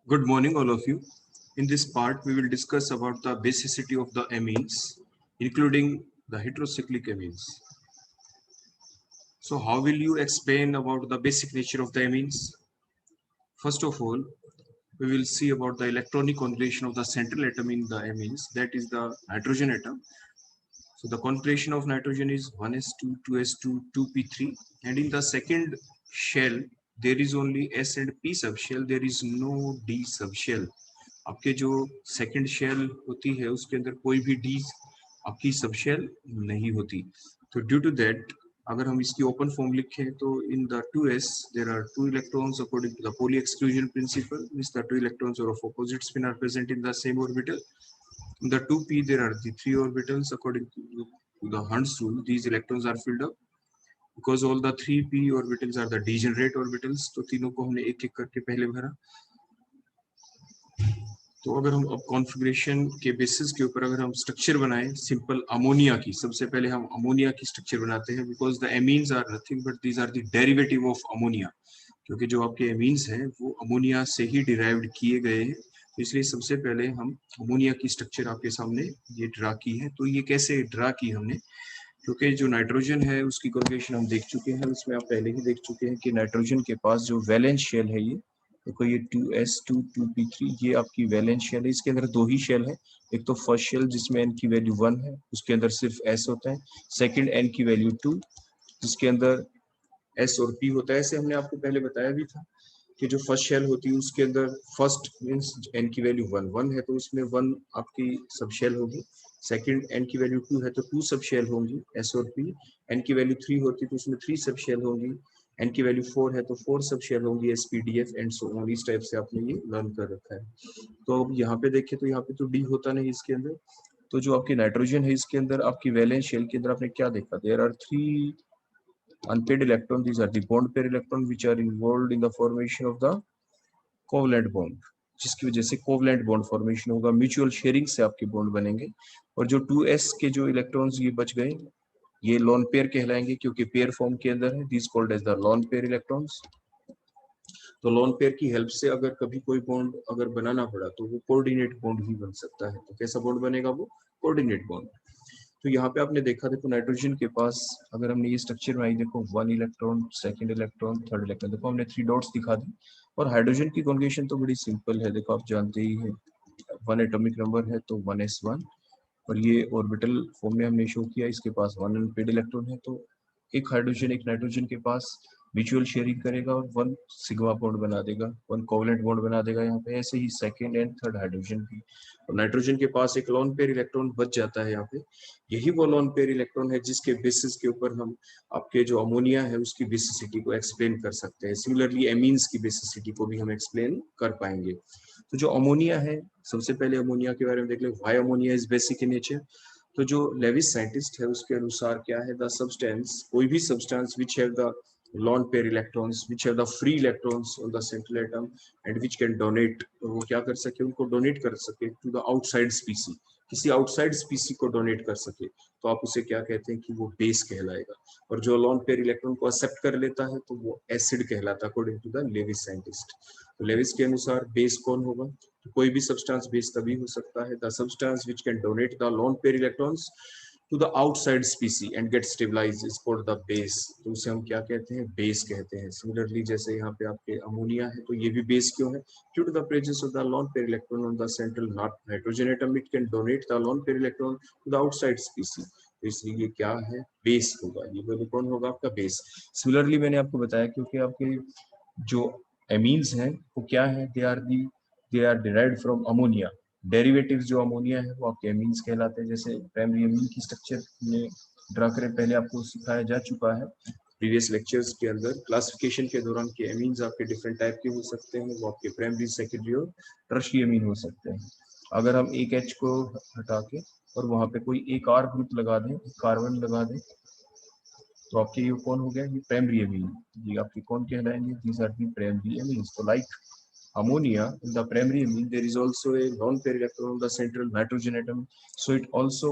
Good morning, all of you. In this part, we will discuss about the basicity of the amines, including the heterocyclic amines. So, how will you explain about the basic nature of the amines? First of all, we will see about the electronic configuration of the central atom in the amines, that is the nitrogen atom. So, the configuration of nitrogen is 1s2, 2s2, 2p3, and in the second shell, there is only s and p subshell, there is no d subshell. आपके जो second shell होती है उसके अंदर कोई भी D आपकी सब शेल नहीं होती. तो ड्यू टू दैट अगर हम इसकी ओपन फॉर्म लिखें तो in the 2s there are 2 electrons according to the Pauli exclusion principle, means the 2 electrons of opposite spin are present in the same orbital. In the 2p there are the 3 orbitals according to the Hund's rule. These electrons are filled up because all the 3p orbitals are the degenerate orbitals. तो तीनों को हमने एक एक करके पहले भरा. तो अगर हम अब कॉन्फ़िगरेशन के बेसिस के ऊपर अगर हम स्ट्रक्चर बनाएं सिंपल अमोनिया की, सबसे पहले हम अमोनिया की स्ट्रक्चर बनाते हैं because the amines are nothing but these are the derivative of ammonia, क्योंकि जो आपके एमीन्स हैं वो अमोनिया से ही डिराइव्ड किए गए हैं. तो इसलिए सबसे पहले हम अमोनिया की स्ट्रक्चर आपके सामने ये ड्रा की है. तो ये कैसे ड्रा की हमने, क्योंकि जो नाइट्रोजन है उसकी कॉन्फ़िगरेशन हम देख चुके हैं, उसमें आप पहले ही देख चुके हैं कि नाइट्रोजन के पास जो वैलेंस शेल है ये देखो, ये 2s2 2p3 ये आपकी वैलेंस शेल है. इसके अंदर दो ही शेल है, एक तो फर्स्ट शेल जिसमें n की वैल्यू 1 है, उसके अंदर सिर्फ s होता है. सेकंड n की वैल्यू 2 जिसके अंदर s और p होता है. ऐसे हमने आपको पहले बताया भी था कि जो फर्स्ट शेल होती है उसके अंदर फर्स्ट मींस n की वैल्यू 1 है तो उसमें 1 आपकी सब शेल होगी. सेकंड n की वैल्यू 2 है तो 2 सब शेल होंगी s और p. n की वैल्यू 3 होती है तो उसमें 3 सब शेल होंगी. n की वैल्यू 4 है तो 4 सब शेल होंगी s p d f and so on. इस टाइप से आपने ये लर्न कर रखा है. तो अब यहाँ पे देखें तो यहाँ पे तो d होता नहीं इसके अंदर. तो जो आपकी नाइट्रोजन है इसके अंदर आपकी वैलेंस शेल के अंदर आपने क्या देखा, there are 3 unpaired electron. These are the bond pair electron which are involved in the formation of the covalent bond, जिसकी वजह से कोवलेंट बॉन्ड फॉर्मेशन होगा. म्यूचुअल शेयरिंग से आपके बॉन्ड बनेंगे. और जो 2s के जो इलेक्ट्रॉन्स ये बच गए ये लॉन पेयर कहलाएंगे क्योंकि पेयर फॉर्म के अंदर है. This called as the lone pair electrons. तो लॉन पेयर की हेल्प से अगर कभी कोई बॉन्ड अगर बनाना पड़ा तो वो कोऑर्डिनेट बॉन्ड ही बन सकता है. तो कैसा बॉन्ड बनेगा, वो कोऑर्डिनेट बॉन्ड. तो यहाँ पे आपने देखा, देखो नाइट्रोजन के पास अगर हमने ये स्ट्रक्चर बनाई, देखो 1 electron, second electron, third electron, देखो हमने 3 डॉट्स दिखा दी. और हाइड्रोजन की कॉन्फ़िगरेशन तो बड़ी सिंपल है, देखो आप जानते ही हैं 1 एटॉमिक नंबर है तो 1s1. और ये ऑर्बिटल फॉर्म में हमने शो किया, इसके पास 1 अनपेड इलेक्ट्रॉन है. तो एक हाइड्रोजन एक नाइट्रोजन के पास म्यूचुअल शेयरिंग करेगा और 1 सिग्मा बॉन्ड बना देगा, 1 कोवलेंट बॉन्ड बना देगा यहाँ पे. ऐसे ही सेकंड एंड थर्ड हाइड्रोजन भी. और नाइट्रोजन के पास एक लॉन पेयर इलेक्ट्रॉन बच जाता है यहाँ पे. यही वो लॉन पेयर इलेक्ट्रॉन है जिसके बेसिस के ऊपर हम आपके जो अमोनिया है उसकी बेसिसिटी को एक्सप्लेन कर सकते हैं. सिमिलरली एमीन्स की बेसिसिटी को भी हम एक्सप्लेन कर पाएंगे. तो जो अमोनिया है, सबसे पहले अमोनिया के बारे में देख ले. Why ammonia is basic in nature. तो जो लेविस साइंटिस्ट है उसके अनुसार क्या है, द सब्सटेंस, कोई भी substance which have the lone pair electrons which have the free electrons on the central atom and which can donate, वो क्या कर सके, उनको डोनेट कर सके टू द आउटसाइड स्पीसी, किसी आउटसाइड स्पीसी को डोनेट कर सके तो आप उसे क्या कहते हैं कि वो बेस कहलाएगा. और जो लॉन पेयर इलेक्ट्रॉन को एक्सेप्ट कर लेता है तो वो एसिड कहलाता है according to the Lewis scientist. तो लेविस के अनुसार बेस कौन होगा, तो कोई भी सब्सटेंस बेस तभी हो सकता है the substance which can donate the lone pair electrons to the outside species and get stabilized is called the base. तो उसे हम क्या कहते हैं, बेस कहते हैं. सिमिलरली जैसे यहाँ पे आपके अमोनिया है तो ये भी बेस क्यों है, due to the presence of the lone pair electron on the central nitrogen atom it can donate the lone pair electron to the outside species. तो इसलिए ये क्या है, बेस होगा. ये वैल्यू कौन होगा, आपका बेस. सिमिलरली मैंने आपको बताया क्योंकि आपके जो एमीन्स हैं वो क्या है, they are derived from ammonia. Derivatives जो अमोनिया है वो आपके एमीन्स कहलाते हैं. जैसे प्राइमरी एमीन की स्ट्रक्चर में ड्रा करें, पहले आपको सिखाया जा चुका है प्रीवियस लेक्चर्स के अंदर. क्लासिफिकेशन के दौरान के एमीन्स आपके डिफरेंट टाइप के हो सकते हैं, वो आपके प्राइमरी, सेकेंडरी और टर्शियरी एमीन हो सकते हैं. अगर हम एक H को हटा के और वहाँ पे कोई एक R ग्रुप लगा दें, कार्बन लगा दें, तो आपके ये कौन हो गया, ये प्राइमरी एमीन. ये आपके कौन कहलाएंगे, these are the primary amines. तो like ammonia in the primary amine there is also a lone pair electron on the central nitrogen atom, so it also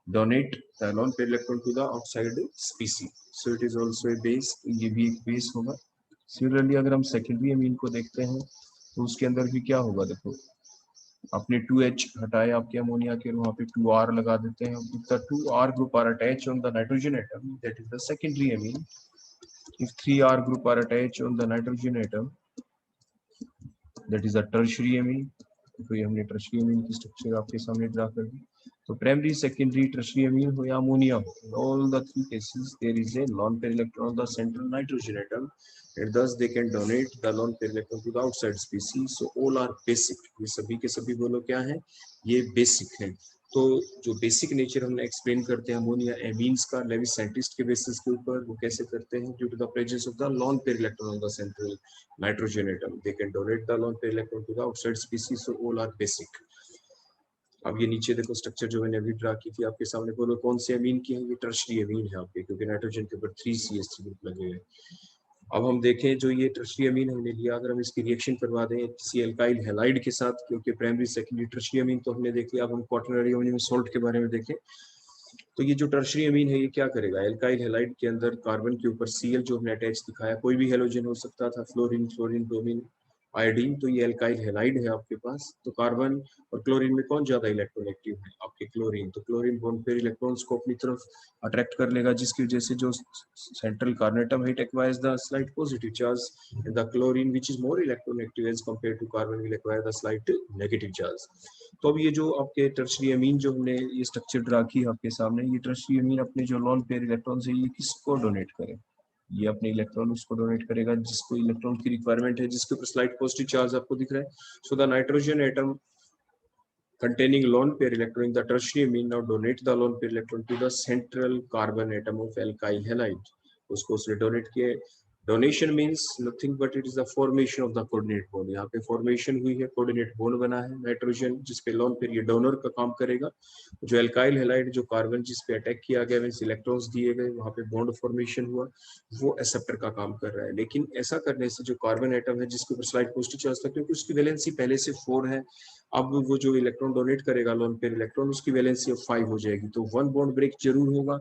donate the lone pair electron to the outside species, so it is also a base. ये भी एक base होगा. Similarly अगर हम secondary amine को देखते हैं तो उसके अंदर भी क्या होगा, देखो आपने 2H हटाए आपके अमोनिया के, वहां पे 2R लगा देते हैं. If the 2R group are attached on the nitrogen atom, that is the secondary amine. If 3R group are attached on the nitrogen atom, that is the tertiary amine. तो ये हमने tertiary अमीन की structure आपके सामने draw कर दी. तो primary, secondary, tertiary अमीन हो या अमोनिया हो, in all the three cases there is a lone pair electron on the central nitrogen atom, and thus they can donate the lone pair electron to the outside species. So all are basic. ये सभी के सभी बोलो क्या है, ये basic है. तो जो बेसिक नेचर हमने एक्सप्लेन करते हैं अमोनिया एमीन्स का लेविस साइंटिस्ट के बेसिस के ऊपर, वो कैसे करते हैं, due to the presence of the lone pair electron on the central nitrogen atom, they can donate the lone pair electron to the outside species. So all are basic. अब ये नीचे देखो स्ट्रक्चर जो मैंने अभी ड्रा की थी आपके सामने, बोलो कौन से अमीन की है, ये टर्शियरी अमीन है आपके, क्योंकि नाइट्रोजन के ऊपर 3CH3 ग्रुप लगे हुए हैं. अब हम देखें जो ये टर्शियरी अमीन हमने लिया, अगर हम इसकी रिएक्शन करवा दें किसी एल्काइल हैलाइड के साथ, क्योंकि प्राइमरी, सेकेंडरी, टर्शियरी अमीन तो हमने देख लिया, अब हम क्वाटरनरी अमोनियम सॉल्ट के बारे में देखें. तो ये जो टर्शियरी अमीन है ये क्या करेगा, एल्काइल हैलाइड के अंदर कार्बन के ऊपर Cl जो हमने अटैच दिखाया, कोई भी हेलोजन हो सकता था, फ्लोरीन, फ्लोरीन, ब्रोमीन, आयोडीन, तो ये एल्काइल हैलाइड है आपके पास. तो कार्बन और क्लोरीन में कौन ज्यादा इलेक्ट्रोनेगेटिव है, आपके क्लोरीन. तो क्लोरीन बॉन्ड पेयर इलेक्ट्रॉन्स को अपनी तरफ अट्रैक्ट कर लेगा, जिसकी वजह से जो सेंट्रल कार्बन एटम है it acquires the slight positive charge, and the chlorine which is more electronegative as compared to carbon will acquire the slight negative charge. तो अब ये जो आपके टर्शियरी अमीन जो हमने ये स्ट्रक्चर ड्रा की आपके सामने, ये टर्शियरी अमीन अपने जो लोन पेयर इलेक्ट्रॉन है ये किसको डोनेट करे, ये अपने इलेक्ट्रॉन उसको डोनेट करेगा जिसको इलेक्ट्रॉन की रिक्वायरमेंट है, जिसके ऊपर स्लाइड पॉजिटिव चार्ज आपको दिख रहा है. So the nitrogen atom containing lone pair electron in the tertiary amine now donate the lone pair electron to the central carbon atom of alkyl halide. उसको उसने डोनेट किए. Donation means nothing but it is the formation of the coordinate bond. यहाँ पे formation हुई है, coordinate bond बना है nitrogen जिसपे लोन पेयर ये डोनर का काम करेगा. जो एल्काइल हैलाइड जो कार्बन जिसपे अटैक किया गया, मींस इलेक्ट्रॉन्स दिए गए, वहां पे बॉन्ड फॉर्मेशन हुआ, वो एक्सेप्टर का काम कर रहा है. लेकिन ऐसा करने से जो कार्बन एटम है जिसके ऊपर स्लाइड पॉजिटिव चार्ज था, क्योंकि उसकी वैलेंसी पहले से 4 है, अब वो जो इलेक्ट्रॉन डोनेट करेगा लोन पेयर इलेक्ट्रॉन, उसकी वैलेंसी अब 5 हो जाएगी. तो 1 बॉन्ड ब्रेक जरूर होगा.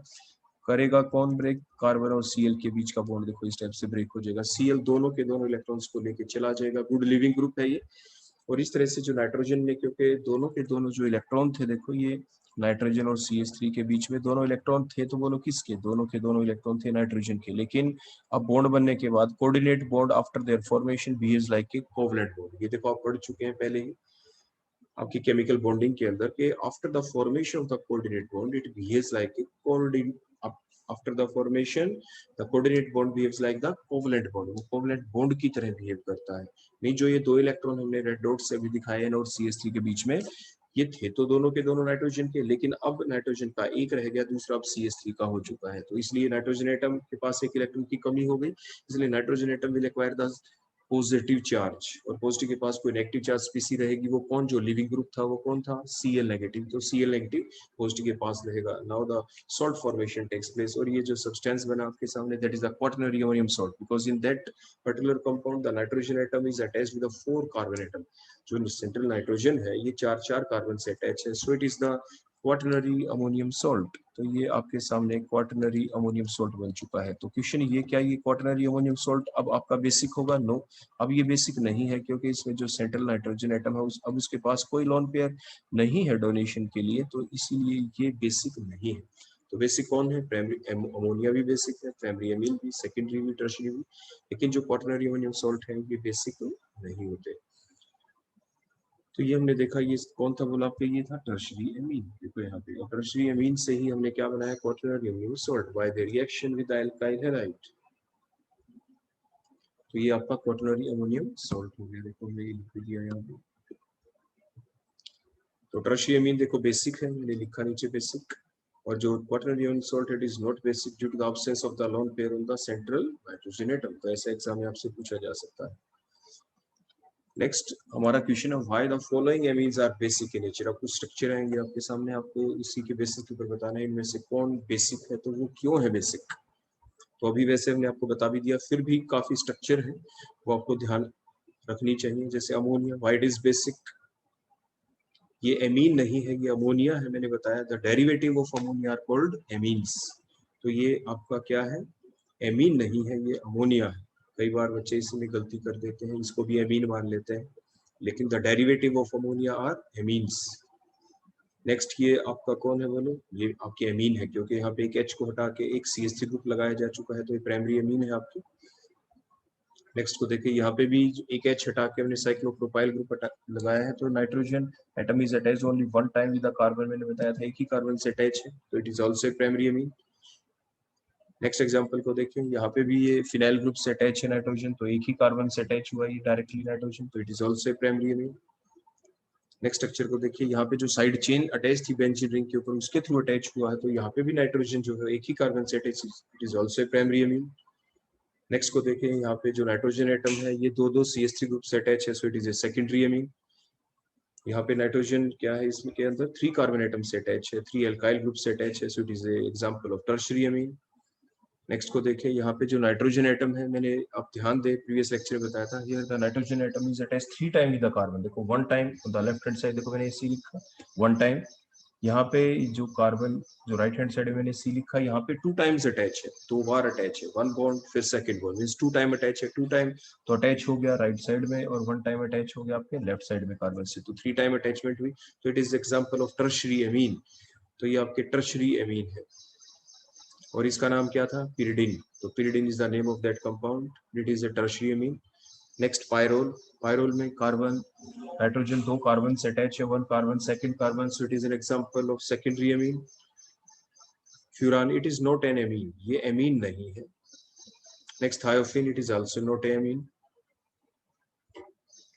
करेगा कौन ब्रेक, कार्बन और Cl के बीच का बॉन्ड देखो इस टाइप से ब्रेक हो जाएगा. Cl दोनों के दोनों इलेक्ट्रॉन्स को लेके चला जाएगा. गुड लिविंग ग्रुप है ये. और इस तरह से जो नाइट्रोजन ने, क्योंकि दोनों के दोनों जो इलेक्ट्रॉन थे, देखो ये नाइट्रोजन और CH3 के बीच में दोनों इलेक्ट्रॉन थे, तो बोलो किसके, दोनों के दोनों इलेक्ट्रॉन थे नाइट्रोजन के. लेकिन अब बॉन्ड बनने के बाद coordinate bond after their formation behaves like a covalent bond. ये देखो आप पढ़ चुके हैं पहले ही आपकी केमिकल बॉन्डिंग के अंदर के after the formation of the coordinate bond it behaves like a coordinate. After the formation the coordinate bond behaves like the covalent bond. वो कोवलेंट बॉन्ड की तरह बिहेव करता है. नहीं जो ये 2 इलेक्ट्रॉन हमने रेड डॉट से भी दिखाए हैं और CH3 के बीच में, ये थे तो दोनों के दोनों नाइट्रोजन के, लेकिन अब नाइट्रोजन का एक रह गया, दूसरा अब CH3 का हो चुका है. तो इसलिए नाइट्रोजन एटम के पास एक इलेक्ट्रॉन की कमी हो गई, इसलिए nitrogen atom will acquire the positive charge. और पॉजिटिव के पास कोई नेगेटिव चार्ज स्पीसी रहेगी, वो कौन, जो लिविंग ग्रुप था वो कौन था, Cl नेगेटिव. तो Cl नेगेटिव पॉजिटिव के पास रहेगा. Now the salt formation takes place. और ये जो सब्सटेंस बना आपके सामने, that is the quaternary ammonium salt, because in that particular compound the nitrogen atom is attached with the 4 carbon atom. जो सेंट्रल नाइट्रोजन है ये 4 कार्बन से अटैच है. So it is the quaternary ammonium salt. तो ये आपके सामने quaternary ammonium salt बन चुका है. तो क्वेश्चन ये क्या, ये क्वाटरनरी अमोनियम सॉल्ट अब आपका बेसिक होगा? नो, अब ये बेसिक नहीं है, क्योंकि इसमें जो सेंट्रल नाइट्रोजन एटम है अब उसके पास कोई लोन पेयर नहीं है डोनेशन के लिए, तो इसीलिए ये बेसिक नहीं है. तो बेसिक कौन है, प्राइमरी अमोनिया भी बेसिक है, प्राइमरी अमीन भी, सेकेंडरी भी, टर्शियरी भी. लेकिन जो क्वाटरनरी अमोनियम सॉल्ट है ये बेसिक नहीं होते. तो ये हमने देखा, ये कौन था बोला आपके, ये था टर्शियरी अमीन. देखो यहाँ पे टर्शियरी अमीन से ही हमने क्या बनाया, quaternary ammonium salt by the reaction with alkyl halide. तो ये आपका क्वाटरनरी अमोनियम सॉल्ट हो गया. देखो हमने ये लिख दिया यहाँ पे. तो टर्शियरी अमीन देखो बेसिक है, मैंने लिखा नीचे बेसिक. और जो quaternary ammonium salt it is not basic due to the absence of the lone pair on the central nitrogen atom. तो ऐसे एग्जाम में आपसे पूछा जा सकता है. नेक्स्ट हमारा क्वेश्चन है, why the following amines are basic in nature. अब कुछ स्ट्रक्चर आएंगे आपके सामने, आपको इसी के बेसिस के ऊपर बताना है इनमें से कौन बेसिक है, तो वो क्यों है बेसिक. तो अभी वैसे हमने आपको बता भी दिया, फिर भी काफी स्ट्रक्चर है वो आपको ध्यान रखनी चाहिए. जैसे ammonia, why it is basic, ये एमीन नहीं है, ये अमोनिया है. मैंने बताया the derivative of ammonia are called amines. तो ये आपका क्या है, एमीन नहीं है, ये अमोनिया है. कई बार बच्चे इसमें गलती कर देते हैं, इसको भी एमीन मान लेते हैं. लेकिन the derivative of ammonia are amines. Next ये आपका कौन है बोलो, ये आपकी एमीन है, क्योंकि यहाँ पे एक H को हटा के एक CH3 ग्रुप लगाया जा चुका है, तो ये प्राइमरी एमीन है आपकी। नेक्स्ट को देखिए, यहाँ पे भी एक H हटा के हमने साइक्लोप्रोपाइल ग्रुप लगाया है, तो nitrogen atom is attached only one time with the carbon, मैंने बताया था एक ही कार्बन से अटैच है, तो it is also a primary amine. Next example को देखें, यहाँ पे भी ये फिनाइल ग्रुप से अटैच है नाइट्रोजन, तो एक ही कार्बन से अटैच हुआ है डायरेक्टली नाइट्रोजन, तो it is also a primary amine. Next structure को देखिए, यहाँ पे जो साइड चेन अटैच थी बेंजीन रिंग के ऊपर, उसके थ्रू अटैच हुआ है, तो यहाँ पे भी नाइट्रोजन जो है एक ही कार्बन से attach, it is also a primary amine. Next को देखें, यहाँ पे जो नाइट्रोजन एटम है ये दो CH3 ग्रुप से अटैच है, so it is a secondary amine. यहाँ पे नाइट्रोजन क्या है, इसमें के अंदर 3 कार्बन एटम से अटैच है, 3 एल्काइल ग्रुप से अटैच है, so it is a example of tertiary amine. Next को देखें, यहाँ पे जो नाइट्रोजन एटम है, मैंने आप ध्यान दे प्रीवियस लेक्चर में बताया था, here the nitrogen atom is attach 3 time with the carbon. देखो 1 time the left hand side, देखो मैंने इसी लिखा 1 टाइम, यहाँ पे जो कार्बन जो राइट हैंड साइड में मैंने सी लिखा, यहाँ पे 2 टाइम्स अटैच है, 2 बार अटैच है, 1 बॉन्ड फिर second bond, means 2 time attach है, 2 टाइम तो अटैच हो गया राइट साइड में, और 1 टाइम अटैच हो गया आपके लेफ्ट साइड में कार्बन से, तो 3 टाइम अटैचमेंट हुई, तो it is example of tertiary amine. तो ये आपके टर्शियरी एमीन है, और इसका नाम क्या था, पिरिडिन। तो pyridine is the name of that compound, it is a tertiary amine. Next pyrrole, pyrrole में कार्बन नाइट्रोजन 2 कार्बन से अटैच है, 1 carbon second carbon, so it is an example of secondary amine. Furan, it is not an amine, ये amine नहीं है। Next thiophene, it is also not amine.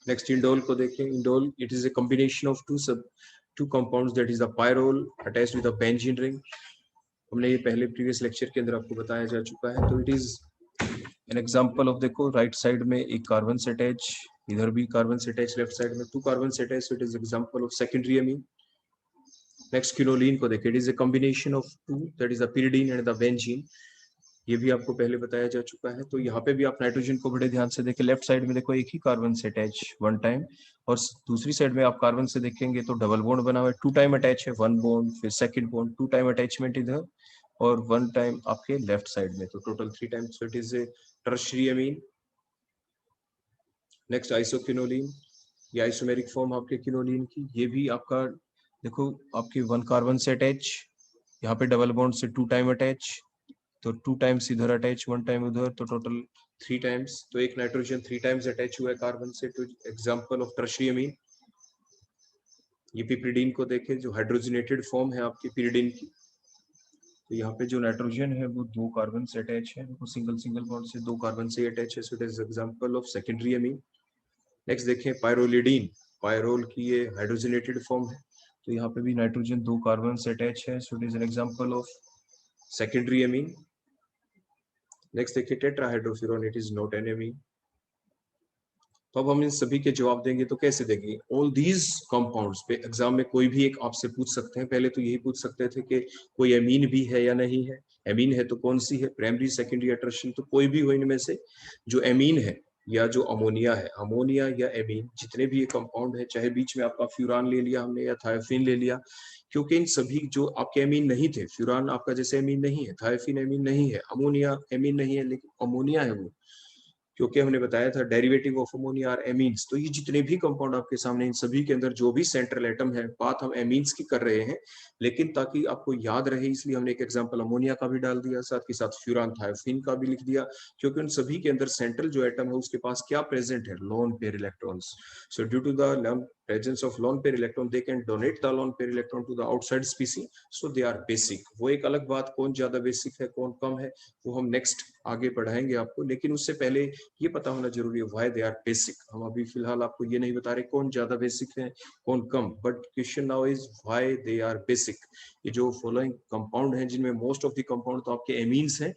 Next indole को देखें, indole it is a combination of two compounds, that is the pyrrole attached with the benzene ring. हमने ये पहले previous lecture के अंदर आपको बताया जा चुका है, तो it is an example of, देखो राइट साइड में एक कार्बन से अटैच, इधर भी कार्बन से अटैच, लेफ्ट साइड में 2 कार्बन से attach, so it is example of secondary amine. Next quinoline को देखें, it is a combination of 2, that is the pyridine and the benzene. ये भी आपको पहले बताया जा चुका है, तो यहाँ पे भी आप नाइट्रोजन को बड़े ध्यान से देखें, लेफ्ट साइड में देखो एक ही कार्बन से अटैच 1 टाइम, और दूसरी साइड में आप कार्बन से देखेंगे तो डबल बॉन्ड बना हुआ है, 2 टाइम अटैच है, 1 बॉन्ड फिर सेकंड बॉन्ड, 2 टाइम अटैचमेंट इधर और 1 टाइम आपके लेफ्ट साइड में, तो total 3 times, so it is a tertiary amine. Next isoquinoline, ये आइसोमेरिक फॉर्म आपके क्विनोलिन की, ये भी आपका देखो आपके 1 कार्बन से अटैच, यहाँ पे डबल बॉन्ड से 2 टाइम अटैच, तो 2 टाइम्स इधर अटैच, 1 टाइम उधर, तो टोटल 3 टाइम्स, तो एक नाइट्रोजन 3 टाइम्स अटैच हुआ है कार्बन से, तो एग्जांपल ऑफ टर्शियरी एमीन। ये पिरिडिन को देखें, जो हाइड्रोजनेटेड फॉर्म है आपकी पिरिडिन की, तो यहाँ पे जो नाइट्रोजन है वो 2 कार्बन से अटैच है, वो सिंगल सिंगल बॉन्ड से 2 कार्बन से अटैच है, so it is example of secondary amine. Next देखें पायरोलिडीन, पायरोल की ये हाइड्रोजनेटेड फॉर्म है, तो यहाँ पे भी नाइट्रोजन 2 कार्बन से अटैच है, so it is an example of secondary amine. Next देखिए tetrahydrofuran, it is not an amine. तो अब हम इन सभी के जवाब देंगे, तो कैसे देंगे, ऑल दीज कंपाउंड्स पे एग्जाम में कोई भी एक आपसे पूछ सकते हैं, पहले तो यही पूछ सकते थे कि कोई एमीन भी है या नहीं है, एमीन है तो कौन सी है, प्राइमरी सेकेंडरी या टर्शियरी, तो कोई भी हो इनमें से जो एमीन है या जो अमोनिया है, अमोनिया या एमीन जितने भी ये कंपाउंड है, चाहे बीच में आपका फ्यूरान ले लिया हमने या थायोफिन ले लिया, क्योंकि इन सभी जो आपके एमीन नहीं थे, फ्यूरान आपका जैसे एमीन नहीं है, थायोफिन एमीन नहीं है, अमोनिया एमीन नहीं है, लेकिन अमोनिया है वो, क्योंकि हमने बताया था derivative of ammonia are amines, तो ये जितने भी कंपाउंड आपके सामने, इन सभी के अंदर जो भी सेंट्रल एटम है, बात हम एमीन्स की कर रहे हैं, लेकिन ताकि आपको याद रहे इसलिए हमने एक एग्जांपल अमोनिया का भी डाल दिया, साथ के साथ फ्यूरान थायोफिन का भी लिख दिया, क्योंकि उन सभी के अंदर सेंट्रल जो एटम है उसके पास क्या प्रेजेंट है, lone pair electrons. So due to the presence of lone pair electron, they can donate the lone pair electron to the outside species, so they are basic। वो एक अलग बात, कौन ज्यादा बेसिक है कौन कम है वो हम नेक्स्ट आगे पढ़ाएंगे आपको, लेकिन उससे पहले ये पता होना जरूरी है व्हाई दे आर बेसिक। हम अभी फिलहाल आपको ये नहीं बता रहे कौन ज्यादा बेसिक है कौन कम, but question now is why they are basic. ये जो फॉलोइंग कंपाउंड हैं जिनमें मोस्ट ऑफ द कंपाउंड तो आपके एमीन्स हैं,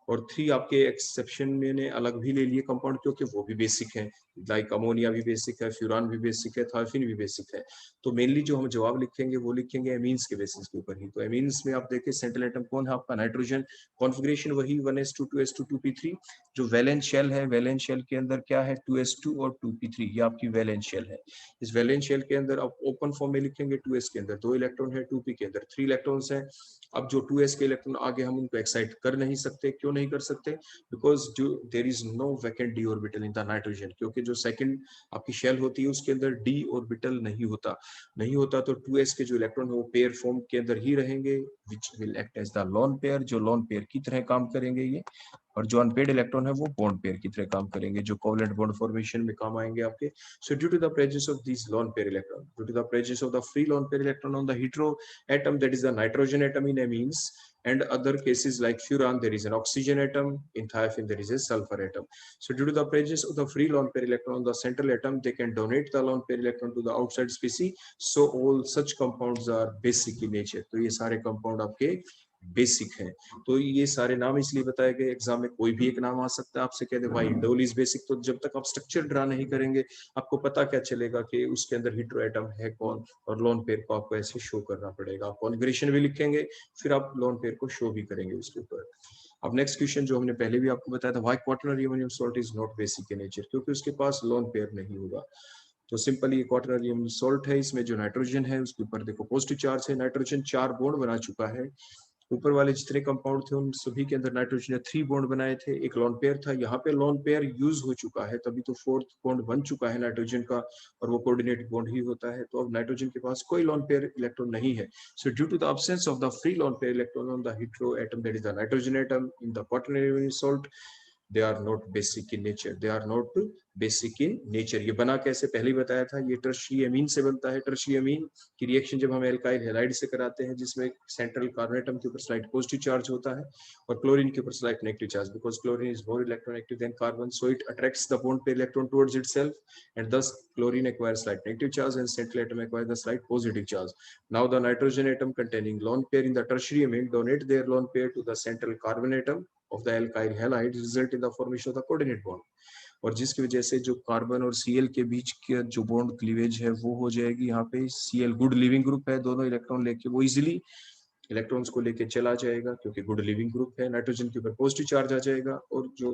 और 3 आपके एक्सेप्शन मैंने अलग भी ले लिए कंपाउंड, क्योंकि वो भी बेसिक है, लाइक अमोनिया भी बेसिक है, फ्यूरान भी बेसिक है, थायोफिन भी बेसिक है। तो मेनली जो हम जवाब लिखेंगे वो लिखेंगे एमीन्स के बेसिस के ऊपर ही। तो एमीन्स में आप देखिए सेंट्रल एटम कौन है आपका, नाइट्रोजन, कॉन्फ़िगरेशन वही 1s2 2s2 2p3। जो वैलेंस शेल है, वैलेंस शेल के अंदर क्या है 2s2 और 2p3, ये आपकी वैलेंस शेल है। इस वैलेंस शेल के अंदर आप ओपन फॉर्म में लिखेंगे 2s के अंदर 2 इलेक्ट्रॉन है, 2p के अंदर 3 इलेक्ट्रॉन्स हैं। अब जो 2s के इलेक्ट्रॉन आगे हम उनको एक्साइट कर नहीं सकते, क्यों नहीं कर सकते? बिकॉज जो there is no vacant d orbital in the nitrogen, क्योंकि जो सेकंड आपकी शेल होती है उसके अंदर डी ऑर्बिटल नहीं होता तो 2s के जो इलेक्ट्रॉन है वो पेयर फॉर्म के अंदर ही रहेंगे, which will act as the lone pair, जो लोन पेयर की तरह काम करेंगे ये, और जो अनपेड इलेक्ट्रॉन है वो बॉन्ड पेयर की तरह काम करेंगे, जो कोवलेंट बॉन्ड फॉर्मेशन में काम आएंगे आपके. So due to the presence of this lone pair electron, due to the presence of the free lone pair electron on the hetero atom, that is the nitrogen atom in amines, and other cases like furan there is an oxygen atom, in thiophene there is a sulfur atom. So due to the presence of the free lone pair electron on the central atom, they can donate the lone pair electron to the outside species. So all such compounds are basic in nature. तो ये सारे compound आपके basic है. तो ये सारे नाम इसलिए बताए गए, एग्जाम में कोई भी एक नाम आ सकता है, आपसे कह दे भाई इंडोल इज बेसिक, तो जब तक आप स्ट्रक्चर ड्रा नहीं करेंगे आपको पता क्या चलेगा कि उसके अंदर हीट्रो एटम है कौन, और लोन पेयर को आपको ऐसे शो करना पड़ेगा. आप कॉन्फ़िगरेशन भी लिखेंगे, फिर आप लोन पेयर को शो भी करेंगे उसके ऊपर. अब नेक्स्ट क्वेश्चन जो हमने पहले भी आपको बताया था, why quaternary ammonium salt is not basic in nature, क्योंकि उसके पास लोन पेयर नहीं होगा. तो सिंपल ये क्वाटरनरी अमोनियम सॉल्ट है, इसमें जो नाइट्रोजन है उसके ऊपर देखो पॉजिटिव चार्ज है, नाइट्रोजन 4 बॉन्ड बना चुका है. ऊपर वाले जितने कंपाउंड थे उन सभी के अंदर नाइट्रोजन ने 3 बॉन्ड बनाए थे, एक लोन पेयर था, यहाँ पे लोन पेयर यूज हो चुका है, तभी तो 4th बॉन्ड बन चुका है नाइट्रोजन का, और वो कोऑर्डिनेट बॉन्ड ही होता है. तो अब नाइट्रोजन के पास कोई लोन पेयर इलेक्ट्रॉन नहीं है. So due to the absence of the free lone pair electron on the hetero atom, that is the nitrogen atom in the quaternary ammonium salt, they are not basic in nature, they are not basic in nature. ये बना कैसे पहले ही बताया था, ये tertiary अमीन से बनता है. टर्शियरी अमीन की रिएक्शन जब हम एल्काइल हैलाइड से कराते हैं, जिसमें सेंट्रल कार्बन एटम के ऊपर स्लाइट पॉजिटिव चार्ज होता है और क्लोरीन के ऊपर slight negative charge, because chlorine is more electronegative then carbon, so it attracts the bond pair electron towards itself and thus chlorine acquires slight negative charge and central atom acquires the slight positive charge. Now the nitrogen atom containing lone pair in the tertiary amine donate their lone pair to the central carbon atom of the alkyl halide, result in the formation of the coordinate bond. और जिसकी वजह से जो carbon और Cl के बीच के जो bond cleavage है वो हो जाएगी. यहाँ पे Cl गुड लिविंग ग्रुप है, दोनों इलेक्ट्रॉन लेके वो इजिली इलेक्ट्रॉन्स को लेके चला जाएगा क्योंकि गुड लिविंग ग्रुप है. नाइट्रोजन के ऊपर पॉजिटिव चार्ज आ जाएगा और जो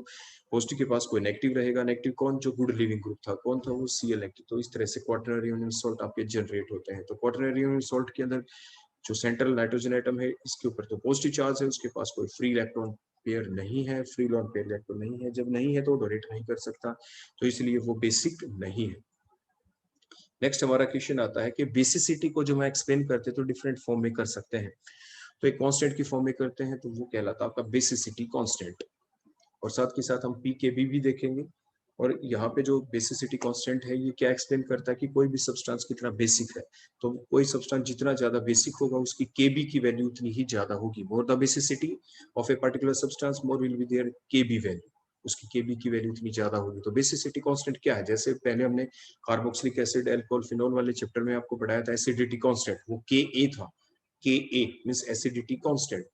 पॉजिटिव के पास कोई नेगेटिव रहेगा. नेगेटिव कौन, जो गुड लिविंग ग्रुप था, कौन था वो Cl नेगेटिव. तो इस तरह से क्वाटरनरी अमोनियम सॉल्ट आपके जनरेट होते हैं. तो क्वाटरनरी अमोनियम सॉल्ट के अंदर जो सेंट्रल नाइट्रोजन एटम है इसके ऊपर तो पॉजिटिव चार्ज है, उसके पास कोई फ्री इलेक्ट्रॉन पेयर नहीं है, फ्री लोन पेयर इलेक्ट्रॉन नहीं है. जब नहीं है तो डोनेट नहीं कर सकता, तो इसलिए वो बेसिक नहीं है. नेक्स्ट हमारा क्वेश्चन आता है कि बेसिसिटी को जो हम एक्सप्लेन करते हैं तो डिफरेंट फॉर्म में कर सकते हैं. तो एक कांस्टेंट की फॉर्म में करते हैं तो वो कहलाता है आपका बेसिसिटी कांस्टेंट, और साथ के साथ हम पीकेबी भी देखेंगे. और यहाँ पे जो बेसिसिटी कांस्टेंट है ये क्या एक्सप्लेन करता है कि कोई भी सब्सटेंस कितना बेसिक है, तो कोई सब्सटेंस जितना ज्यादा बेसिक होगा उसकी केबी की वैल्यू उतनी ही ज्यादा होगी. More the basicity of a particular substance more will be their Kb value, उसकी केबी की वैल्यू उतनी ज्यादा होगी. तो बेसिसिटी कांस्टेंट क्या है, जैसे पहले हमने कार्बोक्सिलिक एसिड अल्कोहल फिनोल वाले चैप्टर में आपको पढ़ाया था एसिडिटी कांस्टेंट, वो Ka था. Ka means acidity constant.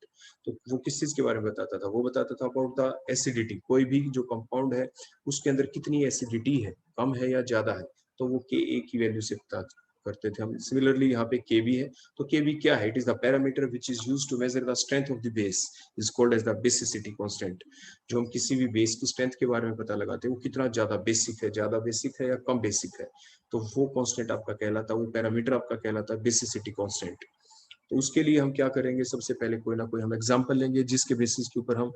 तो वो किस चीज के बारे में बताता था, वो बताता था अबाउट द एसिडिटी, कोई भी जो कंपाउंड है उसके अंदर कितनी एसिडिटी है, कम है या ज्यादा है, तो वो Ka की वैल्यू से पता करते थे हम. सिमिलरली यहाँ पे Kb है, तो Kb क्या है, it is the parameter which is used to measure the strength of the base, is called as the basicity constant. जो हम किसी भी बेस की स्ट्रेंथ के बारे में पता लगाते हैं वो कितना ज्यादा बेसिक है या कम बेसिक है, तो वो कांस्टेंट आपका कहलाता है, वो पैरामीटर आपका कहलाता है बेसिसिटी कांस्टेंट. तो उसके लिए हम क्या करेंगे, सबसे पहले कोई ना कोई हम एग्जांपल लेंगे जिसके बेसिस के ऊपर हम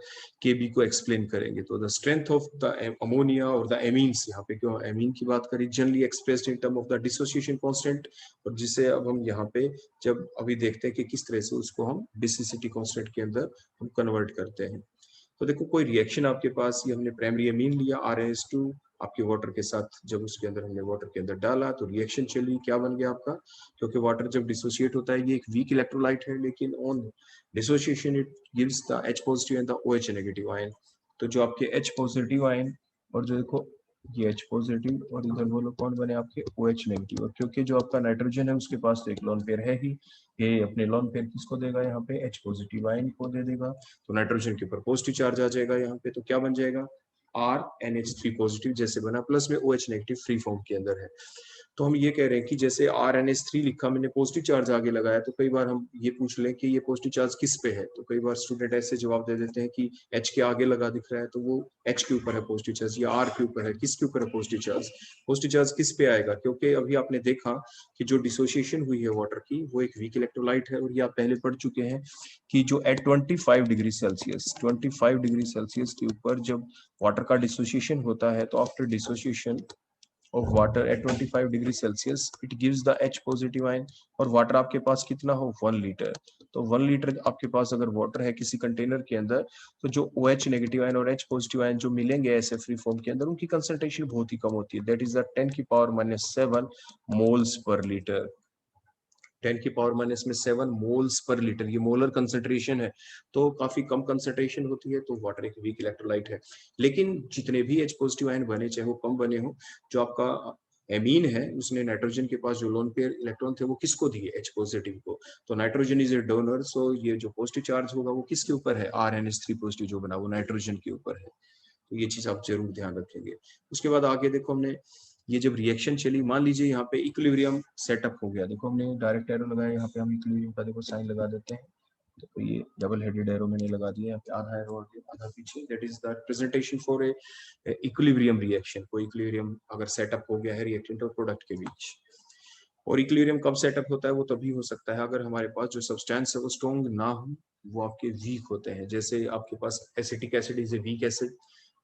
Kb को एक्सप्लेन करेंगे. तो the strength of the ammonia और द एमीन्स, यहाँ पे क्यों एमीन की बात करी, generally expressed in term of the dissociation constant, और जिसे अब हम यहाँ पे जब अभी देखते हैं कि किस तरह से उसको हम बेसिसिटी कांस्टेंट के अंदर हम कन्वर्ट करते हैं. तो देखो कोई रिएक्शन आपके पास, ये हमने प्राइमरी अमीन लिया RnH2 आपके वाटर के साथ, जब उसके अंदर हमने वाटर के अंदर डाला तो रिएक्शन चली, क्या बन गया आपका, क्योंकि वाटर जब डिसोसिएट होता है ये एक वीक इलेक्ट्रोलाइट है, लेकिन on dissociation it gives the H positive and the OH negative ion. तो जो आपके H पॉजिटिव आयन और जो देखो ये H पॉजिटिव और इधर वो लोग कौन बने आपके OH नेगेटिव, और क्योंकि जो आपका नाइट्रोजन है उसके पास तो एक लोन पेयर है ही, ये अपने लोन पेयर किसको देगा, यहाँ पे H पॉजिटिव आयन को दे देगा. तो नाइट्रोजन के ऊपर पॉजिटिव चार्ज आ जाएगा यहाँ पे, तो क्या बन जाएगा RnH3 पॉजिटिव जैसे बना, प्लस में OH नेगेटिव फ्री फॉर्म के अंदर है. तो हम ये कह रहे हैं कि जैसे RnH3 लिखा, मैंने पॉजिटिव चार्ज आगे लगाया, तो कई बार हम ये पूछ लें कि ये पॉजिटिव चार्ज किस पे है, तो कई बार स्टूडेंट ऐसे जवाब दे देते हैं कि H के आगे लगा दिख रहा है, तो वो H के ऊपर है पॉजिटिव चार्ज, या R के ऊपर है, किसके ऊपर है पॉजिटिव चार्ज, पॉजिटिव चार्ज किस पे आएगा, क्योंकि अभी आपने देखा कि जो डिसोसिएशन हुई है वाटर की वो एक वीक इलेक्ट्रोलाइट है, और ये आप पहले पढ़ चुके हैं कि जो at 25 degree Celsius 25 degree Celsius के ऊपर जब वाटर का डिसोसिएशन होता है, तो after dissociation of water at 25 degree Celsius it gives the H positive ion, और वाटर आपके पास कितना हो 1 लीटर, तो 1 लीटर आपके पास अगर वाटर है किसी कंटेनर के अंदर, तो जो OH नेगेटिव आयन और H पॉजिटिव आयन जो मिलेंगे ऐसे फ्री फॉर्म के अंदर, उनकी कंसंट्रेशन बहुत ही कम होती है, दैट इज द 10 की पावर -7 मोल्स पर लीटर, 10 की पावर -7 मोल्स पर लीटर, ये मोलर कंसंट्रेशन है, तो काफी कम कंसंट्रेशन होती है, तो वाटर एक वीक इलेक्ट्रोलाइट है। लेकिन जितने भी H पॉजिटिव आयन बने, चाहे वो कम बने हो, जो आपका एमीन है उसने नाइट्रोजन के पास जो लोन पेयर इलेक्ट्रॉन थे वो किसको दिए, H पॉजिटिव को, तो नाइट्रोजन इज ए डोनर, सो ये जो पॉजिटिव चार्ज होगा वो किसके ऊपर है, RnH3 पॉजिटिव जो बना वो नाइट्रोजन के ऊपर है, तो ये चीज आप जरूर ध्यान रखेंगे। उसके बाद आगे देखो, हमने ये जब रिएक्शन चली, मान लीजिए यहाँ पे इक्विलिब्रियम सेटअप हो गया, देखो हमने डायरेक्ट एरो लगाया, यहाँ पे हम इक्विलिब्रियम का देखो साइन लगा देते हैं, तो ये डबल हेडेड एरो मैंने लगा दिया, यहाँ पे आधा एरो आगे आधा पीछे, that is the representation for a equilibrium reaction, कोई इक्विलिब्रियम अगर सेटअप हो गया है रिएक्टेंट और प्रोडक्ट के बीच। और इक्विलिब्रियम कब सेटअप होता है, वो तभी हो सकता है अगर हमारे पास जो सब्सटेंस है वो स्ट्रॉन्ग ना हो, वो आपके वीक होते हैं, जैसे आपके पास acetic acid is a weak acid,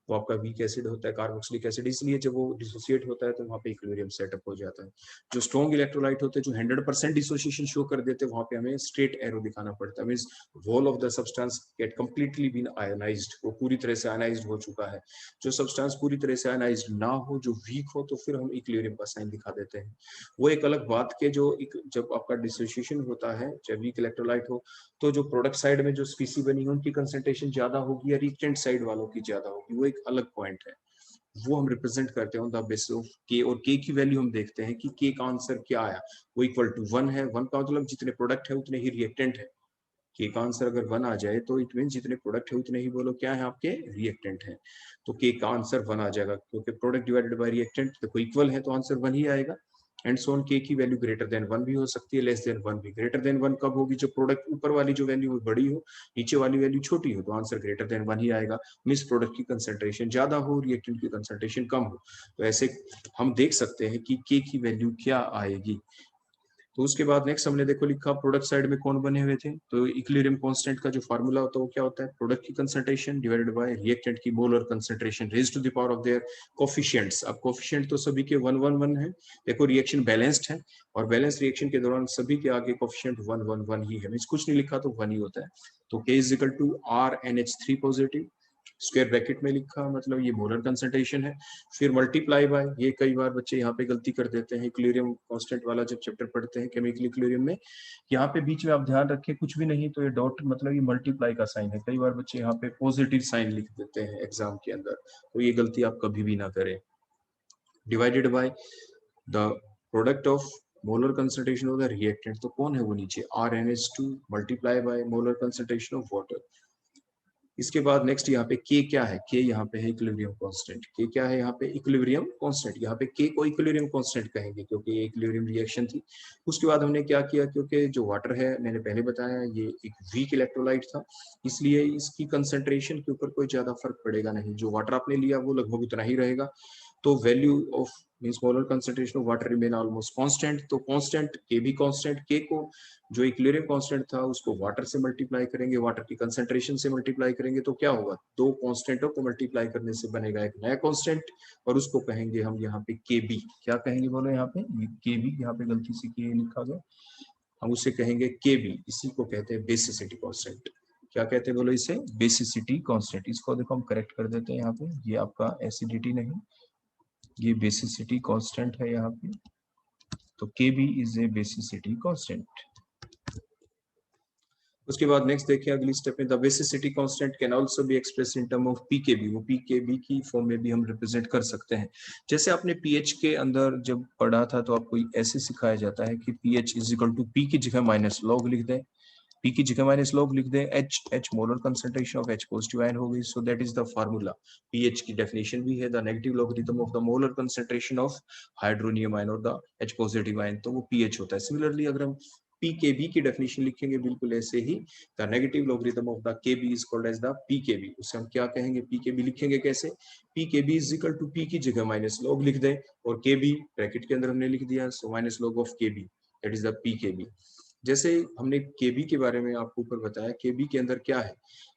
वो आपका वीक एसिड होता है, कार्बोक्सिलिक एसिड, इसलिए जब वो डिसोसिएट होता है तो वहाँ पे इक्विलिब्रियम सेटअप हो जाता है। जो स्ट्रॉन्ग इलेक्ट्रोलाइट होते हैं जो 100% डिसोसिएशन शो कर देते हैं, वहाँ पे हमें स्ट्रेट एरो दिखाना पड़ता है, means whole of the substance get completely been ionized, वो पूरी तरह से आयनाइज्ड हो चुका है। जो सब्सटेंस पूरी तरह से आयनाइज्ड ना हो, जो वीक हो, तो फिर हम इक्विलिब्रियम का साइन दिखा देते हैं। वो एक अलग बात के जो जब आपका डिसोसिएशन होता है, चाहे वीक इलेक्ट्रोलाइट हो, तो जो प्रोडक्ट साइड में जो स्पीसी बनी है उनकी कंसंट्रेशन ज्यादा होगी या रिएक्टेंट साइड वालों की ज्यादा होगी, वो एक अलग पॉइंट है, वो हम रिप्रेजेंट करते हैं ऑन द बेसिस ऑफ के, और के की वैल्यू हम देखते हैं कि के का आंसर क्या आया, वो इक्वल टू 1 है, 1 का मतलब जितने प्रोडक्ट है उतने ही रिएक्टेंट है, के का आंसर अगर 1 आ जाए तो इट मीन जितने प्रोडक्ट है उतने ही बोलो क्या है आपके रिएक्टेंट है, तो के का आंसर 1 आ जाएगा, क्योंकि प्रोडक्ट डिवाइडेड बाय रिएक्टेंट देखो इक्वल है तो आंसर 1 ही आएगा, एंड सो ऑन, के की वैल्यू ग्रेटर देन 1 भी हो सकती है, लेस देन 1 भी। ग्रेटर देन 1 कब होगी, जब प्रोडक्ट ऊपर वाली जो वैल्यू है बड़ी हो, नीचे वाली वैल्यू छोटी हो, तो आंसर ग्रेटर देन 1 ही आएगा, मींस प्रोडक्ट की कंसंट्रेशन ज्यादा हो, रिएक्टेंट की कंसंट्रेशन कम हो, तो ऐसे हम देख सकते हैं कि के की वैल्यू क्या आएगी। तो उसके बाद नेक्स्ट हमने देखो लिखा प्रोडक्ट साइड में कौन बने हुए थे, तो इक्विलिब्रियम कांस्टेंट का जो फार्मूला होता है वो क्या होता है, प्रोडक्ट की कंसंट्रेशन डिवाइडेड बाय रिएक्टेंट की molar concentration raised to the power of their coefficients. अब कोफिशिएंट तो सभी के 1 1 1 है, देखो रिएक्शन बैलेंस्ड है, और बैलेंस रिएक्शन के दौरान सभी के आगे कोफिशिएंट 1 1 1 ही है, मींस कुछ नहीं लिखा तो 1 ही होता है, तो K is equal to RnH3 positive square bracket में लिखा, मतलब ये मोलर कंसंट्रेशन है, फिर मल्टीप्लाई बाय, ये कई बार बच्चे यहाँ पे गलती कर देते हैं, इक्विलिब्रियम कांस्टेंट वाला जब चैप्टर पढ़ते हैं केमिकल इक्विलिब्रियम में, यहाँ पे बीच में आप ध्यान रखें कुछ भी नहीं तो ये डॉट मतलब ये मल्टीप्लाई का साइन है, कई बार बच्चे यहाँ पे पॉजिटिव साइन लिख देते हैं एग्जाम के अंदर, तो ये गलती आप कभी भी ना करें। Divided by the product of molar concentration of the reactant, तो कौन है वो नीचे, RnH2 multiply by molar concentration of water. इसके बाद नेक्स्ट यहाँ पे के क्या है, के यहाँ पे है इक्विलिब्रियम कांस्टेंट, के क्या है यहाँ पे इक्विलिब्रियम कांस्टेंट, यहाँ पे के को इक्विलिब्रियम कांस्टेंट कहेंगे क्योंकि ये इक्विलिब्रियम रिएक्शन थी। उसके बाद हमने क्या किया, क्योंकि जो वाटर है मैंने पहले बताया ये एक वीक इलेक्ट्रोलाइट था, इसलिए इसकी कंसंट्रेशन के ऊपर कोई ज्यादा फर्क पड़ेगा नहीं, जो वाटर आपने लिया वो लगभग उतना ही रहेगा, तो value of means molar concentration of water remain almost constant, तो कांस्टेंट के भी कांस्टेंट, के को जो इक्विलिब्रियम कांस्टेंट था उसको वाटर से मल्टीप्लाई करेंगे, वाटर की कंसंट्रेशन से मल्टीप्लाई करेंगे, तो क्या होगा, दो कांस्टेंटों को मल्टीप्लाई करने से बनेगा एक नया कांस्टेंट, और उसको कहेंगे हम यहाँ पे के बी, क्या कहेंगे बोलो यहाँ पे के बी, यहाँ पे गलती से के लिखा गया, हम उसे कहेंगे के बी, इसी को कहते हैं बेसिसिटी कांस्टेंट, क्या कहते हैं बोलो इसे, बेसिसिटी कांस्टेंट। इसको देखो हम करेक्ट कर देते हैं यहाँ पे, ये आपका एसिडिटी नहीं, ये बेसिसिटी कांस्टेंट है यहाँ पे, तो Kb is a basicity constant. उसके बाद नेक्स्ट देखिए अगली स्टेप में, the basicity constant can also be express in term of pKb, वो पीकेबी की फॉर्म में भी हम रिप्रेजेंट कर सकते हैं। जैसे आपने पीएच के अंदर जब पढ़ा था तो आपको ऐसे सिखाया जाता है कि pH is equal to p की जगह माइनस लॉग लिख दें, P की जगह माइनस log लिख दें, H molar concentration of H positive ion हो गई, so that is the formula. pH की डेफिनेशन भी है the negative logarithm of the molar concentration of hydronium ion और द H पॉजिटिव आयन, तो वो pH होता है। सिमिलरली अगर हम pKb की डेफिनेशन लिखेंगे बिल्कुल ऐसे ही, the negative logarithm of the Kb is called as the pKb। उससे हम क्या कहेंगे, pKb लिखेंगे कैसे, pKb is equal to p की जगह माइनस log लिख दें और Kb ब्रैकेट के अंदर हमने लिख दिया, so minus log of Kb, that is the pKb। जैसे हमने केबी के बारे में आपको ऊपर बताया, केबी के अंदर क्या है,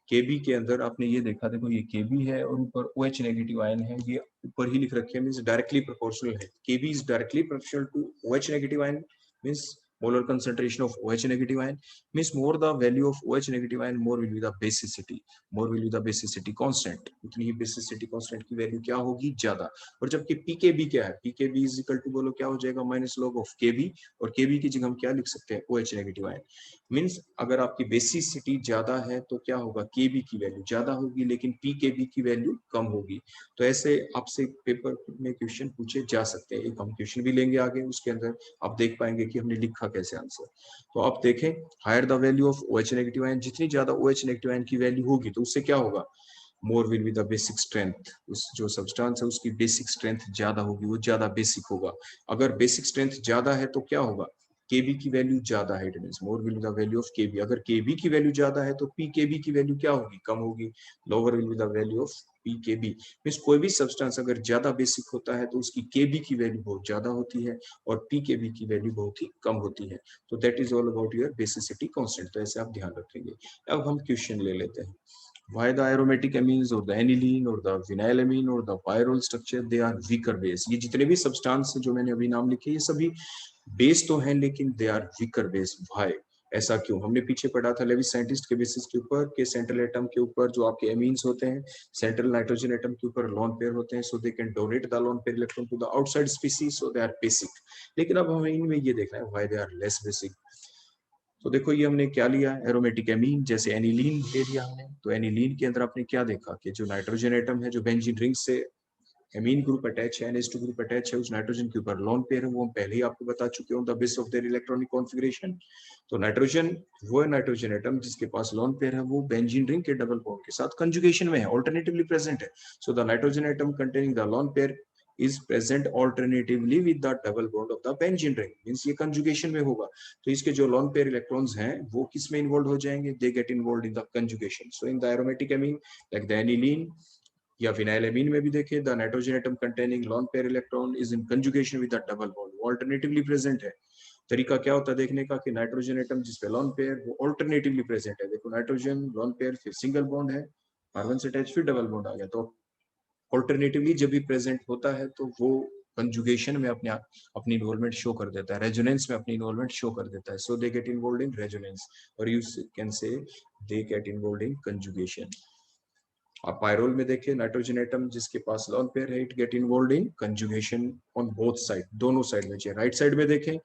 केबी के अंदर आपने ये देखा, देखो ये केबी है और ऊपर OH नेगेटिव आयन है, ये ऊपर ही लिख रखे हैं, मींस डायरेक्टली प्रोपोर्शनल है। Kb is directly proportional to OH negative ion, means molar concentration of OH negative ion, means more the value of OH negative ion, more will be the basicity, more will be the basicity constant, उतनी ही basicity constant की value क्या होगी, ज्यादा। और जबकि pKb क्या है, pKb is equal to बोलो क्या हो जाएगा, माइनस log of Kb, और Kb की जगह हम क्या लिख सकते हैं, OH नेगेटिव आयन। मींस अगर आपकी बेसिसिटी ज्यादा है तो क्या होगा, Kb की वैल्यू ज्यादा होगी लेकिन pKb की वैल्यू कम होगी। तो ऐसे आपसे पेपर में क्वेश्चन पूछे जा सकते हैं, एक हम क्वेश्चन भी लेंगे आगे, उसके अंदर आप देख पाएंगे कि हमने लिखा कैसे आंसर। तो आप देखें, higher the value of OH negative ion, जितनी ज्यादा OH नेगेटिव आयन की वैल्यू होगी तो उससे क्या होगा, more will be the basic strength, उस जो सब्सटेंस है उसकी बेसिक स्ट्रेंथ ज्यादा होगी, वो ज्यादा बेसिक होगा। अगर बेसिक स्ट्रेंथ ज्यादा है तो क्या होगा, Kb की वैल्यू ज्यादा है, it means more will be the value of Kb। अगर Kb की वैल्यू ज्यादा है तो pKb की वैल्यू क्या होगी, कम होगी, lower will be the value of pKb। Means कोई भी सब्सटेंस अगर ज्यादा बेसिक होता है तो उसकी Kb की वैल्यू बहुत ज्यादा होती है और pKb की वैल्यू बहुत ही कम होती है। तो that is all about your basicity constant, तो ऐसे आप ध्यान रखेंगे। अब हम क्वेश्चन ले लेते हैं। Why the aromatic amines or the aniline or the phenylamine or the pyrrole structure they are weaker base? ये जितने भी सब्सटेंस जो मैंने अभी नाम लिखे, ये सभी बेस तो हैं लेकिन they are weaker base. Why, ऐसा क्यों? हमने पीछे पढ़ा था लेविस साइंटिस्ट के बेसिस के ऊपर के सेंट्रल एटम के ऊपर जो आपके एमीन्स होते हैं, सेंट्रल नाइट्रोजन एटम के ऊपर लोन पेयर होते हैं, so they can donate the lone pair electron to the outside species, so they are basic. लेकिन अब हमें इनमें ये देखना है why they are less basic. तो देखो ये हमने क्या लिया, एरोमेटिक एमीन, जैसे एनिलीन ले लिया हमने, तो एनिलीन के अंदर आपने क्या देखा कि जो नाइट्रोजन एटम है, जो बेंजीन रिंग से एमीन ग्रुप अटैच है, NH2 ग्रुप अटैच है, उस नाइट्रोजन के ऊपर लोन पेयर है, वो हम पहले ही आपको बता चुके हैं, the base of there electronic configuration. तो नाइट्रोजन, वो नाइट्रोजन एटम जिसके पास लोन पेयर है, वो बेंजीन रिंग के डबल बॉन्ड के साथ कंजुगेशन में है, ऑल्टरनेटिवली प्रेजेंट है। So the nitrogen atom containing the lone pair is present alternatively with the double bond of the benzene ring, means ये conjugation में होगा। तो इसके जो lone pair electrons हैं वो किस में involved हो जाएंगे, they get involved in the conjugation। So in the aromatic amine like the aniline या phenylamine में भी देखें, the nitrogen atom containing lone pair electron is in conjugation with the double bond, वो alternatively present है। तरीका क्या होता है देखने का कि नाइट्रोजन एटम जिसपे लोन पेयर वो ऑल्टरनेटिवली प्रेजेंट है, देखो नाइट्रोजन लोन पेयर फिर सिंगल बॉन्ड है, कार्बन से अटैच फिर डबल बॉन्ड आ गया, तो ऑल्टरनेटिवली जब भी प्रेजेंट होता है तो वो कंजुगेशन में अपनी इन्वॉल्वमेंट शो कर देता है, रेजोनेंस में अपनी इन्वॉल्वमेंट शो कर देता है। So they get involved in resonance, और you can say they get involved in conjugation. आप पायरोल में देखें, नाइट्रोजन एटम जिसके पास लोन पेयर है, it get involved in conjugation on both side, दोनों साइड में चाहिए। राइट साइड में देखें,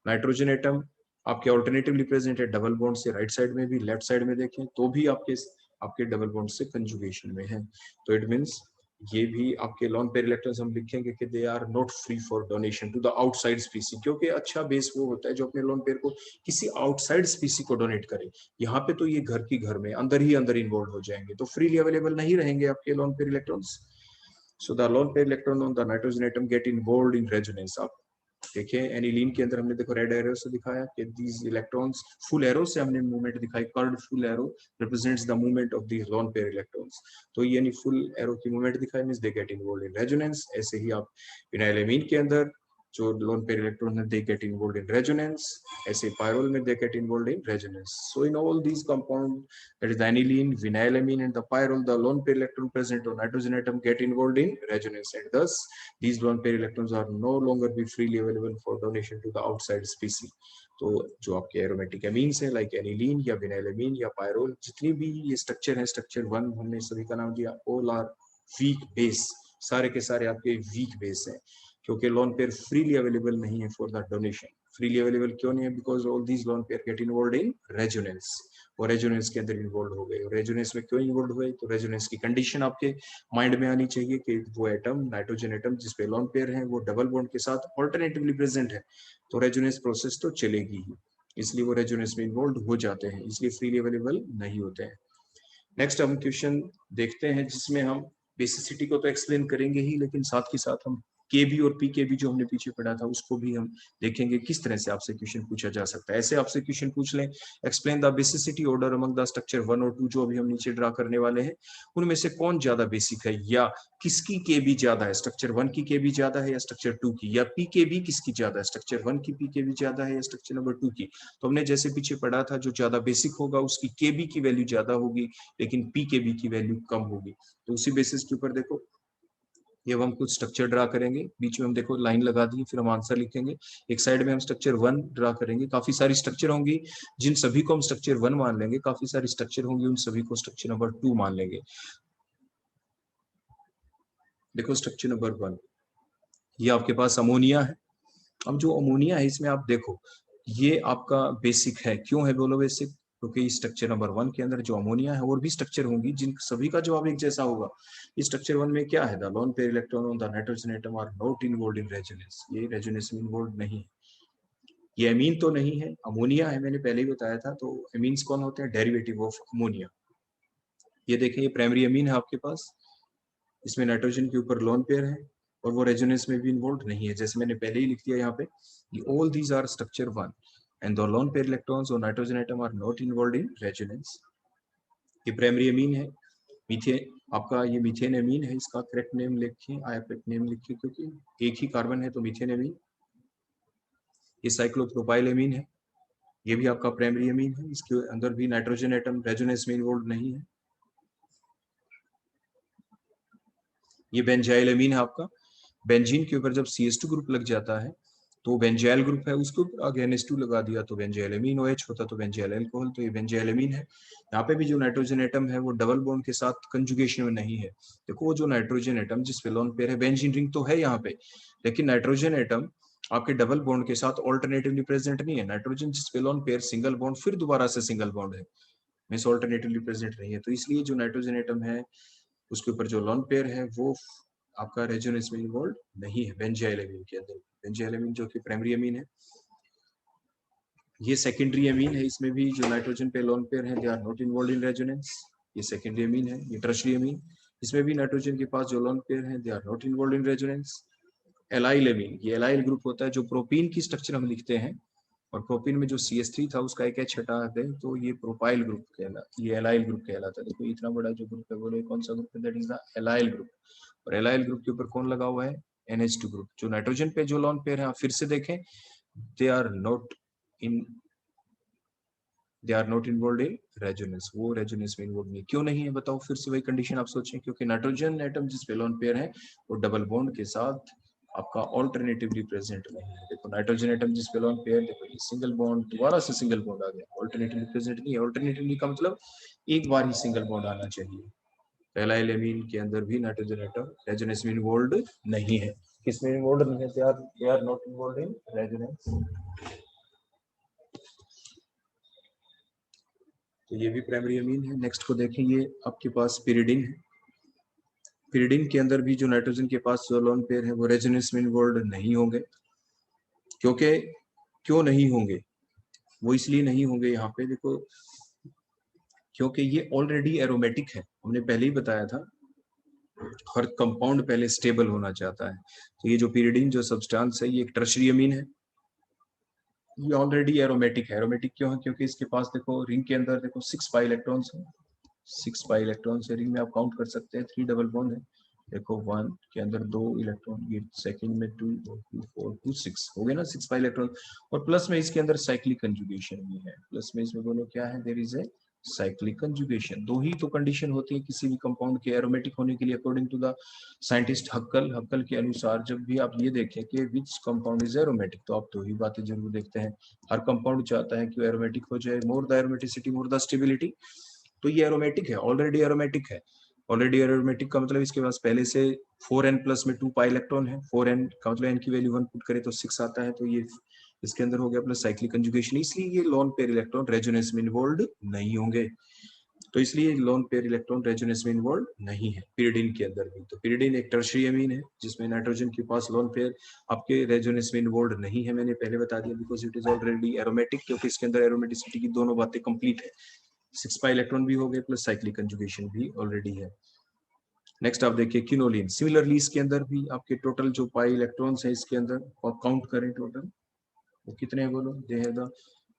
नाइट्रोजन एटम आपके ऑल्टरनेटिवली प्रेजेंट है डबल बॉन्ड से, राइट साइड में भी, लेफ्ट साइड में देखें तो भी आपके डबल बॉन्ड से कंजुगेशन में है। तो इट मींस ये भी आपके लोन पेयर इलेक्ट्रॉन्स हम लिखेंगे कि they are not free for donation to the outside species, क्योंकि अच्छा बेस वो होता है जो अपने लोन पेयर को किसी आउटसाइड स्पीसी को डोनेट करे। यहाँ पे तो ये घर की घर में अंदर ही अंदर इन्वॉल्व हो जाएंगे, तो फ्रीली अवेलेबल नहीं रहेंगे आपके lone pair electrons. So the lone pair electron on the nitrogen atom get involved in resonance. आप देखिए एनिलीन के अंदर हमने देखो रेड एरो से दिखाया कि दीज इलेक्ट्रॉन्स, फुल एरो से हमने मूवमेंट दिखाई, curved full arrow represents the movement of the lone pair electrons. तो यानी फुल एरो की मूवमेंट दिखाई means they get involved in resonance. ऐसे ही आप फिनाइलएमीन के अंदर जो लोन पेयर इलेक्ट्रॉन है दे गेट इन्वॉल्वड इन रेजोनेंस, ऐसे पायरोल में दे get involved in resonance. So in all these compound, that is the aniline, vinylamine and the pyrrole, the lone pair electron present on nitrogen atom get involved in resonance, and thus these lone pair electrons are no longer be freely available for donation to the outside species। तो जो आपके aromatic amines हैं like aniline या विनाइलमीन या pyrrole, जितनी भी ये structure है, स्ट्रक्चर 1 हमने सभी का नाम दिया, ऑल आर वीक बेस, सारे के सारे आपके वीक बेस हैं, क्योंकि लोन पेयर फ्रीली अवेलेबल नहीं है for the donation. Freely available क्यों नहीं है, because all these lone pair get involved in resonance, और रेजोनेंस के अंदर इन्वॉल्व हो गए। और रेजोनेंस में क्यों इन्वॉल्व हुए, तो रेजोनेंस की कंडीशन आपके माइंड में आनी चाहिए कि वो एटम, नाइट्रोजन एटम जिसपे लोन पेयर है, वो डबल बॉन्ड के साथ ऑल्टरनेटिवली प्रेजेंट है, तो रेजोनेंस प्रोसेस तो चलेगी ही। इसलिए वो रेजोनेंस में इन्वॉल्व हो जाते हैं, इसलिए फ्रीली अवेलेबल नहीं होते हैं। नेक्स्ट हम क्वेश्चन देखते हैं जिसमें हम बेसिसिटी को तो एक्सप्लेन करेंगे ही, लेकिन साथ ही साथ हम के बी और पी के बी जो हमने पीछे पढ़ा था उसको भी हम देखेंगे किस तरह से आपसे क्वेश्चन पूछा जा सकता है। ऐसे आपसे क्वेश्चन पूछ लें, explain the basicity order among the structure 1 और 2, जो अभी हम नीचे ड्रा करने वाले हैं, उनमें से कौन ज्यादा बेसिक है, या किसकी के बी ज्यादा है, स्ट्रक्चर 1 की के बी ज्यादा है या स्ट्रक्चर 2 की, या पी के बी किसकी ज्यादा है, स्ट्रक्चर 1 की पी के बी ज्यादा है या स्ट्रक्चर नंबर 2 की। तो हमने जैसे पीछे पढ़ा था, जो ज्यादा बेसिक होगा उसकी के बी की वैल्यू ज्यादा होगी, लेकिन पी के बी की वैल्यू कम होगी। तो उसी बेसिस के ऊपर देखो ये हम कुछ स्ट्रक्चर ड्रा करेंगे, बीच में हम देखो लाइन लगा दी, फिर हम आंसर लिखेंगे। एक साइड में हम स्ट्रक्चर 1 ड्रा करेंगे, काफी सारी स्ट्रक्चर होंगी जिन सभी को हम स्ट्रक्चर 1 मान लेंगे, काफी सारी स्ट्रक्चर होंगी उन सभी को स्ट्रक्चर नंबर 2 मान लेंगे। देखो स्ट्रक्चर नंबर 1, ये आपके पास अमोनिया है। अब जो अमोनिया है इसमें आप देखो ये आपका बेसिक है, क्यों है बोलो बेसिक, क्योंकि स्ट्रक्चर नंबर 1 के अंदर जो अमोनिया है और भी स्ट्रक्चर होंगी जिन सभी का जवाब एक जैसा होगा। इस स्ट्रक्चर 1 में क्या है, the lone pair electron on the nitrogen atom are not involved in resonance, ये रेजोनेंस में इन्वॉल्व नहीं है। ये अमीन तो नहीं है, अमोनिया है, मैंने पहले ही बताया था। तो अमीन्स कौन होते हैं, डेरिवेटिव ऑफ अमोनिया। ये देखें ये प्राइमरी अमीन है आपके पास, इसमें नाइट्रोजन के ऊपर लोन पेयर है और वो रेजोनेंस में भी इन्वॉल्व नहीं है, जैसे मैंने पहले ही लिख दिया यहाँ पे, all these are structure 1 and the lone pair electrons और nitrogen atom are not involved in resonance. ये प्राइमरी अमीन है। मीथेन आपका ये मीथेन अमीन है, इसका करेक्ट नेम लिखिए, करेक्ट नेम लिखिए क्योंकि एक ही कार्बन है तो मीथेन अमीन। ये साइक्लोप्रोपाइल अमीन है, ये भी आपका प्राइमरी अमीन है, इसके अंदर भी नाइट्रोजन एटम रेजोनेंस में इन्वॉल्व नहीं है। ये बेंजाइल अमीन है आपका, बेंजीन के ऊपर जब CH2 ग्रुप लग जाता है तो बेंजाइल ग्रुप है, उसके ऊपर आगे NH2 लगा दिया तो बेंजाइल अमीन, OH होता तो बेंजाइल अल्कोहल, तो ये बेंजाइल अमीन है। यहाँ पे भी जो नाइट्रोजन एटम है वो डबल बॉन्ड के साथ कंजुगेशन में नहीं है। देखो वो जो नाइट्रोजन एटम जिस पे लोन पेयर है, बेंजीन रिंग तो है यहाँ पे, लेकिन नाइट्रोजन एटम आपके डबल बॉन्ड के साथ ऑल्टरनेटिवली प्रेजेंट नहीं है। नाइट्रोजन जिस पे लोन पेयर सिंगल बॉन्ड फिर दोबारा से सिंगल बॉन्ड है, मींस ऑल्टरनेटिवली प्रेजेंट नहीं है, तो इसलिए जो नाइट्रोजन एटम है उसके ऊपर जो लोन पेयर है वो आपका रेजोनेंस में इन्वॉल्व नहीं है बेंजाइल अमीन के अंदर। बेंजाइल अमीन जो कि प्राइमरी अमीन है, ये सेकेंडरी अमीन है, इसमें भी जो नाइट्रोजन पे लोन पेयर है they are not involve in resonance, ये सेकेंडरी अमीन है। ये टर्शियरी अमीन, इसमें भी नाइट्रोजन के पास जो लोन पेयर है they are not involve in resonance. Allyl amine, ये एलाइल ग्रुप होता है, जो प्रोपीन की स्ट्रक्चर हम लिखते हैं और प्रोपीन में जो CH3 था उसका एक H हटा दे तो ये प्रोपाइल ग्रुप कहलाता, ये एलाइल ग्रुप कहलाता है। देखो इतना बड़ा जो ग्रुप है बोले कौन सा ग्रुप है, that is the allyl group. और एलाइल ग्रुप के ऊपर कौन लगा हुआ है, NH2 ग्रुप। जो नाइट्रोजन पे जो लोन पेयर है फिर से देखें, they are not in they are not involve in resonance, वो रेजोनेंस में इन्वॉल्व नहीं। क्यों नहीं है बताओ, फिर से वही कंडीशन आप सोचें, क्योंकि नाइट्रोजन एटम जिस पे लोन पेयर है वो डबल बॉन्ड के साथ आपका ऑल्टरनेटिवली प्रेजेंट नहीं है। देखो नाइट्रोजन एटम जिस पे लोन पेयर, देखो ये सिंगल बॉन्ड दोबारा से सिंगल बॉन्ड आ गया, ऑल्टरनेटिवली प्रेजेंट नहीं है। ऑल्टरनेटिवली का मतलब एक बार ही सिंगल बॉन्ड आना चाहिए। एलाइल अमीन के अंदर भी नाइट्रोजन एटम रेजोनेंस में इन्वॉल्व नहीं है। किसमें इन्वॉल्व नहीं है, they are not involve in resonance. तो ये भी प्राइमरी अमीन है। नेक्स्ट को देखें, ये आपके पास पिरिडिन है। पिरिडिन के अंदर भी जो नाइट्रोजन के पास जो लोन पेयर है वो रेजोनेंस में इन्वॉल्व नहीं होंगे। क्योंकि क्यों नहीं होंगे, वो इसलिए नहीं होंगे यहाँ पे देखो, क्योंकि ये ऑलरेडी एरोमेटिक है। हमने पहले ही बताया था हर कंपाउंड पहले स्टेबल होना चाहता है। तो ये जो पिरिडिन जो सब्सटेंस है ये एक टर्शियरी अमीन है, ये ऑलरेडी एरोमेटिक है। एरोमेटिक क्यों है, क्योंकि इसके पास देखो रिंग के अंदर देखो 6 पाई इलेक्ट्रॉन्स है, 6 पाई इलेक्ट्रॉन से रिंग में आप काउंट कर सकते हैं, 3 डबल बॉन्ड है। देखो 1 के अंदर 2 इलेक्ट्रॉन, ये सेकंड में 2 2 4 2 6 हो गए ना, 6 पाई इलेक्ट्रॉन। और प्लस में इसके अंदर साइक्लिक कंजुगेशन भी है, प्लस में इसमें बोलो क्या है, there is a cyclic conjugation. दो ही तो कंडीशन होती है किसी भी कंपाउंड के एरोमेटिक होने के लिए अकॉर्डिंग टू द साइंटिस्ट हक्कल के अनुसार। जब भी आप ये देखें कि विच कंपाउंड इज एरोमेटिक, तो आप दो ही बातें जरूर देखते हैं। हर कंपाउंड चाहता है कि एरोमेटिक हो जाए, मोर the aromaticity more the stability. तो ये एरोमेटिक है, ऑलरेडी एरोमेटिक है। ऑलरेडी एरोमेटिक का मतलब इसके पास पहले से 4n प्लस में 2 पाई इलेक्ट्रॉन है। 4n का मतलब n की वैल्यू 1 पुट करे तो 6 आता है, तो ये इसके अंदर हो गया प्लस साइक्लिक कंजुगेशन, इसलिए ये लोन पेयर इलेक्ट्रॉन रेजोनेंस में इन्वॉल्व नहीं होंगे। तो इसलिए लोन पेयर इलेक्ट्रॉन रेजोनेंस में इन्वॉल्व नहीं है pyridine के अंदर भी। तो pyridine एक टर्शियरी अमीन है जिसमें नाइट्रोजन के पास लोन पेयर आपके रेजोनेंस में इन्वॉल्व नहीं है, मैंने पहले बता दिया, because it is already aromatic, क्योंकि इसके अंदर एरोमेटिसिटी की दोनों बातें कंप्लीट है, 6 पाई इलेक्ट्रॉन भी हो गए प्लस साइक्लिक कंजुगेशन भी ऑलरेडी है। नेक्स्ट आप देखिए क्विनोलिन, सिमिलरली इसके अंदर भी आपके टोटल जो पाई इलेक्ट्रॉन्स है इसके अंदर काउंट करें टोटल वो कितने हैं बोलो, दे है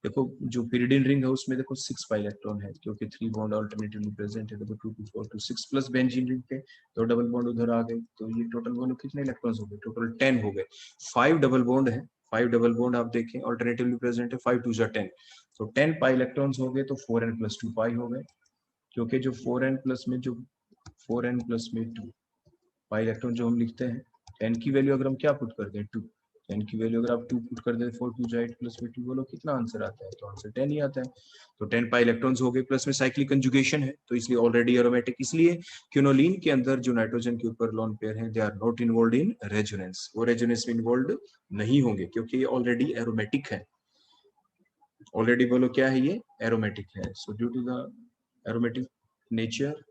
देखो जो pyridine रिंग है उसमें देखो 6 पाई इलेक्ट्रॉन है क्योंकि 3 बॉन्ड अल्टरनेटिवली प्रेजेंट है, देखो 2 2 4 2 6 प्लस बेंजीन रिंग के तो डबल बॉन्ड उधर आ गए, तो ये टोटल बोलो कितने इलेक्ट्रॉन्स हो गए, टोटल 10 हो गए। 5 डबल बॉन्ड है, 5 डबल बॉन्ड आप देखें अल्टरनेटिवली प्रेजेंट है, 5 2 10, तो 10 पाई इलेक्ट्रॉन्स हो गए, तो 4n प्लस 2 पाई हो गए, क्योंकि जो 4n प्लस में जो 4n प्लस में 2 पाई इलेक्ट्रॉन जो हम लिखते हैं n की वैल्यू अगर हम क्या पुट कर दें 2, n की वैल्यू अगर आप 2 पुट कर दें 4 2 8 प्लस में 2 बोलो कितना आंसर आता है, तो आंसर 10 ही आता है। तो 10 पाई इलेक्ट्रॉन्स हो गए, प्लस में साइक्लिक कंजुगेशन है तो इसलिए ऑलरेडी एरोमेटिक, इसलिए क्विनोलिन के अंदर जो नाइट्रोजन के ऊपर लोन पेयर है they are not involved in resonance, वो रेजोनेंस में इन्वॉल्वड नहीं होंगे क्योंकि ये ऑलरेडी एरोमेटिक है, ऑलरेडी बोलो क्या है ये एरोमेटिक है। So due to the aromatic nature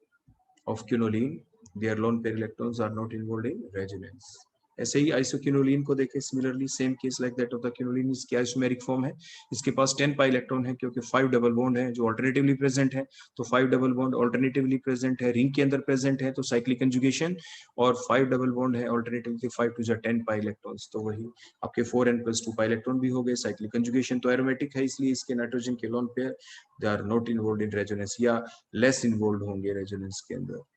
of quinoline, their lone pair electrons are not involved in resonance। ऐसे ही आइसोक्विनोलिन को देखें, similarly same case like that of the quinoline, इसकी आइसोमेरिक फॉर्म है, इसके पास 10 पाई इलेक्ट्रॉन है क्योंकि 5 double bond है जो अल्टरनेटिवली प्रेजेंट है, तो 5 डबल बॉन्ड अल्टरनेटिवली प्रेजेंट है, रिंग के अंदर प्रेजेंट है तो साइक्लिक कंजुगेशन, और 5 डबल बॉन्ड है अल्टरनेटिवली 5 टू 10 पाई इलेक्ट्रॉन्स, तो वही आपके 4n प्लस 2 पाई इलेक्ट्रॉन भी हो गए, साइक्लिक कंजुगेशन तो एरोमेटिक है, इसलिए इसके नाइट्रोजन के lone pair they are not involved in resonance या लेस इन्वॉल्वड होंगे रेजोनेंस के अंदर।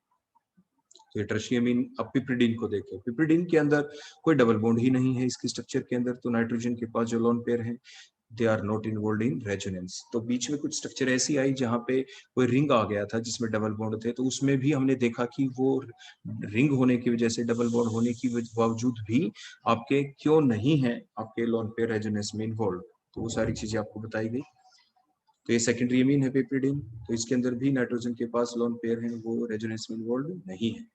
तो ट्रशियमीन, अब पिप्रिडीन को देखें, पिप्रिडीन के अंदर कोई डबल बॉन्ड ही नहीं है इसकी स्ट्रक्चर के अंदर, तो नाइट्रोजन के पास जो लोन पेयर है they are not involved in resonance. तो बीच में कुछ स्ट्रक्चर ऐसी आई जहां पे कोई रिंग आ गया था जिसमें डबल बॉन्ड थे, तो उसमें भी हमने देखा कि वो रिंग होने की वजह से, डबल बॉन्ड होने की बावजूद भी आपके क्यों नहीं है आपके लोन पेयर रेजोनेंस में इन्वॉल्व, तो वो सारी चीजें आपको बताई गई। तो ये सेकेंडरी अमीन है पिप्रिडीन, तो इसके अंदर भी नाइट्रोजन के पास लोन पेयर है वो रेजोनेंस में इन्वॉल्व नहीं है।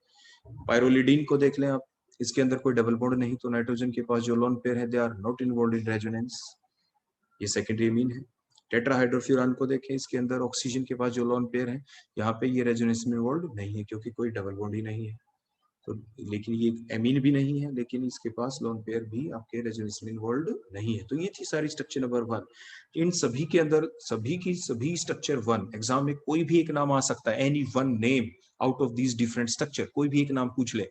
पायरोलिडीन को देख लें आप, इसके अंदर कोई डबल बॉन्ड नहीं, तो नाइट्रोजन के पास जो लोन पेयर है they are not involved in resonance, ये सेकेंडरी अमीन है। टेट्राहाइड्रोफ्यूरान को देखें, इसके अंदर ऑक्सीजन के पास जो लोन पेयर है यहाँ पे ये रेजोनेंस में इन्वॉल्व नहीं है क्योंकि कोई डबल बॉन्ड ही नहीं है, तो लेकिन ये एमीन भी नहीं है, लेकिन इसके पास लोन पेयर भी आपके रेजोनेंस में इन्वॉल्व नहीं है। तो ये थी सारी स्ट्रक्चर नंबर 1। इन सभी के अंदर सभी की सभी स्ट्रक्चर 1, एग्जाम में कोई भी एक नाम आ सकता है, any one name out of these different structure, कोई भी एक नाम पूछ ले।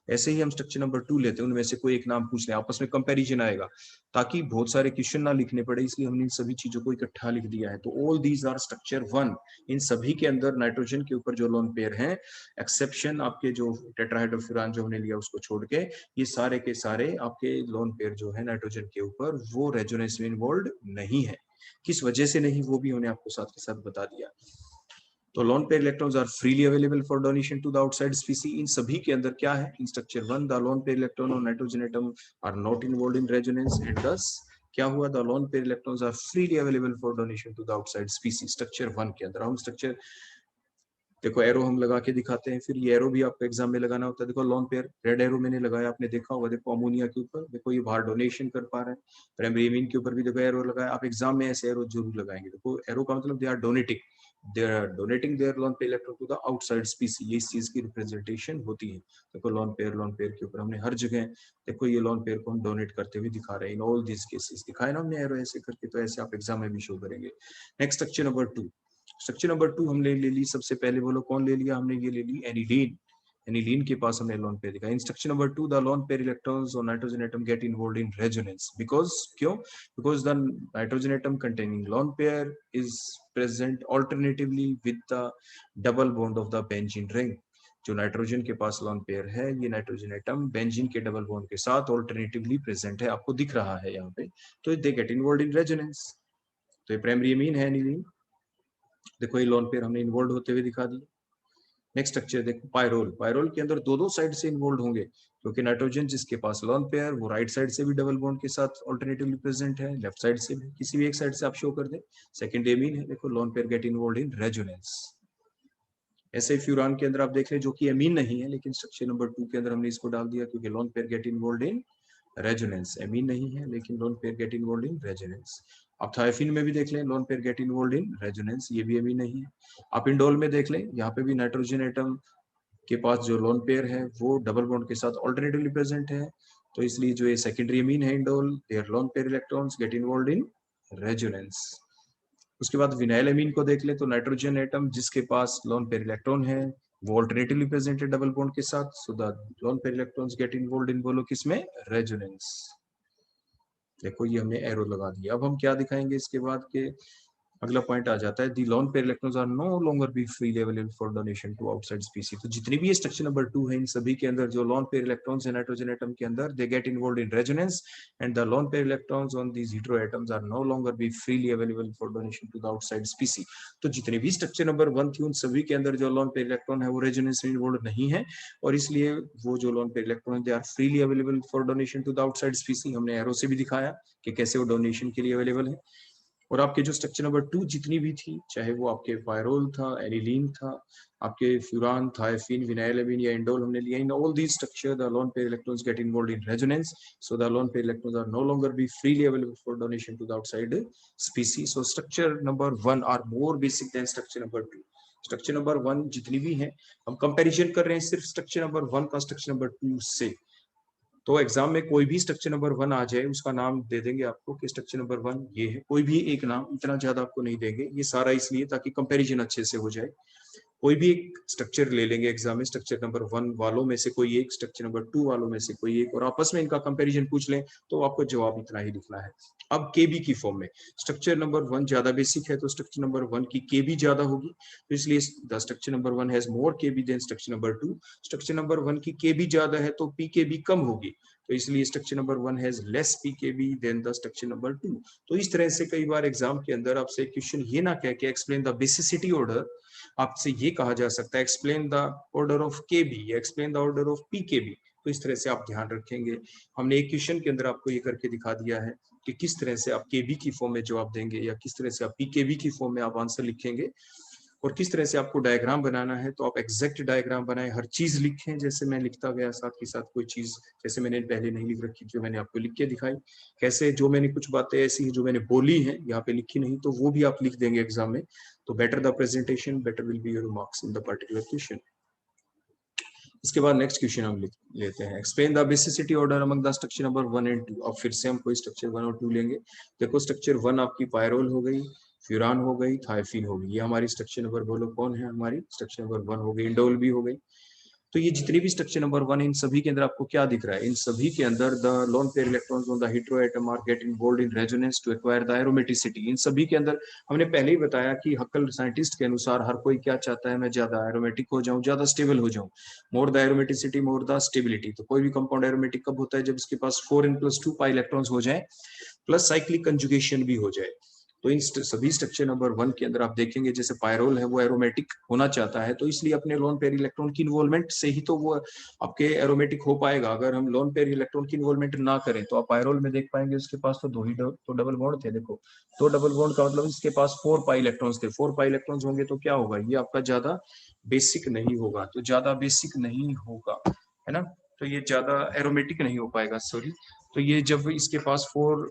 ऐसे ही हम स्ट्रक्चर नंबर 2 लेते हैं, उनमें से कोई एक नाम पूछ ले, आपस में कंपैरिजन आएगा, ताकि बहुत सारे क्वेश्चन ना लिखने पड़े, इसलिए हमने इन सभी चीजों को इकट्ठा लिख दिया है। तो ऑल दीज आर स्ट्रक्चर 1, इन सभी के अंदर नाइट्रोजन के ऊपर जो लोन पेयर है, एक्सेप्शन आपके जो टेट्राहाइड्रोफ्यूरान जो हमने लिया उसको छोड़ के, ये सारे के सारे आपके लोन पेयर जो है नाइट्रोजन के ऊपर वो रेजोनेंस में इन्वॉल्व नहीं है। किस वजह से नहीं वो भी हमने आपको साथ के साथ बता दिया। तो lone pair electrons are freely available for donation to the outside species, इन सभी के अंदर क्या है, in structure 1 the lone pair electron और nitrogen atom are not involved in resonance, and thus क्या हुआ, the lone pair electrons are freely available for donation to the outside species. Structure 1 के अंदर हम स्ट्रक्चर देखो एरो हम लगा के दिखाते हैं, फिर ये एरो भी आपको एग्जाम में लगाना होता है। देखो लोन पेयर रेड एरो मैंने लगाया, आपने देखा होगा, देखो अमोनिया के ऊपर देखो ये बाहर डोनेशन कर पा रहा है, प्राइमरी अमीन के ऊपर भी देखो एरो लगाया, आप एग्जाम में ऐसे एरो जरूर लगाएंगे। देखो एरो का मतलब they are donating, they are donating their lone pair electron to the outside species, ये इस चीज की रिप्रेजेंटेशन होती है। देखो लोन पेयर के ऊपर हमने हर जगह देखो ये लोन पेयर को हम डोनेट करते हुए दिखा रहे हैं, इन ऑल दिस केसेस दिखाए ना हमने एरो ऐसे करके, तो ऐसे आप एग्जाम में भी शो करेंगे। Next structure number 2, structure number 2 हमने ले ली, सबसे पहले बोलो कौन ले लिया हमने, ये ले ली एनिलीन। एनिलीन के पास हमने लोन पेयर दिखा। In structure number 2 the lone pair electrons और nitrogen atom get involved in resonance, because क्यों, because the nitrogen atom containing lone pair is present alternatively with the double bond of the benzene ring. जो nitrogen के पास lone pair है, ये nitrogen atom benzene के double bond के साथ alternatively present है, आपको दिख रहा है यहाँ पे, तो दे गेट इन्वॉल्वड इन रेजोनेंस। तो ये प्राइमरी अमीन है एनिलीन, देखो ये लोन पेयर हमने इन्वॉल्व होते हुए दिखा दी। नेक्स्ट स्ट्रक्चर देखो पायरोल, पायरोल के अंदर दो साइड से इन्वॉल्व होंगे, क्योंकि नाइट्रोजन जिसके पास लोन पेयर वो राइट साइड से भी डबल बॉन्ड के साथ अल्टरनेटिवली प्रेजेंट है, लेफ्ट साइड से भी, किसी भी एक साइड से आप शो कर दे। सेकंड एमीन है, देखो loan pair get involve in resonance. ऐसे ही फ्यूरान के अंदर आप देख ले, जो कि एमीन नहीं है, लेकिन स्ट्रक्चर नंबर 2 के अंदर हमने इसको डाल दिया क्योंकि loan pair get involve in resonance, amine नहीं है लेकिन loan pair get involve in resonance. आप थायोफिन में भी देख लें loan pair get involve in resonance, ये भी अभी नहीं है। आप इंडोल में देख लें, यहाँ पे भी नाइट्रोजन एटम के पास जो लोन पेयर है वो डबल बॉन्ड के साथ ऑल्टरनेटिवली प्रेजेंट है, तो इसलिए जो ये सेकेंडरी अमीन है indole, there lone pair electrons get involve in resonance. उसके बाद विनाइल अमीन को देख ले तो नाइट्रोजन एटम जिसके पास लोन पेयर इलेक्ट्रॉन है वो ऑल्टरनेटिवली प्रेजेंट है डबल बॉन्ड के साथ, सो the lone pair electrons get involve in, बोलो किसमें, रेजोनेंस। देखो ये हमने एरो लगा दिया। अब हम क्या दिखाएंगे इसके बाद के अगला पॉइंट आ जाता है, the lone pair electrons are no longer be freely available for donation to outside species. तो जितनी भी स्ट्रक्चर नंबर 2 है इन सभी के अंदर जो लोन पेयर इलेक्ट्रॉन्स है नाइट्रोजन एटम के अंदर, they get involved in resonance and the lone pair electrons on these hetero atoms are no longer be freely available for donation to the outside species. तो जितने भी structure number 1 थी उन सभी के अंदर जो लोन पेयर इलेक्ट्रॉन है वो रेजोनेंस में इन्वॉल्व नहीं है, और इसलिए वो जो लोन पेयर इलेक्ट्रॉन है they are freely available for donation to the outside species. हमने एरो से भी दिखाया कि कैसे वो डोनेशन के लिए अवेलेबल है। और आपके जो स्ट्रक्चर नंबर 2 जितनी भी थी, चाहे वो आपके पायरोल था, एनिलीन था, आपके फ्यूरान, थायोफिन, विनाइल अमीन या इंडोल हमने लिया, in all these structure the lone pair electrons get involved in resonance, so the lone pair electrons are no longer be freely available for donation to the outside species. So structure number 1 are more basic than structure number 2। Structure number 1 जितनी भी है, हम comparison कर रहे हैं सिर्फ structure number 1 का structure number 2 से। तो एग्जाम में कोई भी स्ट्रक्चर नंबर 1 आ जाए उसका नाम दे देंगे आपको कि स्ट्रक्चर नंबर 1 ये है, कोई भी एक नाम, इतना ज्यादा आपको नहीं देंगे, ये सारा इसलिए ताकि कंपैरिजन अच्छे से हो जाए। कोई भी एक स्ट्रक्चर ले लेंगे एग्जाम में, स्ट्रक्चर नंबर 1 वालों में से कोई एक, स्ट्रक्चर नंबर 2 वालों में से कोई एक, और आपस में इनका कंपैरिजन पूछ लें तो आपको जवाब इतना ही लिखना है। अब केबी की फॉर्म में स्ट्रक्चर नंबर 1 ज्यादा बेसिक है तो स्ट्रक्चर नंबर 1 की केबी ज्यादा होगी, तो इसलिए the structure number 1 has more Kb than structure number 2। Structure number 1 की केबी ज्यादा है तो पीकेबी कम होगी, तो इसलिए structure number 1 has less pKb than the structure number 2। तो इस तरह से कई बार एग्जाम के अंदर आपसे क्वेश्चन ये ना कह के एक्सप्लेन द बेसिसिटी ऑर्डर, आपसे ये कहा जा सकता है एक्सप्लेन द ऑर्डर ऑफ केबी या explain the order of pKb. तो इस तरह से आप ध्यान रखेंगे। हमने एक क्वेश्चन के अंदर आपको ये करके दिखा दिया है कि किस तरह से आप केबी की फॉर्म में जवाब देंगे या किस तरह से आप पीकेबी की फॉर्म में आप आंसर लिखेंगे, और किस तरह से आपको डायग्राम बनाना है। तो आप एग्जैक्ट डायग्राम बनाएं, हर चीज लिखें जैसे मैं लिखता गया, साथ ही साथ कोई चीज जैसे मैंने पहले नहीं लिख रखी जो मैंने आपको लिख के दिखाई, कैसे जो मैंने कुछ बातें ऐसी हैं जो मैंने बोली हैं यहाँ पे लिखी नहीं तो वो भी आप लिख देंगे एग्जाम में। तो better the presentation better will be your marks in the particular question. इसके बाद नेक्स्ट क्वेश्चन हम लेते हैं, explain the basicity order among the structure number 1 and 2। अब फिर से हम कोई स्ट्रक्चर 1 और 2 लेंगे। देखो स्ट्रक्चर 1 आपकी पायरोल हो गई, फ्यूरान हो गई, थायोफिन हो गई, ये हमारी स्ट्रक्चर नंबर, बोलो कौन है हमारी स्ट्रक्चर नंबर 1 हो गई, इंडोल भी हो गई। तो ये जितनी भी स्ट्रक्चर नंबर 1 है इन सभी के अंदर आपको क्या दिख रहा है, इन सभी के अंदर the lone pair electrons on the hetero atom are get involved in resonance to acquire the aromaticity. इन सभी के अंदर हमने पहले ही बताया कि हक्कल साइंटिस्ट के अनुसार हर कोई क्या चाहता है, मैं ज्यादा एरोमेटिक हो जाऊं, ज्यादा स्टेबल हो जाऊं, मोर the aromaticity more the stability. तो कोई भी कंपाउंड एरोमेटिक कब होता है, जब इसके पास 4n+2 पाई इलेक्ट्रॉन्स हो जाए प्लस साइक्लिक कंजुगेशन भी हो जाए। तो इन सभी स्ट्रक्चर नंबर 1 के अंदर आप देखेंगे जैसे पायरोल है वो एरोमेटिक होना चाहता है, तो इसलिए अपने लोन पेयर इलेक्ट्रॉन की इन्वॉल्वमेंट से ही तो वो आपके एरोमेटिक हो पाएगा। अगर हम लोन पेयर इलेक्ट्रॉन की इन्वॉल्वमेंट ना करें तो आप पायरोल में देख पाएंगे उसके पास तो तो डबल बॉन्ड थे। देखो तो डबल बॉन्ड का मतलब इसके पास 4 पाई इलेक्ट्रॉन्स थे, 4 पाई इलेक्ट्रॉन्स होंगे तो क्या होगा, ये आपका ज्यादा बेसिक नहीं होगा, तो ज्यादा बेसिक नहीं होगा, है ना, तो ये ज्यादा एरोमेटिक नहीं हो पाएगा, सॉरी। तो ये जब इसके पास 4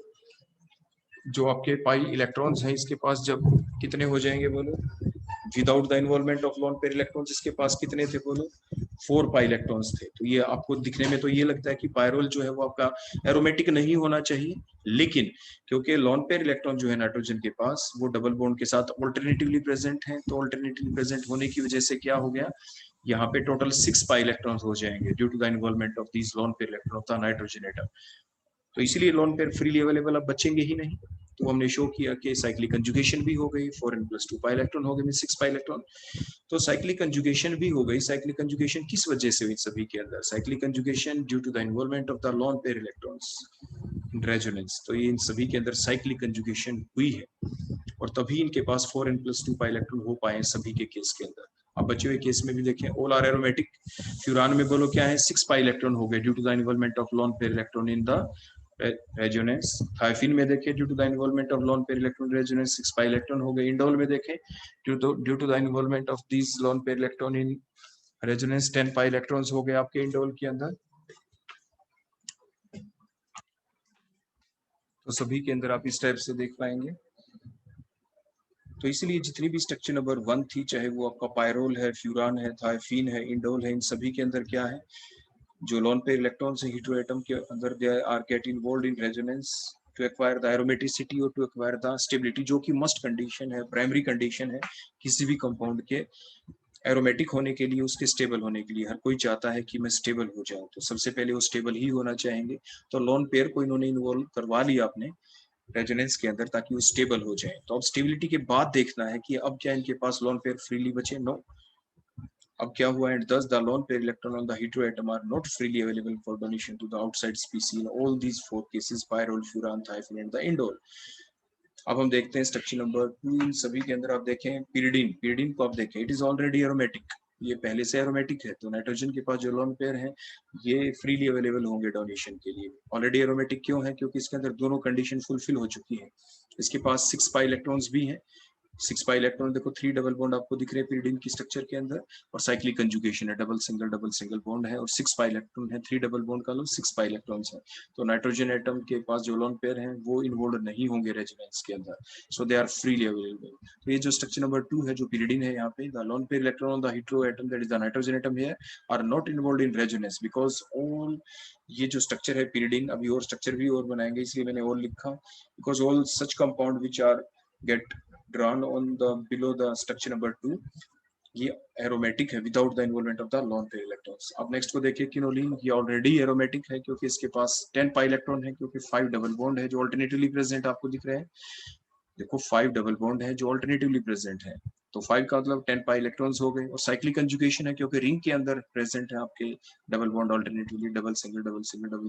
जो आपके पाई इलेक्ट्रॉन्स हैं इसके पास जब कितने हो जाएंगे बोलो, without the involvement of lone pair electrons इसके पास कितने थे बोलो, 4 पाई इलेक्ट्रॉन्स थे। तो ये आपको दिखने में तो ये लगता है कि पायरोल जो है वो आपका एरोमेटिक नहीं होना चाहिए, लेकिन क्योंकि लोन पेयर इलेक्ट्रॉन जो है नाइट्रोजन के पास वो डबल बॉन्ड के साथ ऑल्टरनेटिवली प्रेजेंट है, तो ऑल्टरनेटिवली प्रेजेंट होने की वजह से क्या हो गया, यहाँ पे टोटल 6 पाई इलेक्ट्रॉन्स हो जाएंगे due to the involvement of these lone pair electron of the nitrogen atom. तो इसीलिए लोन पेयर फ्रीली अवेलेबल अब बचेंगे ही नहीं। तो हमने शो किया कि साइक्लिक कंजुगेशन भी हो गई, 4n+2 पाई इलेक्ट्रॉन हो गए, 6 पाई इलेक्ट्रॉन। तो साइक्लिक कंजुगेशन भी हो गई। साइक्लिक कंजुगेशन किस वजह से हुई सभी के अंदर, cyclic conjugation due to the involvement of the lone pair electrons in resonance. तो ये इन सभी के अंदर साइक्लिक कंजुगेशन हुई है और तभी इनके पास 4n+2 पाई इलेक्ट्रॉन हो पाए सभी के केस के अंदर। अब बचे हुए केस में भी देखें, ऑल आर एरोमेटिक। फ्यूरान में बोलो क्या है, 6 पाई इलेक्ट्रॉन हो गए due to the involvement of lone pair electron in the resonance. Thiophene में देखें due to the involvement of lone pair electron resonance 6 pi electron हो गए। इंडोल में देखें due to the involvement of these lone pair electron in resonance 10 pi electrons हो गए आपके indole के अंदर। तो सभी के अंदर आप इस टाइप से देख पाएंगे। तो इसलिए जितनी भी स्ट्रक्चर नंबर 1 थी, चाहे वो आपका पायरोल है, फ्यूरान है, थायोफीन है, इंडोल है, इन सभी के अंदर क्या है, जो लोन पेयर इलेक्ट्रॉन्स है हेटेरोएटम के अंदर, they are get involved in resonance to acquire the aromaticity और टू एक्वायर द स्टेबिलिटी, जो कि मस्ट कंडीशन है, प्राइमरी कंडीशन है किसी भी कंपाउंड के एरोमेटिक होने के लिए, उसके स्टेबल होने के लिए। हर कोई चाहता है कि मैं स्टेबल हो जाऊं, तो सबसे पहले वो स्टेबल ही होना चाहेंगे। तो लोन पेयर को इन्होंने इन्वॉल्व करवा लिया अपने रेजोनेंस के अंदर ताकि वो स्टेबल हो जाए। तो अब स्टेबिलिटी के बाद देखना है कि अब क्या इनके पास लोन पेयर फ्रीली बचे? नो। अब क्या हुआ? And thus the lone pair electron on the heteroatom are not freely available for donation to the outside species in all these 4 cases, pyrrole, furan, thiophenin and the indole. अब हम देखते हैं structure number 2। इन सभी के अंदर आप देखें pyridine, pyridine को आप देखें, इट इज ऑलरेडी एरोमेटिक, ये पहले से एरोमेटिक है। तो नाइट्रोजन के पास जो लोन पेयर है ये फ्रीली अवेलेबल होंगे डोनेशन के लिए। ऑलरेडी एरोमेटिक क्यों है? क्योंकि इसके अंदर दोनों कंडीशन फुलफिल हो चुकी है। इसके पास 6 पाई इलेक्ट्रॉन्स भी हैं, 6 पाई इलेक्ट्रॉन, देखो 3 डबल बॉन्ड आपको दिख रहे हैं pyridine की स्ट्रक्चर के अंदर, और साइक्लिक कंजुगेशन है, डबल सिंगल बॉन्ड है, और 6 पाई इलेक्ट्रॉन है, 3 डबल बॉन्ड का लो 6 पाई इलेक्ट्रॉन्स है। तो नाइट्रोजन एटम के पास जो लोन पेयर हैं वो इन्वॉल्व नहीं होंगे रेजोनेंस के अंदर, सो दे आर फ्रीली अवेलेबल। तो ये जो स्ट्रक्चर नंबर 2 है जो pyridine है, यहाँ पे the lone pair electron on the hetero atom that is the nitrogen atom here are not involved in resonance because all, ये जो स्ट्रक्चर है pyridine, अभी और स्ट्रक्चर भी और बनाएंगे इसलिए मैंने और लिखा, because all such compound which are get drawn on the below the structure number 2 ये एरोमेटिक है without the involvement of the lone pair electrons. अब नेक्स्ट को देखिए किनोलिन, ये ऑलरेडी एरोमेटिक है क्योंकि इसके पास 10 पाई इलेक्ट्रॉन है, क्योंकि 5 डबल बॉन्ड है जो अल्टरनेटिवली प्रेजेंट आपको दिख रहे हैं। देखो 5 डबल बॉन्ड है जो अल्टरनेटिवली प्रेजेंट है, तो 5 का मतलब 10 पाई इलेक्ट्रॉन्स हो गए, और साइक्लिक कंजुगेशन है क्योंकि रिंग के अंदर प्रेजेंट है आपके double bond alternatively, double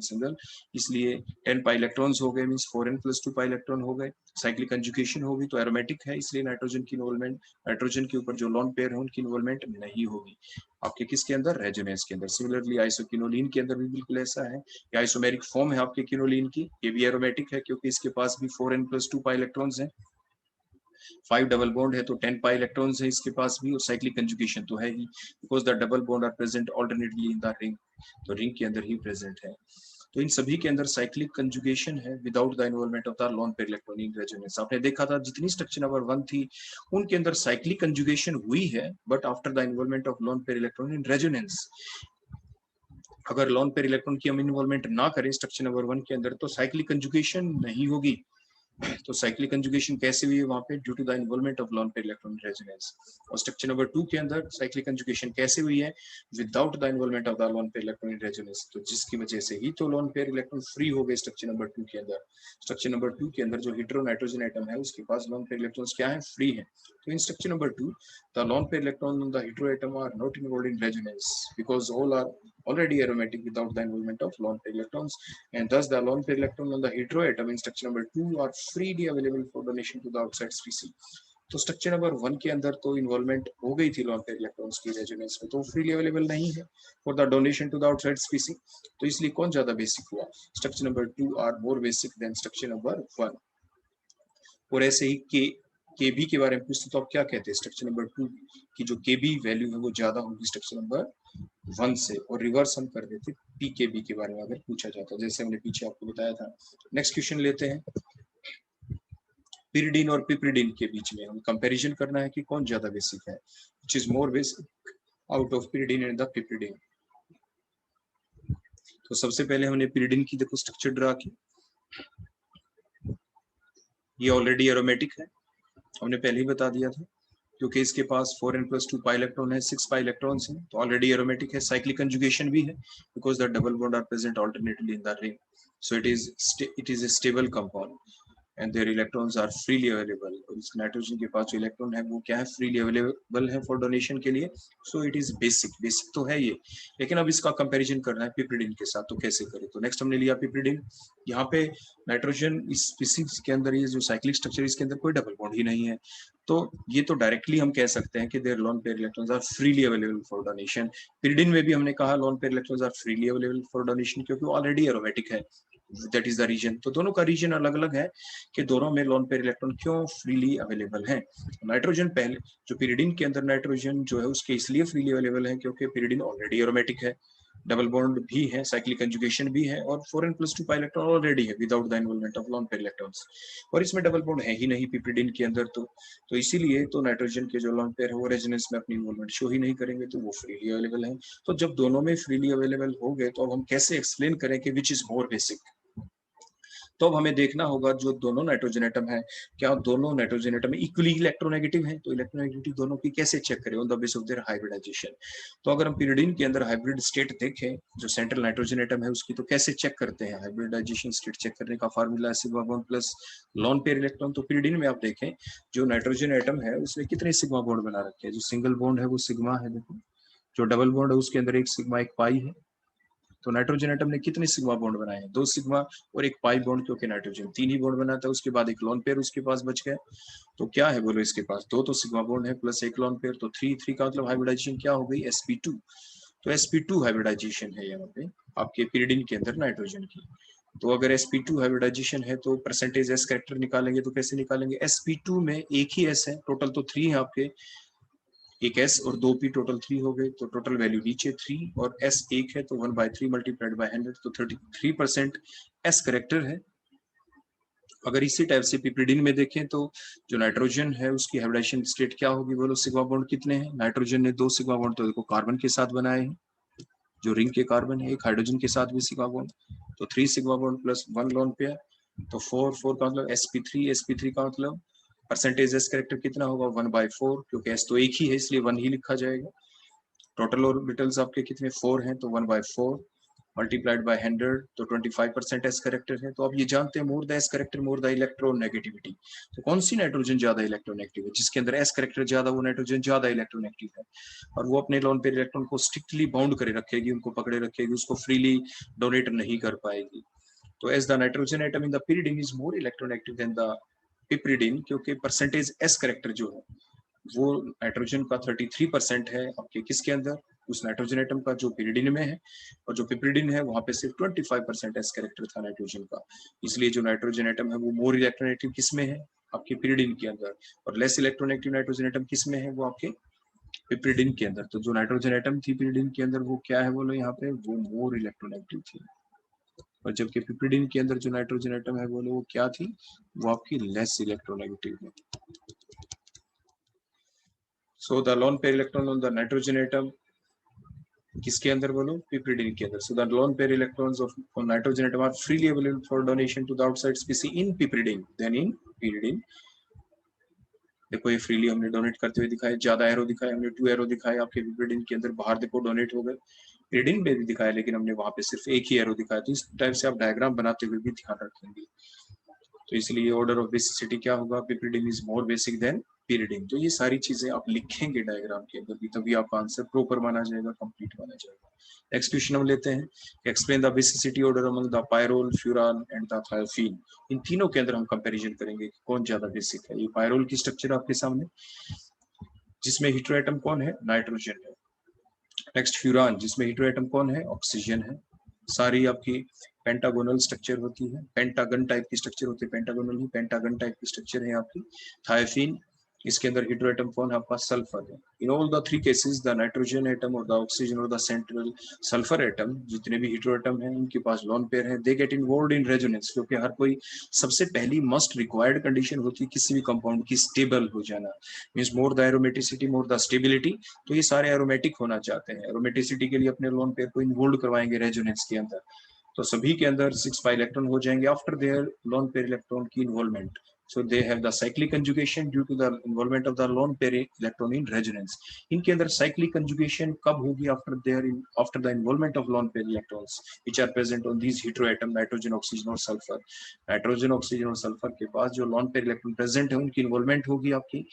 single, इसलिए 10 पाई इलेक्ट्रॉन्स हो गए, मींस 4n + 2 पाई इलेक्ट्रॉन हो गए। साइक्लिक कंजुगेशन होगी तो एरोमेटिक है, इसलिए नाइट्रोजन की इन्वॉल्वमेंट, नाइट्रोजन के ऊपर जो लोन पेयर है उनकी इन्वॉल्वमेंट नहीं होगी आपके किसके अंदर? रेजोनेंस के अंदर। सिमिलरली आइसोकिनोलिन के अंदर भी बिल्कुल ऐसा है, ये आइसोमेरिक फॉर्म है आपके किनोलिन की, ये भी एरोमेटिक है क्योंकि इसके पास भी 4n + 2 पाई इलेक्ट्रॉन्स हैं, 5 डबल बॉन्ड है तो 10 पाई इलेक्ट्रॉन्स है इसके पास भी, और साइक्लिक कंजुगेशन तो है ही because the double bond are present alternately in the ring, तो रिंग के अंदर ही प्रेजेंट है। तो इन सभी के अंदर साइक्लिक कंजुगेशन है without the involvement of the lone pair electron in resonance. आपने देखा था जितनी स्ट्रक्चर नंबर 1 थी उनके अंदर साइक्लिक कंजुगेशन हुई है but after the involvement of lone pair electron in resonance. अगर लोन पेयर इलेक्ट्रॉन की हम इन्वॉल्वमेंट ना करें स्ट्रक्चर नंबर 1 के अंदर तो साइक्लिक कंजुगेशन नहीं होगी। तो साइक्लिक कंजुगेशन कैसे हुई है वहां पे? Due to the involvement of lone pair electron resonance. और स्ट्रक्चर नंबर 2 के अंदर साइक्लिक कंजुगेशन कैसे हुई है? Without the involvement of the lone pair electron resonance, तो जिसकी वजह से ही तो लोन पेयर इलेक्ट्रॉन फ्री हो गए स्ट्रक्चर नंबर 2 के अंदर। स्ट्रक्चर नंबर 2 के अंदर जो हेटेरो नाइट्रोजन एटम है उसके पास लोन पेयर इलेक्ट्रॉन्स क्या है? फ्री है। तो इन structure number 2 the lone pair electron on the hetero atom are not involved in resonance because all are already aromatic without the involvement of lone pair electrons, and thus the lone pair electron on the hetero atom in structure number 2 are freely available for donation to the outside species। तो structure number 1 के अंदर तो involvement हो गई थी lone pair electrons की resonance में, तो फ्रीली अवेलेबल नहीं है for the donation to the outside species. तो इसलिए कौन ज्यादा बेसिक हुआ? Structure number 2 are more basic than structure number 1। और ऐसे ही केबी के बारे में पूछते तो आप क्या कहते हैं? स्ट्रक्चर नंबर 2 की जो केबी वैल्यू है वो ज्यादा होगी स्ट्रक्चर नंबर 1 से, और रिवर्स हम कर देते पीकेबी के बारे में अगर पूछा जाता, जैसे हमने पीछे आपको बताया था। नेक्स्ट क्वेश्चन लेते हैं। pyridine और पिपरिडीन के बीच में हम कंपैरिजन करना है कि कौन ज्यादा बेसिक है, which is more basic out of pyridine and the piperidine. तो सबसे पहले हमने pyridine की देखो स्ट्रक्चर ड्रा की, ये ऑलरेडी एरोमेटिक है, हमने पहले ही बता दिया था क्योंकि इसके पास 4n + 2 पाई इलेक्ट्रॉन है, 6 पाई इलेक्ट्रॉन्स हैं, तो ऑलरेडी एरोमेटिक है। साइक्लिक कंजुगेशन भी है because the double bond are present alternately in the ring, so it is a stable compound and their electrons are freely available। और इस nitrogen के पास जो इलेक्ट्रॉन है वो क्या है? फ्रीली अवेलेबल है फॉर डोनेशन के लिए, सो इट इज बेसिक तो है ये। लेकिन अब इसका कंपैरिजन करना है पिपरिडीन के साथ, तो कैसे करें? तो नेक्स्ट हमने लिया पिपरिडीन। यहाँ पे नाइट्रोजन इस स्पीसीज के अंदर ये जो साइक्लिक स्ट्रक्चर इसके अंदर कोई डबल बॉन्ड ही नहीं है, तो ये तो डायरेक्टली हम कह सकते हैं कि their lone pair electrons are freely available for donation. Pyridine में भी हमने कहा lone pair electrons are freely available for donation क्योंकि वो ऑलरेडी एरोमेटिक है, दैट इज द रीजन। तो दोनों का रीजन अलग अलग है कि दोनों में लोन पेयर इलेक्ट्रॉन क्यों फ्रीली अवेलेबल है। नाइट्रोजन पहले जो पिरिडीन के अंदर नाइट्रोजन जो है उसके इसलिए फ्रीली अवेलेबल है क्योंकि पिरिडीन ऑलरेडी एरोमेटिक है, डबल बॉन्ड भी है, साइक्लिक कंजुगेशन भी है, और 4n+2 pi इलेक्ट्रॉन ऑलरेडी है without the involvement of lone pair electrons, और इसमें डबल बॉन्ड है ही नहीं पिप्रिडीन के अंदर। तो इसीलिए तो नाइट्रोजन के जो लोन पेयर है वो रेजोनेंस में अपनी इन्वॉल्वमेंट शो ही नहीं करेंगे, तो वो फ्रीली अवेलेबल है। तो जब दोनों में फ्रीली अवेलेबल हो गए तो अब हम कैसे एक्सप्लेन करें कि विच इज मोर बेसिक। तो अब हमें देखना होगा जो दोनों नाइट्रोजन एटम है, क्या दोनों नाइट्रोजन एटम इक्वली इलेक्ट्रोनेगेटिव है, तो इलेक्ट्रोनेगेटिव दोनों की कैसे चेक करें on the base of their hybridization. तो अगर हम pyridine के अंदर हाइब्रिड स्टेट देखें जो सेंट्रल नाइट्रोजन एटम है उसकी, तो कैसे चेक करते हैं हाइब्रिडाइजेशन स्टेट चेक करने का formula sigma bond plus lawn pair electron. तो pyridine में आप देखें जो नाइट्रोजन एटम है उसने कितने सिग्मा बॉन्ड बना रखे हैं, जो सिंगल बॉन्ड है वो सिग्मा है, देखो जो डबल बॉन्ड है उसके अंदर एक सिग्मा एक पाई है। तो नाइट्रोजन एटम ने कितने सिग्मा बॉन्ड बनाए हैं, 2 सिग्मा और एक पाई बॉन्ड, क्योंकि नाइट्रोजन 3 ही बॉन्ड बनाता है। उसके बाद एक लोन पेयर उसके पास बच गया, तो क्या है बोलो इसके पास 2 तो सिग्मा बॉन्ड है प्लस एक लोन पेयर, तो 3 का मतलब हाइब्रिडाइजेशन क्या हो गई, sp2। तो sp2 हाइब्रिडाइजेशन है यहाँ पे आपके pyridine के अंदर नाइट्रोजन की। तो अगर sp2 हाइब्रिडाइजेशन है तो परसेंटेज s कैरेक्टर निकालेंगे, तो कैसे निकालेंगे, sp2 में एक ही s है, टोटल तो 3 है आपके, एक s और 2p टोटल 3 हो गए, तो टोटल वैल्यू नीचे 3 और s 1 है तो 1/3 मल्टीप्लाइड बाय 100, तो 33% s करेक्टर है। अगर इसी टाइप से पिप्रिडीन में देखें तो जो नाइट्रोजन है उसकी हाइब्रिडाइजेशन स्टेट क्या होगी बोलो, सिग्मा बॉन्ड कितने हैं, नाइट्रोजन ने 2 सिग्मा बॉन्ड तो देखो कार्बन के साथ बनाए हैं, जो रिंग के कार्बन है, एक हाइड्रोजन के साथ भी सिग्मा बॉन्ड, तो 3 sigma bond plus 1 lone pair, तो 4 का मतलब sp3 का मतलब परसेंटेज एस कैरेक्टर कितना होगा 1/4, क्योंकि एस तो एक ही है इसलिए 1 ही लिखा जाएगा। टोटल ऑर्बिटल्स आपके कितने 4 हैं, तो 1/4 मल्टीप्लाइड बाय 100, तो 25% एस कैरेक्टर है। तो आप ये जानते हैं more the S character more the electronegativity. तो कौन सी नाइट्रोजन ज्यादा इलेक्ट्रोनेगेटिव है, जिसके अंदर एस कैरेक्टर ज्यादा वो नाइट्रोजन ज्यादा इलेक्ट्रोनेगेटिव है, और वो अपने लोन पेयर इलेक्ट्रॉन को स्ट्रिक्टली बाउंड करे रखेगी, उनको पकड़े रखेगी, उसको फ्रीली डोनेट नहीं कर पाएगी। तो as the nitrogen atom in the pyridine is more electronegative than the piperidine, क्योंकि परसेंटेज एस कैरेक्टर जो है वो नाइट्रोजन का 33% है आपके किसके अंदर, उस नाइट्रोजन एटम का जो pyridine में है, और जो पिप्रिडीन है वहां पे सिर्फ 25% एस कैरेक्टर था नाइट्रोजन का। इसलिए जो नाइट्रोजन एटम है वो मोर इलेक्ट्रोनेगेटिव किसमें है, आपके pyridine के अंदर, और लेस इलेक्ट्रोनेगेटिव नाइट्रोजन एटम किसमें है, वो आपके पिप्रिडीन के अंदर। तो जो नाइट्रोजन एटम थी pyridine के अंदर वो क्या है बोलो यहाँ पे, वो मोर इलेक्ट्रोनेगेटिव थी, और जबकि पिप्रिडीन के अंदर जो नाइट्रोजन एटम है बोलो वो क्या थी, वो आपकी लेस इलेक्ट्रोनेगेटिव है। So the lone pair electron on the nitrogen atom किसके अंदर बोलो, पिप्रिडीन के अंदर। So the lone pair electrons of nitrogen atom are freely available for donation to the outside species in piperidine than in pyridine। देखो ये freely हमने donate करते हुए दिखाए, ज्यादा एरो दिखाए हमने, 2 एरो दिखाए आपके पिप्रिडीन के अंदर, बाहर देखो डोनेट हो गए। pyridine में भी दिखाया लेकिन हमने वहां पे सिर्फ एक ही एरो दिखाया, तो इस टाइप से आप डायग्राम बनाते हुए भी ध्यान रखेंगे। तो इसलिए ऑर्डर ऑफ बेसिसिटी क्या होगा, piperidine is more basic than pyridine। तो ये सारी चीजें आप लिखेंगे डायग्राम के अंदर भी, तभी आपका आंसर प्रॉपर माना जाएगा, कंप्लीट माना जाएगा। नेक्स्ट क्वेश्चन हम लेते हैं, explain the basicity order among the pyrrole, furan and the thiophene. इन तीनों के अंदर हम कंपैरिजन करेंगे कि कौन ज्यादा बेसिक है। ये पायरोल की स्ट्रक्चर आपके सामने, जिसमें हेटेरोएटम कौन है, नाइट्रोजन है। नेक्स्ट फ्यूरान, जिसमें हेटेरोएटम कौन है, ऑक्सीजन है। सारी आपकी पेंटागोनल स्ट्रक्चर होती है, पेंटागन टाइप की स्ट्रक्चर होती है, पेंटागोनल नहीं पेंटागन टाइप की स्ट्रक्चर है आपकी। थायोफीन, इसके अंदर हेटेरोएटम कौन है आपका, सल्फर है। इन all the 3 cases the nitrogen atom और द ऑक्सीजन और द सेंट्रल सल्फर एटम, जितने भी हेटेरोएटम हैं उनके पास लोन पेयर है, दे गेट इन्वॉल्वड इन रेजोनेंस, क्योंकि हर कोई सबसे पहली मस्ट रिक्वायर्ड कंडीशन होती है किसी भी कंपाउंड की स्टेबल हो जाना, means more the aromaticity more the stability. तो ये सारे एरोमेटिक होना चाहते हैं, एरोमेटिसिटी के लिए अपने लोन पेयर को इन्वॉल्व करवाएंगे रेजोनेंस के अंदर, तो सभी के अंदर 6 pi इलेक्ट्रॉन हो जाएंगे after their lone pair electron की involvement. So they have the cyclic conjugation due to the involvement of the lone pair electron in resonance. इनके अंदर cyclic conjugation कब होगी, after the involvement of lone pair electrons which are present on these heteroatom nitrogen, oxygen और sulfur। Nitrogen, oxygen और sulphur के पास जो lone pair electron present है उनकी इन्वॉल्वमेंट होगी आपकी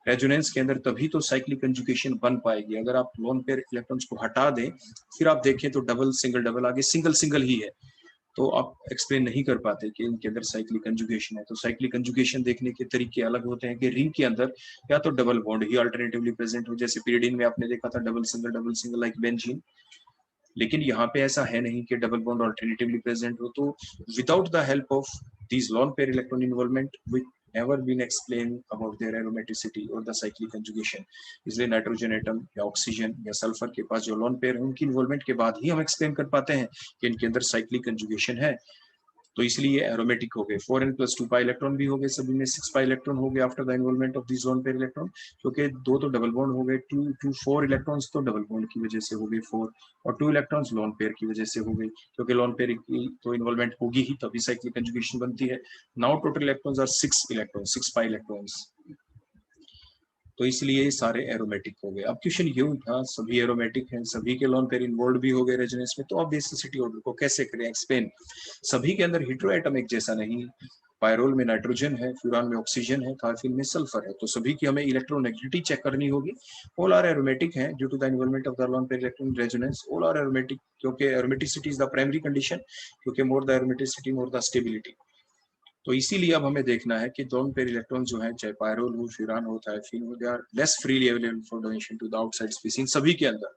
रेजोनेंस के अंदर, तभी तो साइक्लिक कंजुगेशन बन पाएगी। अगर आप लोन पेयर इलेक्ट्रॉन्स को हटा दें फिर आप देखें तो डबल सिंगल डबल आगे सिंगल सिंगल ही है, तो आप एक्सप्लेन नहीं कर पाते कि इनके अंदर साइक्लिक कंजुगेशन है। तो साइक्लिक कंजुगेशन देखने के तरीके अलग होते हैं कि रिंग के अंदर या तो डबल बॉन्ड ही अल्टरनेटिवली प्रेजेंट हो, जैसे pyridine में आपने देखा था डबल सिंगल लाइक बेंजीन, लेकिन यहाँ पे ऐसा है नहीं कि डबल बॉन्ड अल्टरनेटिवली प्रेजेंट हो। तो without the help of these lone pair electron involvement, we never been explained about their aromaticity or the cyclic conjugation. इसलिए नाइट्रोजन एटम या ऑक्सीजन या सल्फर के पास जो लोन पेयर है उनकी इन्वॉल्वमेंट के बाद ही हम एक्सप्लेन कर पाते हैं कि इनके अंदर साइक्लिक कंजुगेशन है। तो इसलिए एरोमेटिक हो गए। 4n+2 पाई इलेक्ट्रॉन भी हो गए, सभी में 6 पाई इलेक्ट्रॉन हो गए after the involvement of this lone pair electron, क्योंकि 2 तो डबल बॉन्ड हो गए, 4 इलेक्ट्रॉन्स तो डबल बॉन्ड की वजह से हो गए 4, और 2 इलेक्ट्रॉन्स लोन पेयर की वजह से हो गए, क्योंकि लोन पेयर की तो इन्वॉल्वमेंट होगी ही तभी साइक्लिक कंजुगेशन बनती है। Now total electrons are 6 electron, 6 pi electrons, तो इसलिए सारे एरोमेटिक हो गए। अब क्वेश्चन ये उठा, सभी एरोमेटिक हैं, सभी के लोन पेयर इन्वॉल्व भी हो गए रेजोनेंस में, तो अब बेसिसिटी ऑर्डर को कैसे करें एक्सप्लेन। सभी के अंदर हेटेरो एटम एक जैसा नहीं, पायरोल में नाइट्रोजन है, फ्यूरान में ऑक्सीजन है, थायफिन में सल्फर है, तो सभी की हमें इलेक्ट्रोनेगेटिविटी चेक करनी होगी। ऑल आर एरोमेटिक है due to the involvement of the lone pair electron in resonance. All are aromatic, क्योंकि aromaticity is the primary condition, क्योंकि more the aromaticity more the stability. तो इसीलिए अब हमें देखना है कि लोन पेयर इलेक्ट्रॉन जो है, चाहे पायरोल हो, फ्यूरान हो, थायफिन हो, they are less freely available for donation to the outside species. सभी के अंदर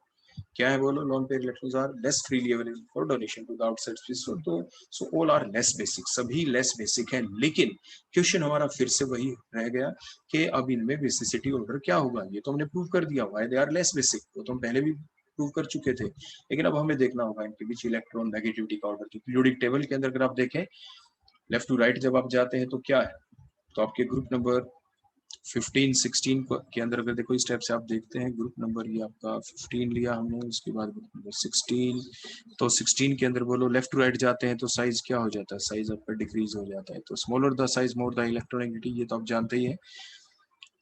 क्या है बोलो, lone pair electrons are less freely available for donation to the outside species. तो so all are less basic, सभी लेस बेसिक है। लेकिन क्वेश्चन हमारा फिर से वही रह गया कि अब इनमें बेसिसिटी ऑर्डर क्या होगा। ये तो हमने प्रूव कर दिया, why they are less basic, वो तो हम पहले भी प्रूव कर चुके थे। लेकिन अब हमें देखना होगा इनके बीच इलेक्ट्रॉन नेगेटिविटी का ऑर्डर। तो पीरियोडिक टेबल के अंदर अगर आप देखें लेफ्ट टू राइट जब आप जाते हैं तो क्या है, तो आपके ग्रुप नंबर 15, 16 के अंदर अगर देखो इस टाइप से आप देखते हैं, ग्रुप नंबर ये आपका 15 लिया हमने, उसके बाद ग्रुप नंबर 16, तो 16 के अंदर बोलो लेफ्ट टू राइट जाते हैं तो साइज क्या हो जाता है, साइज आपका डिक्रीज हो जाता है। तो smaller the size more the electronegativity, ये तो आप जानते ही हैं।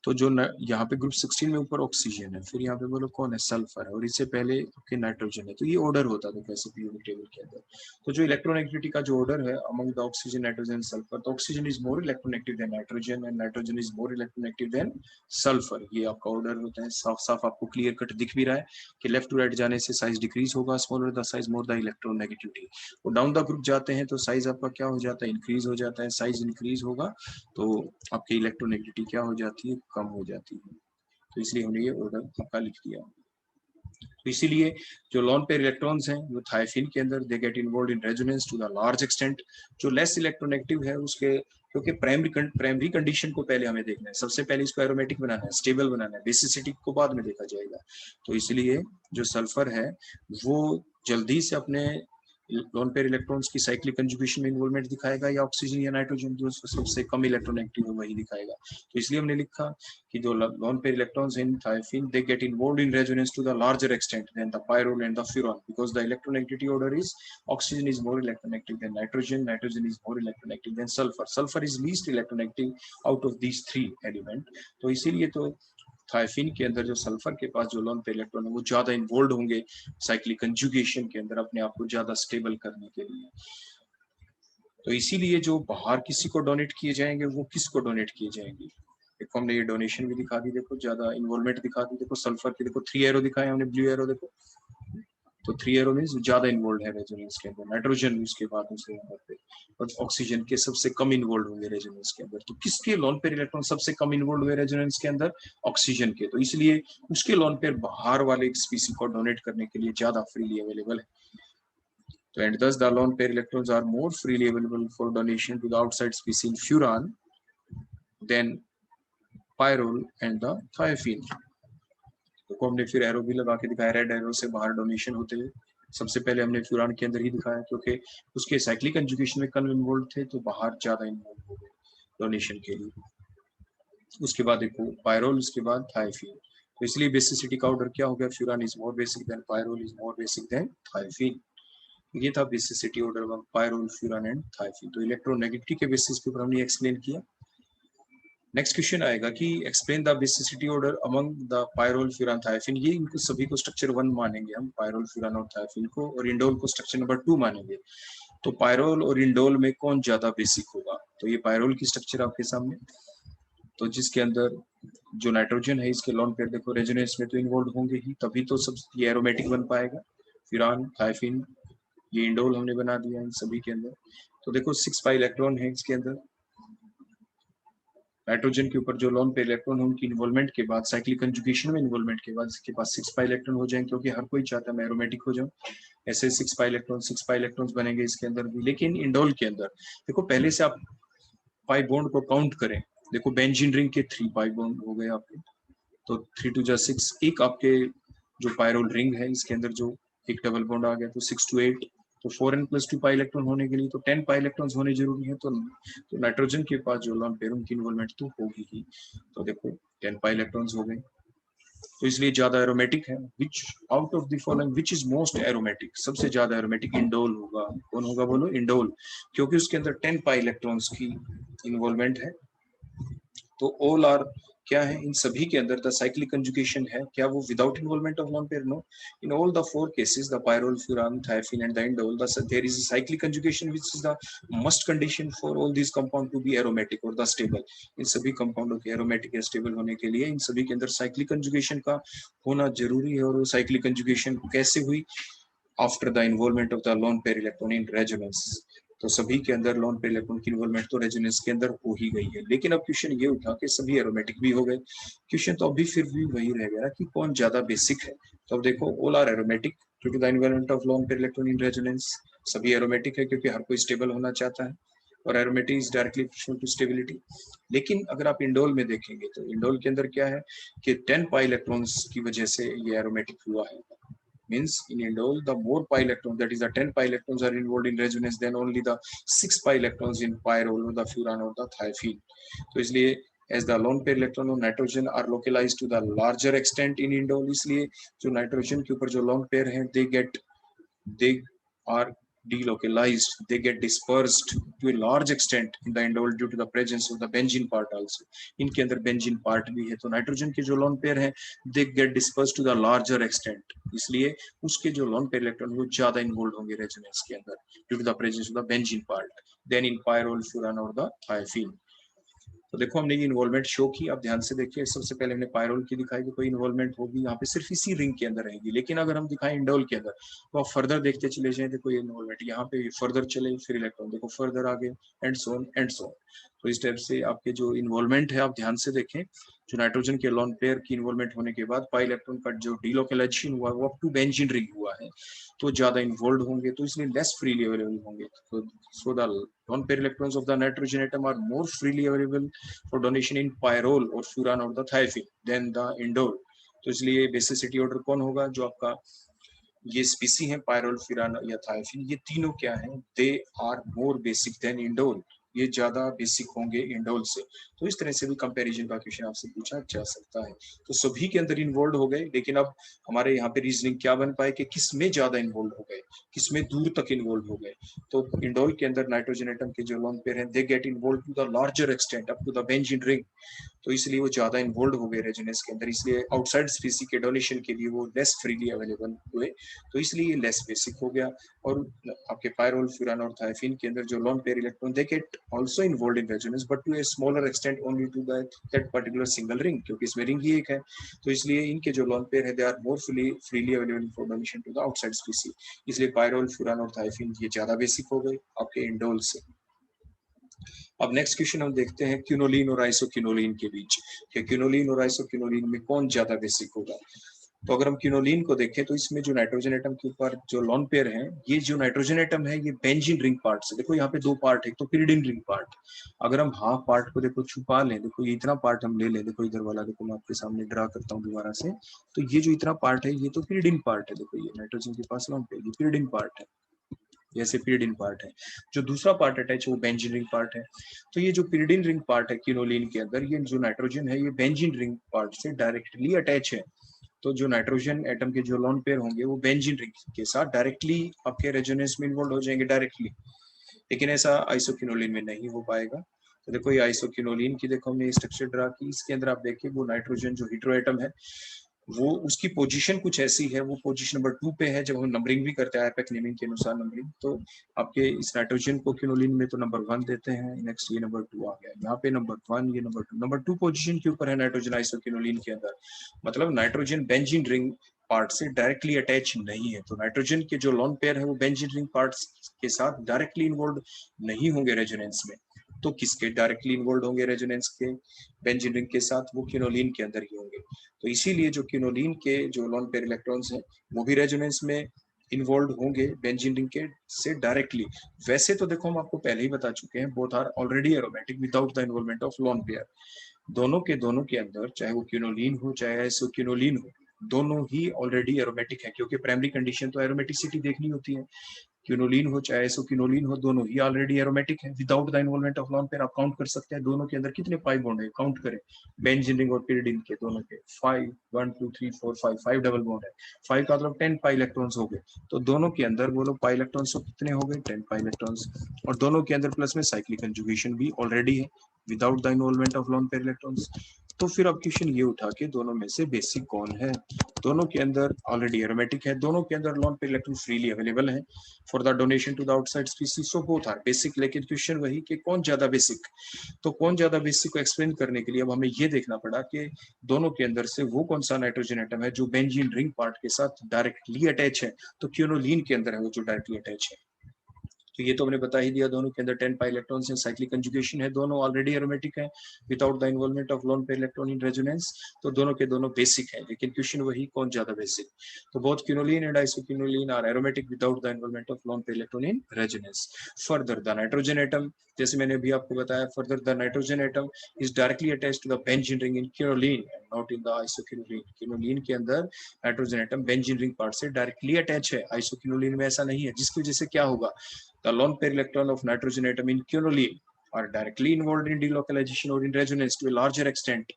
तो जो यहाँ पे ग्रुप 16 में ऊपर ऑक्सीजन है, फिर यहाँ पे बोलो कौन है, सल्फर है, और इससे पहले आपके नाइट्रोजन है। तो ये ऑर्डर होता था कैसे पीरियोडिक टेबल के अंदर। तो जो इलेक्ट्रोनेगेटिविटी का जो ऑर्डर है among the oxygen, nitrogen, sulphur, तो oxygen is more electronegative than nitrogen and nitrogen is more electronegative than sulphur. ये आपका ऑर्डर होता है, साफ साफ आपको क्लियर कट दिख भी रहा है कि लेफ्ट टू राइट जाने से साइज डिक्रीज होगा, smaller the size more the electronegativity. और डाउन द ग्रुप जाते हैं तो साइज आपका क्या हो जाता है, इंक्रीज हो जाता है। साइज इंक्रीज होगा तो आपकी इलेक्ट्रोनेगेटिविटी क्या हो जाती है, कम हो जाती है। तो इसलिए हमने ये ऑर्डर आपका लिख दिया। तो इसीलिए जो लोन पेयर इलेक्ट्रॉन्स हैं वो थायफिन के अंदर they get involved in resonance to the large extent. जो लेस इलेक्ट्रोनेगेटिव है उसके, क्योंकि प्राइमरी कंडीशन को पहले हमें देखना है, सबसे पहले इसको एरोमेटिक बनाना है, स्टेबल बनाना है, बेसिसिटी को बाद में देखा जाएगा। तो इसलिए जो सल्फर है वो जल्दी से अपने लोन पेयर इलेक्ट्रॉन्स की साइक्लिक कंजुगेशन में इन्वॉल्वमेंट दिखाएगा, या ऑक्सीजन या नाइट्रोजन जो सबसे कम इलेक्ट्रोनेगेटिव है वही दिखाएगा। तो इसलिए हमने लिखा कि जो lone pair electrons in thiophene they get involved in resonance to the larger extent than the pyrrole and the furan, because the electronegativity order is oxygen is more electronegative than nitrogen, nitrogen is more electronegative than sulphur, sulphur is least electronegative out of these 3 element. तो इसीलिए तो थायफिन के अंदर जो sulphur के पास जो lone pair electron है वो ज्यादा इन्वॉल्व होंगे साइक्लिक कंजुगेशन के अंदर, अपने आप को ज्यादा स्टेबल करने के लिए। तो इसीलिए जो बाहर किसी को डोनेट किए जाएंगे वो किसको डोनेट किए जाएंगे, देखो हमने ये डोनेशन भी दिखा दी, देखो ज्यादा इन्वॉल्वमेंट दिखा दी, देखो सल्फर की देखो 3 एरो दिखाए हमने, ब्लू एरो देखो, तो 3 एरो मींस ज्यादा इन्वॉल्व है रेजोनेंस के अंदर, नाइट्रोजन उसके बाद उसके नंबर पे, और ऑक्सीजन के सबसे कम इन्वॉल्व होंगे रेजोनेंस के अंदर। तो किसके लोन पेयर इलेक्ट्रॉन सबसे कम इन्वॉल्व हुए रेजोनेंस के अंदर, ऑक्सीजन के। तो इसलिए उसके लोन पेयर बाहर वाले स्पीसी को डोनेट करने के लिए ज्यादा फ्रीली अवेलेबल है। So, and thus the lone pair electrons are more freely available for donation to the outside species in furan than pyrrole and the thiophenes. तो हमने फिर एरो भी लगा के दिखाया, रेड एरो से बाहर डोनेशन होते हुए। सबसे पहले हमने फ्यूरान के अंदर ही दिखाया क्योंकि उसके साइक्लिक कंजुगेशन में कम इन्वॉल्व थे, तो बाहर ज्यादा इन्वॉल्व हो गए डोनेशन के लिए। उसके बाद देखो पायरोल, उसके बाद थायफिन। तो इसलिए बेसिसिटी का ऑर्डर क्या हो गया, furan is more basic than pyrrole is more basic than thiophene. ये था basicity order of pyrrole, furan and thiophene. तो इलेक्ट्रोनेगेटिविटी के बेसिस पे हमने एक्सप्लेन किया। नेक्स्ट क्वेश्चन आएगा कि explain the basicity order among the pyrrole, furan, thiophene. ये इनको सभी को स्ट्रक्चर 1 मानेंगे हम, पायरोल, फ्यूरान और थायफिन को, और इंडोल को स्ट्रक्चर नंबर 2 मानेंगे। तो पायरोल और इंडोल में कौन ज्यादा बेसिक होगा, तो ये पायरोल की स्ट्रक्चर आपके सामने, तो जिसके अंदर जो नाइट्रोजन है इसके लोन पेयर देखो रेजोनेंस में तो इन्वॉल्व होंगे ही, तभी तो सब ये एरोमेटिक बन पाएगा। फ्यूरान, थायफिन, ये इंडोल हमने बना दिया इन सभी के अंदर। तो देखो 6 पाई इलेक्ट्रॉन है इसके अंदर, नाइट्रोजन के ऊपर जो लोन पेयर इलेक्ट्रॉन है उनकी इन्वॉल्वमेंट के बाद, साइक्लिक कंजुगेशन में इन्वॉल्वमेंट के बाद इसके पास 6 पाई इलेक्ट्रॉन हो जाएंगे, क्योंकि हर कोई चाहता है मैं एरोमेटिक हो जाऊं। ऐसे 6 पाई इलेक्ट्रॉन्स बनेंगे इसके अंदर भी। लेकिन इंडोल के अंदर देखो पहले से आप पाई बॉन्ड को काउंट करें देखो बेंजीन रिंग के 3 पाई बॉन्ड हो गए आपके, तो 3 2 जा 6, एक आपके जो पायरोल रिंग है इसके अंदर जो एक डबल बॉन्ड आ गया, तो 6 to 8, तो 4n+2 पाई इलेक्ट्रॉन होने के लिए तो 10 पाई इलेक्ट्रॉन्स होने जरूरी है, तो नाइट्रोजन के पास जो लॉन पेयर उनकी इन्वॉल्वमेंट तो होगी ही, तो देखो 10 पाई इलेक्ट्रॉन्स हो गए, तो इसलिए ज्यादा एरोमेटिक है। विच out of the following which is most aromatic, सबसे ज्यादा एरोमेटिक इंडोल होगा। कौन होगा बोलो? इंडोल, क्योंकि उसके अंदर 10 पाई इलेक्ट्रॉन्स की इन्वॉल्वमेंट है। तो ऑल आर क्या है, इन सभी के अंदर द साइक्लिक कंजुगेशन है, क्या वो without involvement of lone pair? No, in all the 4 cases the pyrrole, furan, thiophene and the indole there is a cyclic conjugation which is the must condition for all this compound to be aromatic और the stable. इन सभी कंपाउंडों के aromatic या stable होने के लिए इन सभी के अंदर साइक्लिक कंजुगेशन का होना जरूरी है। और वो साइक्लिक कंजुगेशन कैसे हुई? After the involvement of the lone pair electron in resonance. तो सभी के अंदर लोन पेयर इलेक्ट्रॉन की इन्वॉल्वमेंट तो रेजोनेंस के अंदर हो ही गई है। लेकिन अब क्वेश्चन ये उठा कि सभी एरोमेटिक भी हो गए, क्वेश्चन तो अभी फिर भी वही रह गया कि कौन ज्यादा बेसिक है। तो अब देखो all are aromatic due to the involvement of lone pair electron in resonance. सभी एरोमेटिक है क्योंकि हर कोई स्टेबल होना चाहता है और aromatic is directly proportional to stability. लेकिन अगर आप इंडोल में देखेंगे तो इंडोल के अंदर क्या है कि 10 पाई इलेक्ट्रॉन्स की वजह से ये एरोमेटिक हुआ है। Means in indole the more pi electrons, that is the 10 pi electrons are involved in resonance than only the 6 pi electrons in pyrrole or the furan or the thiophenes. तो इसलिए as the lone pair electron of nitrogen are localized to the larger extent in indole, इसलिए जो nitrogen के ऊपर जो lone pair हैं they are delocalized, they get dispersed to a large extent in the indole due to the presence of the benzene part also. इनके अंदर benzene part भी है, तो नाइट्रोजन के जो lone pair हैं they get dispersed to the larger extent, इसलिए उसके जो lone pair इलेक्ट्रॉन वो ज्यादा इन्वॉल्व होंगे रेजोनेंस के अंदर due to the presence of the benzene part then in pyrrole, furan or the thiophenes. तो देखो हमने ये इन्वॉल्वमेंट शो की, आप ध्यान से देखिए। सबसे पहले हमने पायरोल की दिखाई कि कोई इन्वॉल्वमेंट होगी, यहाँ पे सिर्फ इसी रिंग के अंदर रहेगी। लेकिन अगर हम दिखाएं इंडोल के अंदर तो आप फर्दर देखते चले जाएं, देखो ये इन्वॉल्वमेंट यहाँ पे फर्दर चले, फिर इलेक्ट्रॉन देखो फर्दर आगे and so on and so on. तो इस टाइप से आपके जो इन्वॉल्वमेंट है आप ध्यान से देखें, जो नाइट्रोजन के लोन पेयर की इन्वॉल्वमेंट होने के बाद पाई इलेक्ट्रॉन का जो डीलोकेलाइजेशन हुआ वो अप टू बेंजीन रिंग हुआ है, तो ज्यादा इन्वॉल्व होंगे, तो इसलिए लेस फ्रीली अवेलेबल होंगे। तो so the lone pair electrons of the nitrogen atom are more freely available for donation in pyrrole or furan or the thiophenes than the indole. तो इसलिए बेसिसिटी ऑर्डर कौन होगा? जो आपका ये स्पीसी है पायरोल, फ्यूरान या थायोफिन, ये तीनों क्या है? They are more basic than indole, ये ज्यादा बेसिक होंगे इंडोल से। तो इस तरह से भी कंपैरिजन का क्वेश्चन आपसे पूछा जा सकता है। तो सभी के अंदर इन्वॉल्व हो गए, लेकिन अब हमारे यहाँ पे रीजनिंग क्या बन पाए कि किस में ज्यादा इन्वॉल्व हो गए, किस में दूर तक इन्वॉल्व हो गए। तो इंडोल के अंदर नाइट्रोजन एटम के जो लोन पेयर हैं they get involve to the larger extent up to the benzene ring, तो इसलिए वो ज्यादा इन्वॉल्व हो गए रेजोनेंस के अंदर, इसलिए आउटसाइड स्पीसी के डोनेशन के लिए वो लेस फ्रीली अवेलेबल हुए, तो इसलिए ये लेस बेसिक हो गया। और आपके पायरोल, फ्यूरान और थायोफिन के अंदर जो lone pair electron they get also involved in resonance but to a smaller extent only to that particular single ring, क्योंकि इसमें रिंग ही एक है। तो इसलिए इनके जो लोन पेयर है they are more freely available for donation to the outside species, इसलिए पायरोल, फ्यूरान और थायोफिन ये ज्यादा बेसिक हो गए आपके इंडोल से। अब नेक्स्ट क्वेश्चन हम देखते हैं क्यूनोलिन और आइसोक्यूनोलिन के बीच, कि क्यूनोलिन और आइसोक्यूनोलिन में कौन ज्यादा बेसिक होगा। तो अगर हम क्यूनोलिन को देखें तो इसमें जो नाइट्रोजन एटम के ऊपर जो लोन पेयर है, ये जो नाइट्रोजन एटम है ये बेंजीन रिंग पार्ट से, देखो यहाँ पे दो पार्ट है, तो पिरिडिन रिंग पार्ट। अगर हम हाफ पार्ट को देखो छुपा लें, देखो ये इतना पार्ट हम ले लें, देखो इधर वाला, देखो मैं आपके सामने ड्रा करता हूँ दोबारा से, तो ये जो इतना पार्ट है ये तो पिरिडिन पार्ट है, देखो ये नाइट्रोजन के पास लोन पेयर, ये पिरिडिन पार्ट है, जैसे पिरिडिन पार्ट है। जो दूसरा पार्ट अटैच है वो बेंजीन रिंग पार्ट है। तो ये जो पिरिडिन रिंग पार्ट है क्यूनोलिन के अंदर, ये जो नाइट्रोजन है ये बेंजीन रिंग पार्ट से डायरेक्टली अटैच है। तो जो नाइट्रोजन एटम के जो लोन पेयर होंगे वो बेंजीन रिंग के साथ डायरेक्टली आपके रेजोनेंस में इन्वॉल्व हो जाएंगे डायरेक्टली, लेकिन ऐसा आइसोक्यूनोलिन में नहीं हो पाएगा। तो देखो ये आइसोक्यूनोलिन की देखो हमने स्ट्रक्चर ड्रा की, इसके अंदर आप देखिए वो नाइट्रोजन जो हेटेरो एटम है वो उसकी पोजीशन कुछ ऐसी है, वो पोजीशन नंबर 2 पे है। जब हम नंबरिंग भी करते हैं आईपैक नेमिंग के अनुसार नंबरिंग, तो आपके इस नाइट्रोजन को क्यूनोलिन में तो नंबर 1 देते हैं, नेक्स्ट ये नंबर 2 आ गया, यहाँ पे नंबर 1, ये नंबर 2 पोजीशन के ऊपर है नाइट्रोजन आइसोक्यूनोलिन के अंदर। मतलब नाइट्रोजन बेंजीन रिंग पार्ट से डायरेक्टली अटैच नहीं है, तो नाइट्रोजन के जो लोन पेयर है वो बेंजीन रिंग पार्ट्स के साथ डायरेक्टली इन्वॉल्व नहीं होंगे रेजोनेंस में। तो किसके डायरेक्टली इन्वॉल्व होंगे रेजोनेंस के? बेंजीन रिंग के साथ, वो क्यूनोलिन के अंदर ही होंगे। तो इसीलिए जो क्यूनोलिन के जो लोन पेयर इलेक्ट्रॉन्स हैं वो भी रेजोनेंस में इन्वॉल्व होंगे बेंजीन रिंग के से डायरेक्टली। वैसे तो देखो हम आपको पहले ही बता चुके हैं, both are already aromatic without the involvement of lone pair. दोनों के अंदर चाहे वो क्विनोलिन हो चाहे आइसोक्विनोलिन हो, दोनों ही ऑलरेडी एरोमेटिक है, क्योंकि प्राइमरी कंडीशन तो एरोमेटिसिटी देखनी होती है। क्विनोलिन हो चाहे आइसोक्विनोलिन हो, दोनों ही ऑलरेडी एरोमेटिक है without the involvement of lone pair. आप काउंट कर सकते हैं दोनों के अंदर कितने पाई बॉन्ड है, काउंट करें। बेंजीन रिंग और pyridine के दोनों के 5 1 2 3 4 5 डबल बॉन्ड है। 5 का मतलब 10 पाई इलेक्ट्रॉन्स हो गए, तो दोनों के अंदर बोलो पाई इलेक्ट्रॉन्स तो कितने हो गए, 10 पाई इलेक्ट्रॉन्स। और दोनों के अंदर प्लस में साइक्लिक कंजुगेशन भी ऑलरेडी है without the involvement of lone pair electrons. तो फिर अब क्वेश्चन ये उठा के दोनों में से बेसिक कौन है। दोनों के अंदर ऑलरेडी एरोमेटिक है, दोनों के अंदर lone pair electron freely available है for the donation to the outside species. So both are basic, लेकिन क्वेश्चन वही कि कौन ज्यादा बेसिक। तो कौन ज्यादा बेसिक को एक्सप्लेन करने के लिए अब हमें ये देखना पड़ा कि दोनों के अंदर से वो कौन सा नाइट्रोजन एटम है जो बेंजीन रिंग पार्ट के साथ डायरेक्टली अटैच है। तो क्विनोलिन के अंदर है वो जो डायरेक्टली अटैच है। तो ये तो हमने बता ही दिया, दोनों के अंदर 10 पाई इलेक्ट्रॉन्स हैं, साइक्लिक कंजुगेशन है, दोनों ऑलरेडी एरोमेटिक है without the involvement of lone pair electron in resonance. तो दोनों के दोनों बेसिक है, लेकिन क्वेश्चन वही कौन ज्यादा बेसिक। तो both quinoline and isoquinoline are aromatic without the involvement of lone pair electron in resonance. Further the nitrogen atom, जैसे मैंने अभी आपको बताया, further the nitrogen atom is directly attached to the benzene ring in quinoline and not in the isoquinoline. Quinoline के अंदर nitrogen atom benzene ring part से directly attach है, isoquinoline में ऐसा नहीं है, जिसकी वजह से क्या होगा, the lone pair electron of nitrogen atom in quinoline are directly involved in delocalization or in resonance to a larger extent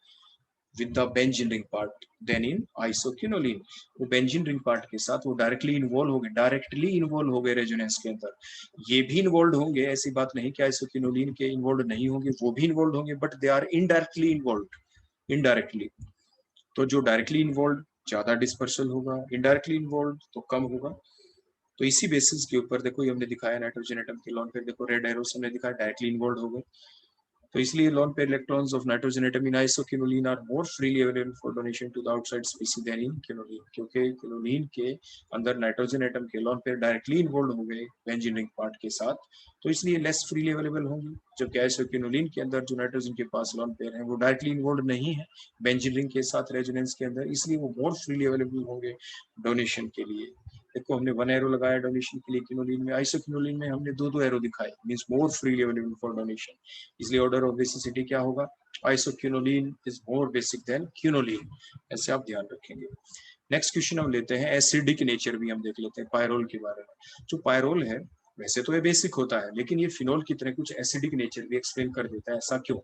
with the benzene ring part than in isoquinoline। वो बेंजीन रिंग पार्ट के साथ वो directly involve हो गए resonance के अंदर। ये भी इन्वॉल्व होंगे, ऐसी बात नहीं कि आइसोक्विनोलिन के इन्वॉल्व नहीं होंगे, वो भी इन्वॉल्व होंगे, but they are indirectly involve, indirectly. तो जो डायरेक्टली इन्वॉल्व ज्यादा डिस्पर्सल होगा, इनडायरेक्टली इन्वॉल्व तो कम होगा। तो इसी बेसिस के ऊपर देखो ये हमने दिखाया नाइट्रोजन एटम के लोन पेयर, देखो रेड एरो से हमने दिखाया डायरेक्टली इन्वॉल्व हो गए। तो इसलिए lone pair electrons of nitrogen atom in isoquinoline are more freely available for donation to the outside species than in quinoline, क्योंकि क्विनोलिन के अंदर नाइट्रोजन एटम के लोन पेयर डायरेक्टली इन्वॉल्व हो गए बेंजीन रिंग पार्ट के साथ, तो इसलिए लेस फ्रीली अवेलेबल होंगे। जबकि आइसोक्विनोलिन के अंदर जो नाइट्रोजन के पास लोन पेयर है वो डायरेक्टली इन्वॉल्व नहीं है बेंजीन रिंग के साथ रेजोनेंस के अंदर, इसलिए वो मोर फ्रीली अवेलेबल होंगे डोनेशन के लिए। देखो हमने 1 एरो लगाया डोनेशन के लिए क्विनोलिन में, आइसोक्विनोलिन में हमने 2 एरो दिखाए, means more freely available for donation. इसलिए ऑर्डर ऑफ बेसिसिटी क्या होगा, isoquinoline is more basic than quinoline, ऐसे आप ध्यान रखेंगे। नेक्स्ट क्वेश्चन हम लेते हैं एसिडिक नेचर भी हम देख लेते हैं पायरोल के बारे में। जो पायरोल है वैसे तो ये बेसिक होता है, लेकिन ये फिनोल की तरह कुछ एसिडिक नेचर भी एक्सप्लेन कर देता है। ऐसा क्यों?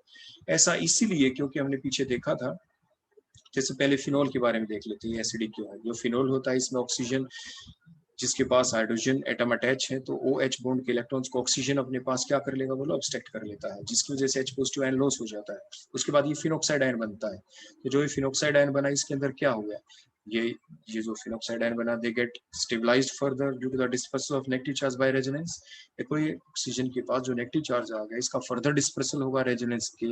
ऐसा इसीलिए क्योंकि हमने पीछे देखा था, जैसे पहले फिनोल के बारे में देख लेते हैं एसिडिक क्यों है। जो फिनोल होता है इसमें ऑक्सीजन, जिसके पास हाइड्रोजन एटम अटैच है, तो OH बॉन्ड के इलेक्ट्रॉन्स को ऑक्सीजन अपने पास क्या कर लेगा, बोलो अब्स्ट्रैक्ट कर लेता है, जिसकी वजह से H पॉजिटिव आयन लॉस हो जाता है। उसके बाद ये फिनोक्साइड आयन बनता है। तो जो ये फिनोक्साइड आयन बना इसके अंदर क्या हो गया, ये जो फिनोक्साइड आयन बना they get stabilized further due to the dispersal of negative charge by resonance. देखो ये ऑक्सीजन के पास जो नेगेटिव चार्ज आ गया इसका फर्दर डिस्पर्सल होगा रेजोनेंस के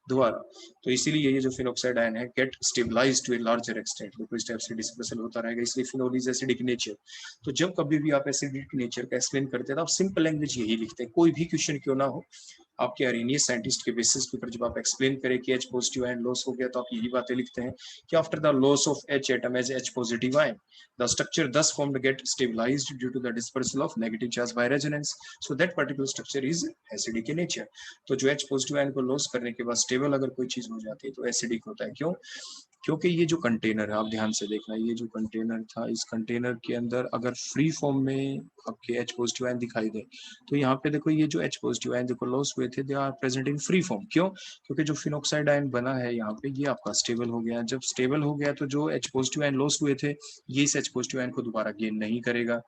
द्वारा, तो इसीलिए ये जो फिनोक्साइड आयन है get stabilized to a larger extent, देखो इस टाइप से डिस्पर्सल होता रहेगा, इसलिए फिनोल इज एसिडिक नेचर। तो जब कभी भी आप एसिडिक नेचर का एक्सप्लेन करते हैं तो आप सिंपल लैंग्वेज यही लिखते हैं, कोई भी क्वेश्चन क्यों ना हो, आपके अरेनियस साइंटिस्ट के बेसिस के ऊपर जब आप एक्सप्लेन करें कि H पॉजिटिव आयन लॉस हो गया, तो आप यही बातें लिखते हैं कि after the loss of H atom as H positive ion the structure thus formed get stabilized due to the dispersal of negative charge by resonance, so that particular structure is acidic in nature। तो जो H positive ion को loss करने के बाद stable अगर कोई चीज हो जाती है तो एसिडिक होता है। क्यों? क्योंकि ये जो कंटेनर है, आप ध्यान से देखना, ये जो कंटेनर था, इस कंटेनर के अंदर अगर फ्री फॉर्म में आपके H पॉजिटिव आयन दिखाई दे, तो यहाँ पे देखो ये जो H पॉजिटिव आयन देखो लॉस हुए थे, they are present in free form. क्यों? क्योंकि जो फिनोक्साइड आयन बना है यहाँ पे ये आपका स्टेबल हो गया। जब स्टेबल हो गया तो जो H पॉजिटिव आयन लॉस हुए थे ये इस H पॉजिटिव आयन को दोबारा गेन नहीं करेगा,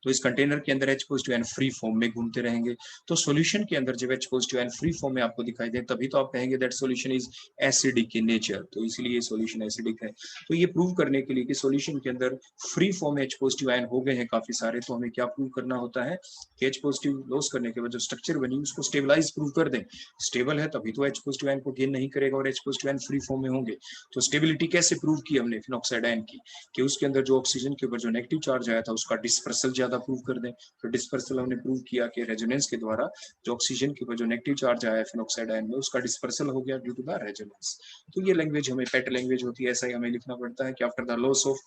तो इस कंटेनर के अंदर H positive ion free form में घूमते रहेंगे। तो सॉल्यूशन के अंदर जब H positive ion free form में आपको दिखाई दे तभी तो आप कहेंगे that solution is acidic in nature, तो इसलिए ये सॉल्यूशन एसिडिक है। तो ये प्रूव करने के लिए कि सॉल्यूशन के अंदर फ्री फॉर्म में H पॉजिटिव आयन हो गए हैं काफी सारे, तो हमें क्या प्रूव करना होता है कि H पॉजिटिव लॉस करने के बाद जो स्ट्रक्चर बनी उसको स्टेबलाइज प्रूव कर दें। स्टेबल है तभी तो H पॉजिटिव आयन को गेन नहीं करेगा और H positive ion free form में होंगे। तो स्टेबिलिटी कैसे प्रूव की हमने फिनोक्साइड आयन की, कि उसके अंदर जो ऑक्सीजन के ऊपर जो नेगेटिव चार्ज आया था उसका डिस्पर्सल ज्यादा प्रूव कर दें। तो डिस्पर्सल हमने प्रूव किया कि रेजोनेंस के द्वारा जो ऑक्सीजन के ऊपर जो नेगेटिव चार्ज आया है फिनोक्साइड आयन में उसका डिस्पर्सल हो गया ड्यू टू द रेजोनेंस। तो ये लैंग्वेज हमें पेट लैंग्वेज होती है, ऐसा ही हमें लिखना पड़ता है कि after the loss of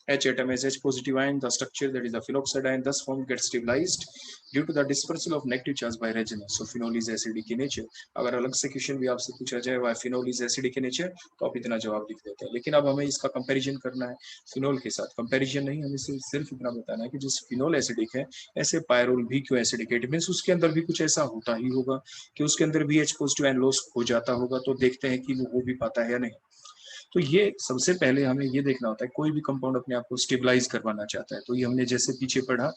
H atom as H positive ion, the structure that is the phenoxide ion thus formed gets stabilized due to the dispersal of negative charge by resonance. So phenol is acidic in nature. अगर अलग से question भी आपसे पूछा जाए why phenol is acidic in nature, तो आप इतना जवाब लिख देते हैं. लेकिन अब हमें इसका कंपैरिजन करना है फिनोल के साथ. कंपैरिजन नहीं, हमें सिर्फ इतना बताना है कि जिस फिनोल एसिडिक है ऐसे पायरोल भी क्यों एसिडिक है. इट मींस उसके अंदर भी कुछ ऐसा होता ही होगा कि उसके अंदर भी H पॉजिटिव आयन लॉस हो जाता होगा. तो देखते हैं कि वो हो भी पाता है या नहीं. तो ये सबसे पहले हमें ये देखना होता है कोई भी कंपाउंड अपने आप को स्टेबलाइज करवाना चाहता है. तो ये हमने जैसे पीछे पढ़ा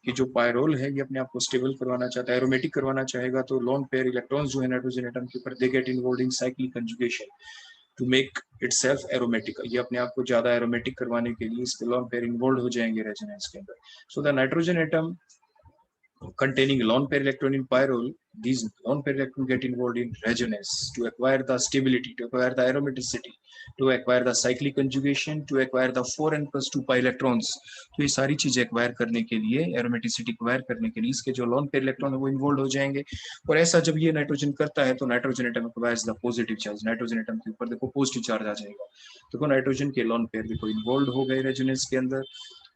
कि जो पायरोल है ये अपने आप को स्टेबल करवाना चाहता है, एरोमेटिक करवाना चाहेगा. तो लोन पेयर इलेक्ट्रॉन्स जो है नाइट्रोजन एटम के ऊपर they get involved in cyclic conjugation to make itself aromatic. ये अपने आप को ज्यादा एरोमेटिक करवाने के लिए इसके लोन पेयर इन्वॉल्व हो जाएंगे रेजोनेंस के अंदर. So the nitrogen atom containing lone pair electron in pyrrole, these lone pair electron get involved in resonance to acquire the stability, to acquire the aromaticity, to acquire the cyclic conjugation, to acquire the 4n+2 pi electrons. तो ये सारी चीजें acquire करने के लिए, aromaticity acquire करने के लिए इसके जो लोन पेयर इलेक्ट्रॉन है वो इन्वॉल्व हो जाएंगे. और ऐसा जब ये नाइट्रोजन करता है तो nitrogen atom acquires the positive charge. Nitrogen atom के ऊपर देखो पॉजिटिव चार्ज आ जाएगा. देखो नाइट्रोजन के लोन पेयर देखो इन्वॉल्व हो गए रेजोनेंस के अंदर.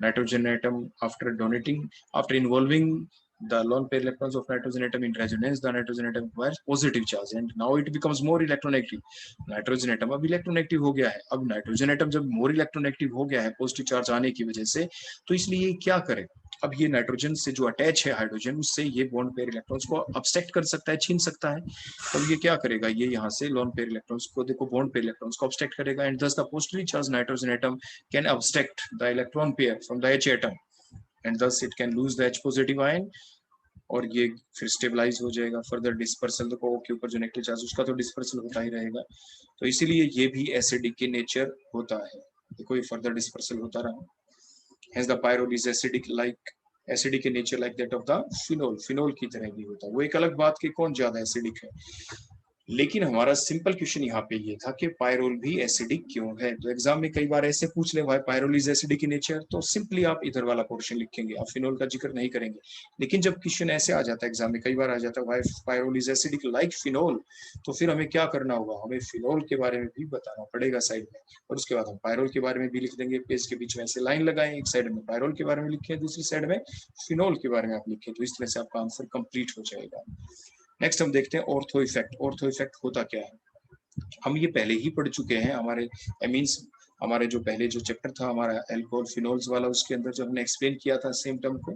Nitrogen atom after donating, after involving the lone pair electrons of nitrogen atom in resonance, the nitrogen atom acquires positive charge and now it becomes more electronegative. Nitrogen atom अब electronegative हो गया है. अब nitrogen atom जब more electronegative हो गया है positive charge आने की वजह से, तो इसलिए ये क्या करे, अब ये नाइट्रोजन से जो अटैच है हाइड्रोजन, उससे ये बॉन्ड पेयर इलेक्ट्रॉन्स को अब्स्ट्रैक्ट कर सकता है, छीन सकता है. तब ये क्या करेगा, ये यहाँ से लोन पेयर इलेक्ट्रॉन्स को देखो बॉन्ड पेयर इलेक्ट्रॉन्स को अब्स्ट्रैक्ट करेगा and thus the positively charged nitrogen atom can abstract the electron pair from the H atom and thus it can lose the H positive ion और ये फिर stabilise हो जाएगा. Further dispersal देखो O के ऊपर जो नेगेटिव चार्ज उसका तो डिस्पर्सल होता ही रहेगा. तो इसीलिए ये भी एसिडिक के नेचर होता है. देखो ये फर्दर डिस्पर्सल होता रहा. Hence the pyrrole is acidic in nature like that of the phenol. Phenol की तरह भी होता है. वो एक अलग बात कि कौन ज्यादा एसिडिक है. लेकिन हमारा सिंपल क्वेश्चन यहाँ पे ये था कि पायरोल भी एसिडिक क्यों है. तो एग्जाम में कई बार ऐसे पूछ ले भाई pyrrole is acidic in nature, तो सिंपली आप इधर वाला पोर्शन लिखेंगे, आप फिनोल का जिक्र नहीं करेंगे. लेकिन जब क्वेश्चन ऐसे आ जाता है एग्जाम में, कई बार आ जाता है भाई pyrrole is acidic like phenol, तो फिर हमें क्या करना होगा, हमें फिनोल के बारे में भी बताना पड़ेगा साइड में, और उसके बाद हम पायरोल के बारे में भी लिख देंगे. पेज के बीच में ऐसे लाइन लगाएं, एक साइड में पायरोल के बारे में लिखें, दूसरी साइड में फिनोल के बारे में आप लिखें. तो इस तरह से आपका आंसर कंप्लीट हो जाएगा. नेक्स्ट हम देखते हैं ऑर्थो इफेक्ट. ऑर्थो इफेक्ट होता क्या है, हम ये पहले ही पढ़ चुके हैं हमारे एमीन्स, हमारे जो पहले जो चैप्टर था हमारा एल्कोहल फिनोल्स वाला, उसके अंदर जब हमने एक्सप्लेन किया था सेम टर्म को.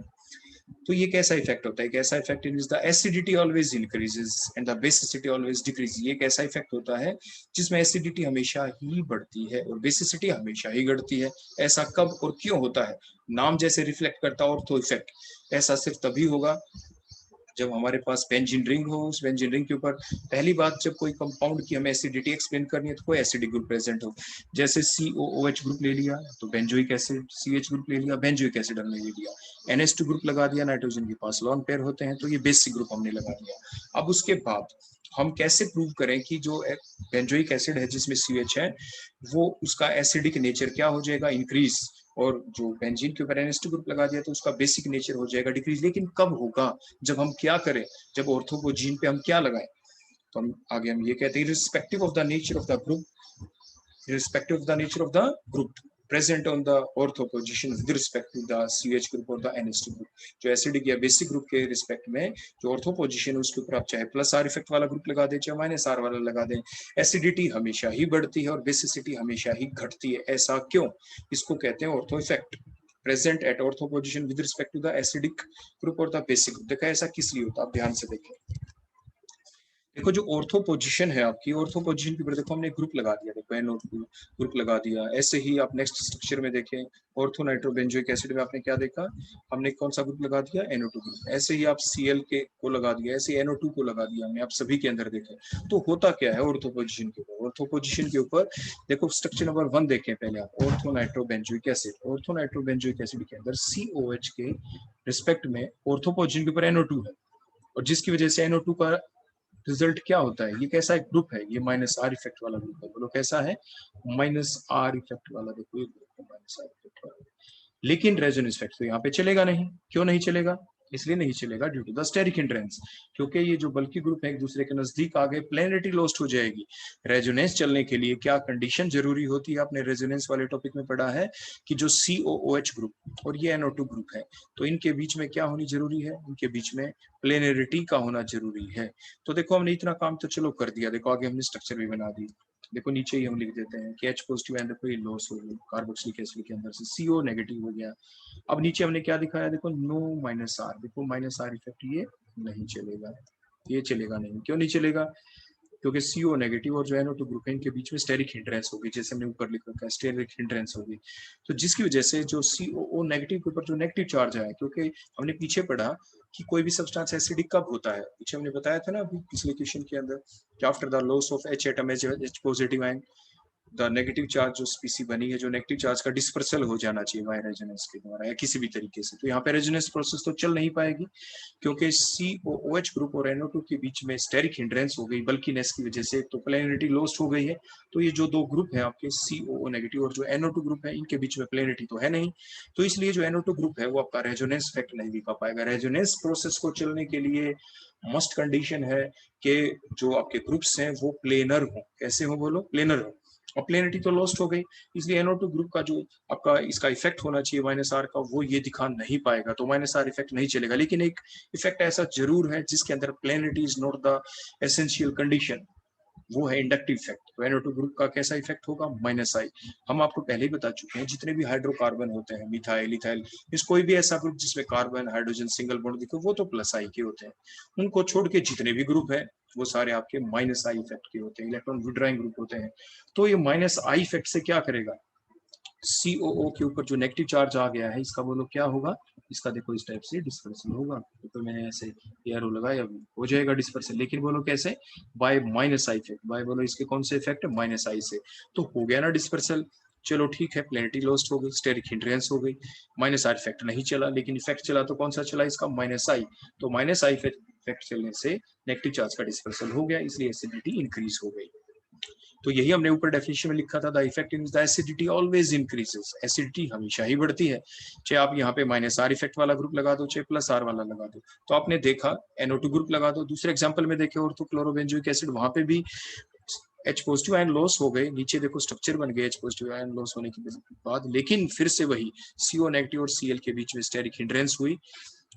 तो ये कैसा इफेक्ट होता है, कैसा effect is the acidity always increases and the basicity always decrease. ये कैसा इफेक्ट होता है जिसमें एसिडिटी हमेशा ही बढ़ती है और बेसिसिटी हमेशा ही घटती है. ऐसा कब और क्यों होता है, नाम जैसे रिफ्लेक्ट करता है ऑर्थो इफेक्ट. ऐसा सिर्फ तभी होगा जब हमारे पास बेंजीन रिंग हो. उस बेंजीन रिंग के ऊपर पहली बात जब कोई कंपाउंड की हमें एसिडिटी एक्सप्लेन करनी है तो कोई एसिडिक ग्रुप प्रेजेंट हो. जैसे COOH ग्रुप ले लिया तो बेंजोइक एसिड, CH ग्रुप ले लिया बेंजोइक एसिड हमने ले लिया, NH2 ग्रुप लगा दिया, नाइट्रोजन के पास लोन पेयर होते हैं तो ये बेसिक ग्रुप हमने लगा दिया. अब उसके बाद हम कैसे प्रूव करें कि जो बेंजोइक एसिड है जिसमें CH है वो उसका एसिडिक नेचर क्या हो जाएगा, इंक्रीज, और जो बेंजीन के ऊपर NH2 ग्रुप लगा दिया तो उसका बेसिक नेचर हो जाएगा डिक्रीज. लेकिन कब होगा, जब हम क्या करें, जब ऑर्थोपोजीन पे हम क्या लगाएं. तो हम आगे हम ये कहते हैं respective of the nature of the group, irrespective of the nature of the group present on the ortho position with respect to the CH group और the NH2 group. जो एसिडिक या बेसिक ग्रुप के respect में जो ortho position है उसके ऊपर आप चाहे प्लस आर इफेक्ट वाला ग्रुप लगा दें चाहे माइनस आर वाला लगा दें, एसिडिटी हमेशा ही बढ़ती है और बेसिसिटी हमेशा ही घटती है. ऐसा क्यों, इसको कहते हैं ortho effect. Present at ortho position with respect to the acidic group और द बेसिक ग्रुप. देखा ऐसा किस लिए होता है, आप ध्यान से देखें. देखो जो ऑर्थो पोजीशन है आपकी, ऑर्थो पोजीशन के ऊपर देखो हमने ग्रुप लगा दिया, देखो NO2 ग्रुप लगा दिया. ऐसे ही आप नेक्स्ट स्ट्रक्चर में देखें ऑर्थो नाइट्रोबेंजोइक एसिड में आपने क्या देखा, हमने कौन सा ग्रुप लगा दिया, NO2 ग्रुप. ऐसे ही आप Cl के को लगा दिया, ऐसे NO2 को लगा दिया हमने, आप सभी के अंदर देखें. तो होता क्या है ऑर्थो पोजीशन के ऊपर, ऑर्थो पोजीशन के ऊपर देखो स्ट्रक्चर नंबर 1 देखें पहले आप, ortho nitrobenzoic acid. Ortho nitrobenzoic acid के अंदर COH के रिस्पेक्ट में ऑर्थो पोजीशन के ऊपर NO2 है और जिसकी वजह से NO2 का रिजल्ट क्या होता है, ये कैसा एक ग्रुप है, ये माइनस आर इफेक्ट वाला ग्रुप है. बोलो कैसा है, माइनस आर इफेक्ट वाला. देखो ये ग्रुप है माइनस आर इफेक्ट वाला. लेकिन रेजोनेंस इफेक्ट तो यहाँ पे चलेगा नहीं. क्यों नहीं चलेगा, इसलिए नहीं चलेगा due to the steric hindrance, क्योंकि ये जो बल्कि ग्रुप है एक दूसरे के नजदीक आ गए, प्लेनरिटी लॉस्ट हो जाएगी। रेजोनेंस चलने के लिए क्या कंडीशन जरूरी होती है, आपने रेजोनेंस वाले टॉपिक में पढ़ा है कि जो COOH ग्रुप और ये NO2 ग्रुप है, तो इनके बीच में क्या होनी जरूरी है, इनके बीच में प्लेनरिटी का होना जरूरी है। तो देखो हमने इतना काम तो चलो कर दिया, देखो आगे हमने स्ट्रक्चर भी बना दी। देखो नीचे ही हम लिख देते हैं कि H पॉजिटिव एंड देखो ये लॉस हो गई कार्बोक्सिलिक एसिड के अंदर से, CO नेगेटिव हो गया। अब नीचे हमने क्या दिखाया, देखो नो माइनस आर, देखो माइनस आर इफेक्ट ये नहीं चलेगा, ये चलेगा नहीं। क्यों नहीं चलेगा, क्योंकि CO नेगेटिव और जो NO2 ग्रुप है इनके बीच में स्टेरिक हिंड्रेंस होगी, जैसे हमने ऊपर लिख रखा है स्टेरिक हिंड्रेंस होगी। तो जिसकी वजह से जो COO नेगेटिव के ऊपर जो नेगेटिव चार्ज आया, क्योंकि हमने पीछे पढ़ा कि कोई भी सब्सटेंस एसिडिक कब होता है, पीछे हमने बताया था ना अभी पिछले क्वेश्चन के अंदर कि after the loss of H atom H positive ion the negative charge जो स्पीसी बनी है, जो नेगेटिव चार्ज का डिस्पर्सल हो जाना चाहिए बाय रेजोनेंस के द्वारा या किसी भी तरीके से। तो यहाँ पे रेजोनेंस प्रोसेस तो चल नहीं पाएगी, क्योंकि COOH ग्रुप और NO2 के बीच में स्टेरिक हिंड्रेंस हो गई, बल्कीनेस की वजह से, तो प्लेनरिटी लॉस्ट हो गई है। तो ये जो दो ग्रुप है आपके COO नेगेटिव और जो NO2 ग्रुप है, इनके बीच में प्लेनरिटी तो है नहीं, तो इसलिए जो NO2 ग्रुप है वो आपका रेजोनेंस इफेक्ट नहीं दिखा पाएगा। रेजोनेंस प्रोसेस को चलने के लिए मस्ट कंडीशन है कि जो आपके ग्रुप्स हैं वो प्लेनर हो। कैसे हो बोलो, प्लेनर हो। और प्लेनरिटी तो लॉस्ट हो गई, इसलिए NO2 ग्रुप का जो आपका इसका इफेक्ट होना चाहिए माइनस आर का, वो ये दिखा नहीं पाएगा, तो माइनस आर इफेक्ट नहीं चलेगा। लेकिन एक इफेक्ट ऐसा जरूर है जिसके अंदर planarity is not the essential condition, वो है इंडक्टिव इफेक्ट। तो NO2 ग्रुप का कैसा इफेक्ट होगा, माइनस आई। हम आपको पहले ही बता चुके हैं जितने भी हाइड्रोकार्बन होते हैं, मिथाइल, इथाइल, इस कोई भी ऐसा ग्रुप जिसमें कार्बन हाइड्रोजन सिंगल बॉन्ड दिखे, वो तो प्लस आई के होते हैं। उनको छोड़ के जितने भी ग्रुप है वो सारे आपके माइनस आई इफेक्ट के होते हैं, इलेक्ट्रॉन विड्रॉइंग ग्रुप होते हैं। तो ये माइनस आई इफेक्ट से क्या करेगा, COO के ऊपर जो नेगेटिव चार्ज आ गया है इसका बोलो क्या होगा, इसका देखो इस टाइप से डिस्पर्सल होगा। तो मैंने ऐसे एरो लगाया, हो जाएगा डिस्पर्सल, लेकिन बोलो कैसे, by minus I effect. By बोलो इसके कौन से इफेक्ट, माइनस आई से। तो हो गया ना डिस्पर्सल, चलो ठीक है, प्लेनरिटी लॉस्ट हो गई, स्टेरिक हिंड्रेंस हो गई, माइनस आई इफेक्ट नहीं चला, लेकिन इफेक्ट चला तो कौन सा चला, इसका माइनस आई। तो माइनस आई इफेक्ट चलने से नेगेटिव चार्ज का डिस्पर्सल हो गया, इसलिए एसिडिटी इंक्रीज हो गई। तो यही हमने ऊपर डेफिनेशन में लिखा था, the effect in the acidity always increases, acidity हमेशा ही बढ़ती है, चाहे आप यहाँ पे माइनस आर इफेक्ट वाला ग्रुप लगा दो, चाहे प्लस आर वाला लगा दो। तो आपने देखा NO2 ग्रुप लगा दो, दूसरे एग्जांपल में देखे ऑर्थोक्लोरोबेंजोइक एसिड, वहां पे भी H पॉजिटिव आयन लॉस हो गए, नीचे देखो स्ट्रक्चर बन गए H पॉजिटिव आयन लॉस होने के बाद, लेकिन फिर से वही CO नेगेटिव और Cl के बीच में स्टेरिक हिंड्रेंस हुई,